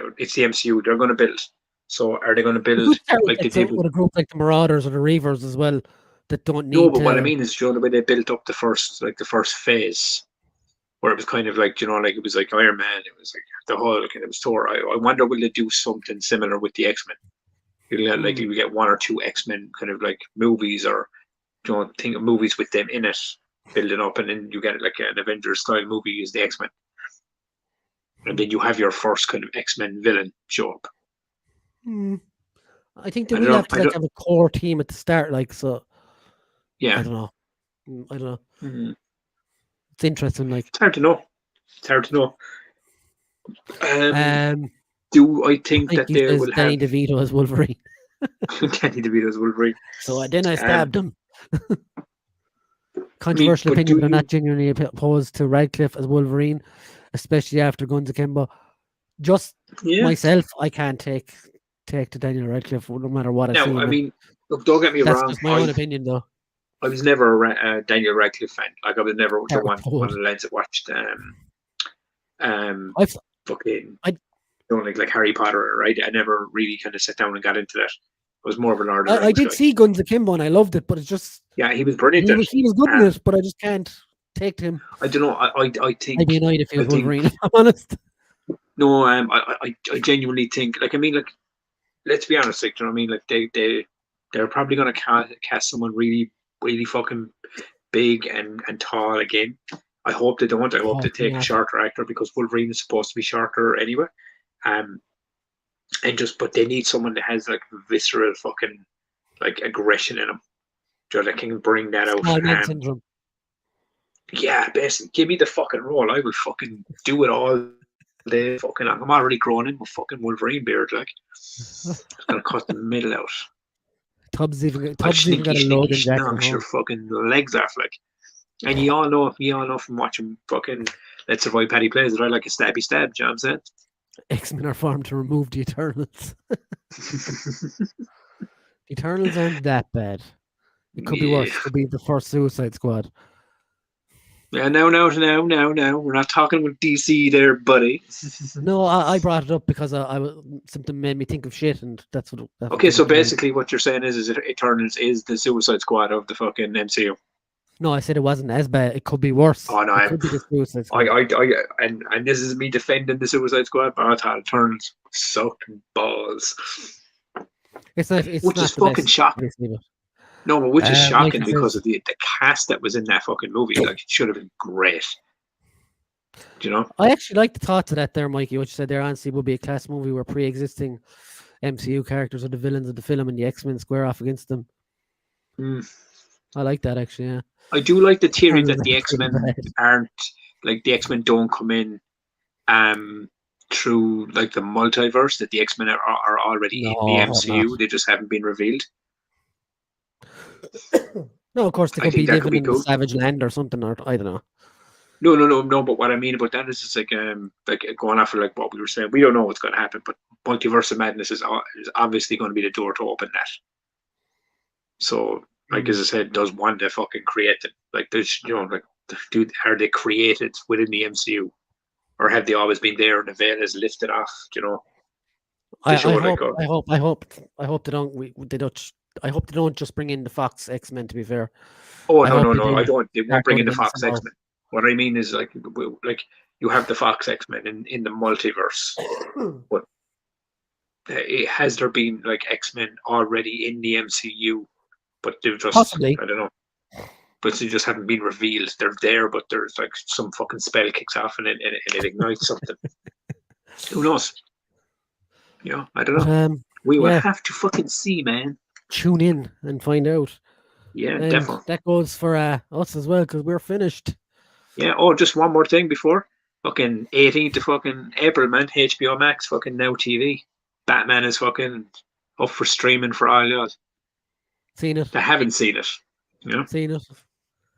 And it's the MCU. They're going to build. So are they going to you build could start like they with, did with a group like the Marauders or the Reavers as well that don't No, need but what I to. mean is, the way they built up the first phase, where it was kind of like, like it was like Iron Man, it was like the Hulk, and it was Thor. I wonder will they do something similar with the X-Men? Like you get one or two X-Men kind of like movies, or think of movies with them in it, building up, and then you get like an Avengers style movie is the X-Men, and then you have your first kind of X-Men villain show up. Hmm. I think they I don't will know. have to like have a core team at the start. Like, so Yeah, I don't know. I don't know. Mhm. It's interesting. Like, It's hard to know. It's hard to know. um, Do I think that Mikey they says will Danny have DeVito as Wolverine. Danny DeVito's Wolverine? So then I stabbed him. I Controversial mean, but opinion, do but I'm you? not genuinely opposed to Radcliffe as Wolverine, especially after Guns Akimbo. Just Yeah. myself, I can't take to Daniel Radcliffe no matter what I see Now, I him in. mean, look, don't get me That's wrong. just my own opinion, though. I was never a Daniel Radcliffe fan. Like I was never the Harper. one of the lads that watched I've fucking I- like Harry Potter, right? I never really kind of sat down and got into that. I was more of an Lord of the I Rings did guy. see Guns Akimbo and I loved it, but it's just Yeah, he was brilliant. he was good in it, but I just can't take to him. I don't know. I think I'd be annoyed if he was I think- Wolverine, if I'm honest. no. I genuinely think, like, I mean, like, let's be honest, like, you know what I mean? Like they're probably gonna cast someone really really fucking big and tall again. I hope they don't. I hope they take a shorter actor, because Wolverine is supposed to be shorter anyway. But they need someone that has like visceral fucking like aggression in them, that can bring that out. Small man syndrome. Yeah, basically, give me the fucking role. I will fucking do it all day. Fucking, I'm already growing in my fucking Wolverine beard. Like, I'm gonna cut the middle out. Tubbs even got a Sneaky, Logan jacket. knocks your fucking legs off, like. And you all know from watching fucking Let's Survive Paddy Plays that I like a stabby stab. Do you know what I'm saying? X-Men are formed to remove the Eternals. The Eternals aren't that bad. It could be worse. It could be the first Suicide Squad. Yeah, no. We're not talking with DC there, buddy. No, I brought it up because I something made me think of shit, and that's what. Okay, so basically, what you're saying is Eternals is the Suicide Squad of the fucking MCU. No, I said it wasn't as bad. It could be worse. Oh no, it could be the Suicide Squad. and this is me defending the Suicide Squad, but I thought Eternals sucked balls. It's not. It's which not is the fucking best, shocking. obviously, but No, but which is shocking Mikey because says- of the cast that was in that fucking movie. Like, it should have been great. Do you know? I actually like the thoughts of that there, Mikey. What you said there, honestly, would be a class movie where pre-existing MCU characters are the villains of the film and the X-Men square off against them. I like that, actually, yeah. I do like the theory Eternals that the are pretty X-Men bad. aren't, like, the X-Men don't come in through, like, the multiverse, that the X-Men are already in the MCU. not. They just haven't been revealed. No, of course, they I could be think that living could be in cool. the Savage Land or something, or I don't know. No. But what I mean about that is, it's like going off of like what we were saying. We don't know what's going to happen, but Multiverse of Madness is obviously going to be the door to open that. So, like as I said, does Wanda fucking create it? Like, there's like, are they created within the MCU, or have they always been there and the veil is lifted off? I hope they don't. I hope they don't just bring in the Fox X-Men. To be fair. Oh I no, hope they I do don't. They won't start bring in going the Fox against them all. X-Men. What I mean is, like you have the Fox X-Men in the multiverse, but has there been like X-Men already in the MCU? But they've just, Possibly. I don't know, but they just haven't been revealed. They're there, but there's like some fucking spell kicks off and it ignites something. Who knows? I don't know. We will have to fucking see, man. Tune in and find out. Yeah, And definitely. that goes for us as well, because we're finished. Yeah. Oh, just one more thing before fucking 18th of fucking April, man. HBO Max, fucking Now TV. Batman is fucking up for streaming for all y'all. Seen it. I haven't seen it. Seen it.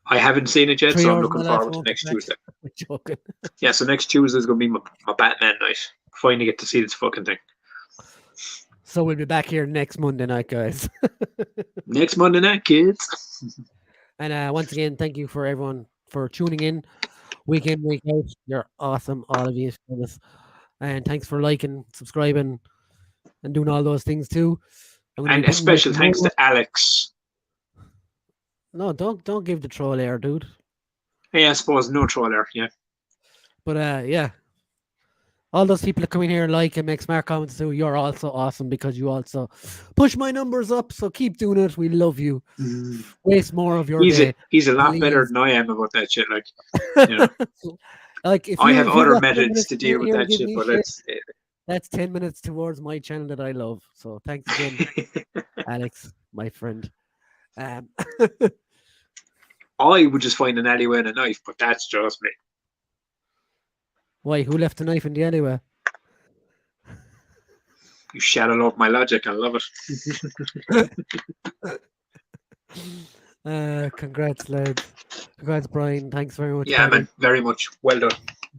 I haven't seen it yet, 3 so I'm hours looking of my life forward to won't next come back. Tuesday. I'm joking. Yeah, so next Tuesday is gonna be my Batman night. Finally get to see this fucking thing. So we'll be back here next Monday night, guys. Next Monday night, kids. And once again, thank you for everyone for tuning in week in, week out. You're awesome, all of you. Fellas. And thanks for liking, subscribing, and doing all those things too. I'm gonna And be a putting special thanks more- to Alex. No, don't give the troll air, dude. Yeah, I suppose no troller. Yeah. But yeah. All those people that come in here and like and make smart comments too, you're also awesome because you also push my numbers up. So keep doing it. We love you. Waste more of your day. He's a lot better please. than I am about that shit. Like, you know, Like if I you, have if you other got 10 methods minutes to come in deal with here and that give shit, me but shit, that's 10 minutes towards my channel that I love. So thanks again, Alex, my friend. I would just find an alleyway and a knife, but that's just me. Why? Who left the knife in the alleyway? You shadow love my logic. I love it. Congrats, lads. Congrats, Brian. Thanks very much. Yeah, buddy. man. Very much. Well done.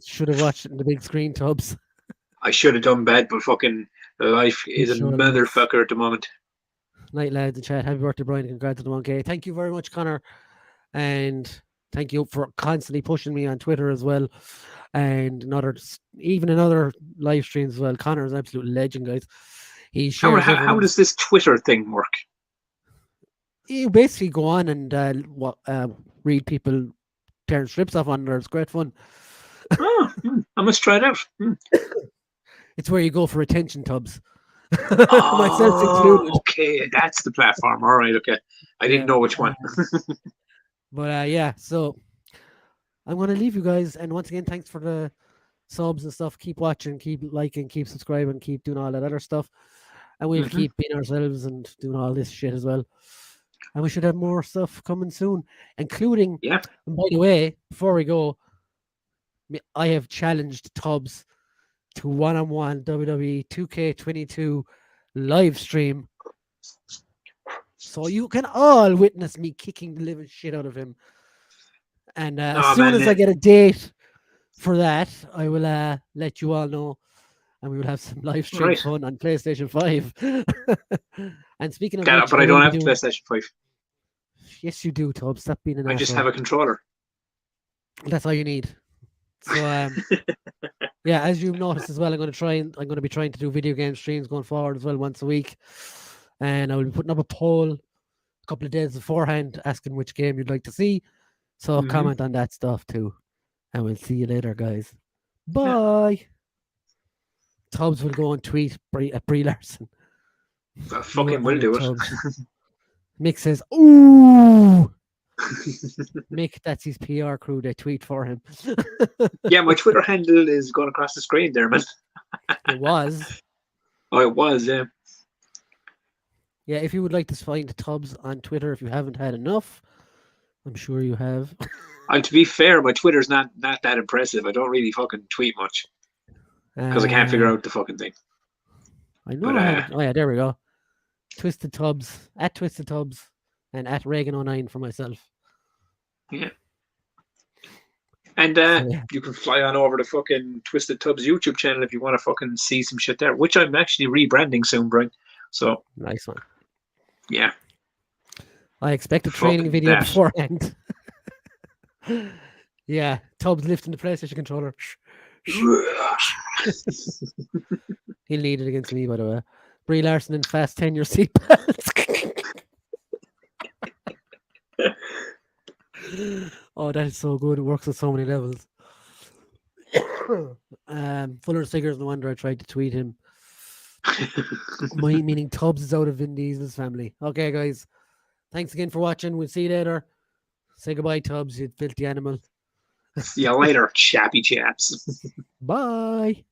Should have watched it in the big screen, Tubbs. I should have done bad, but fucking life is a Sure, lads. motherfucker at the moment. Night, lads, in chat. Happy birthday, Brian. Congrats on the 1K. Thank you very much, Connor. And thank you for constantly pushing me on Twitter as well. And even another live streams as well. Connor is an absolute legend, guys. He shares How everyone's- does this Twitter thing work? You basically go on and read people tearing strips off on there. It's great fun. I must try it out. It's where you go for attention, Tubbs. Myself included. Okay, that's the platform. All right, okay. I didn't know which one. But yeah, so I'm going to leave you guys. And once again, thanks for the subs and stuff. Keep watching, keep liking, keep subscribing, keep doing all that other stuff. And we'll keep being ourselves and doing all this shit as well. And we should have more stuff coming soon, including, Yeah. and by the way, before we go, I have challenged Tubbs to one-on-one WWE 2K22 live stream. So you can all witness me kicking the living shit out of him. And as soon as I get a date for that, I will let you all know. And we will have some live stream fun on PlayStation 5. And speaking of which, But I don't have PlayStation 5. Yes, you do, Tubbs. Stop being an I just asshole. have a controller. That's all you need. So yeah, as you've noticed as well, I'm going to be trying to do video game streams going forward as well once a week. And I will be putting up a poll a couple of days beforehand asking which game you'd like to see. So comment on that stuff too. And we'll see you later, guys. Bye. Yeah. Tubbs will go and tweet at Brie Larson. I fucking will do it. Mick says, ooh. Mick, that's his PR crew. They tweet for him. Yeah, my Twitter handle is going across the screen there, man. It was. Oh, it was, yeah. Yeah, if you would like to find Tubbs on Twitter, if you haven't had enough, I'm sure you have. To be fair, my Twitter's not that impressive. I don't really fucking tweet much because I can't figure out the fucking thing. I know. Oh yeah, there we go. Twisted Tubbs at Twisted Tubbs and at Reagan09 for myself. Yeah. And you can fly on over to fucking Twisted Tubbs YouTube channel if you want to fucking see some shit there, which I'm actually rebranding soon, Brian. So nice one. Yeah. I expect a training video beforehand. Yeah, Tubbs lifting the PlayStation controller. He'll need it against me, by the way. Brie Larson in Fast 10 your seatbelts. Oh, that is so good. It works on so many levels. Fuller Stickers, no wonder I tried to tweet him. Meaning Tubbs is out of Vin Diesel's family. Okay, guys. Thanks again for watching. We'll see you later. Say goodbye, Tubbs, you filthy animal. See you later, chappy chaps. Bye.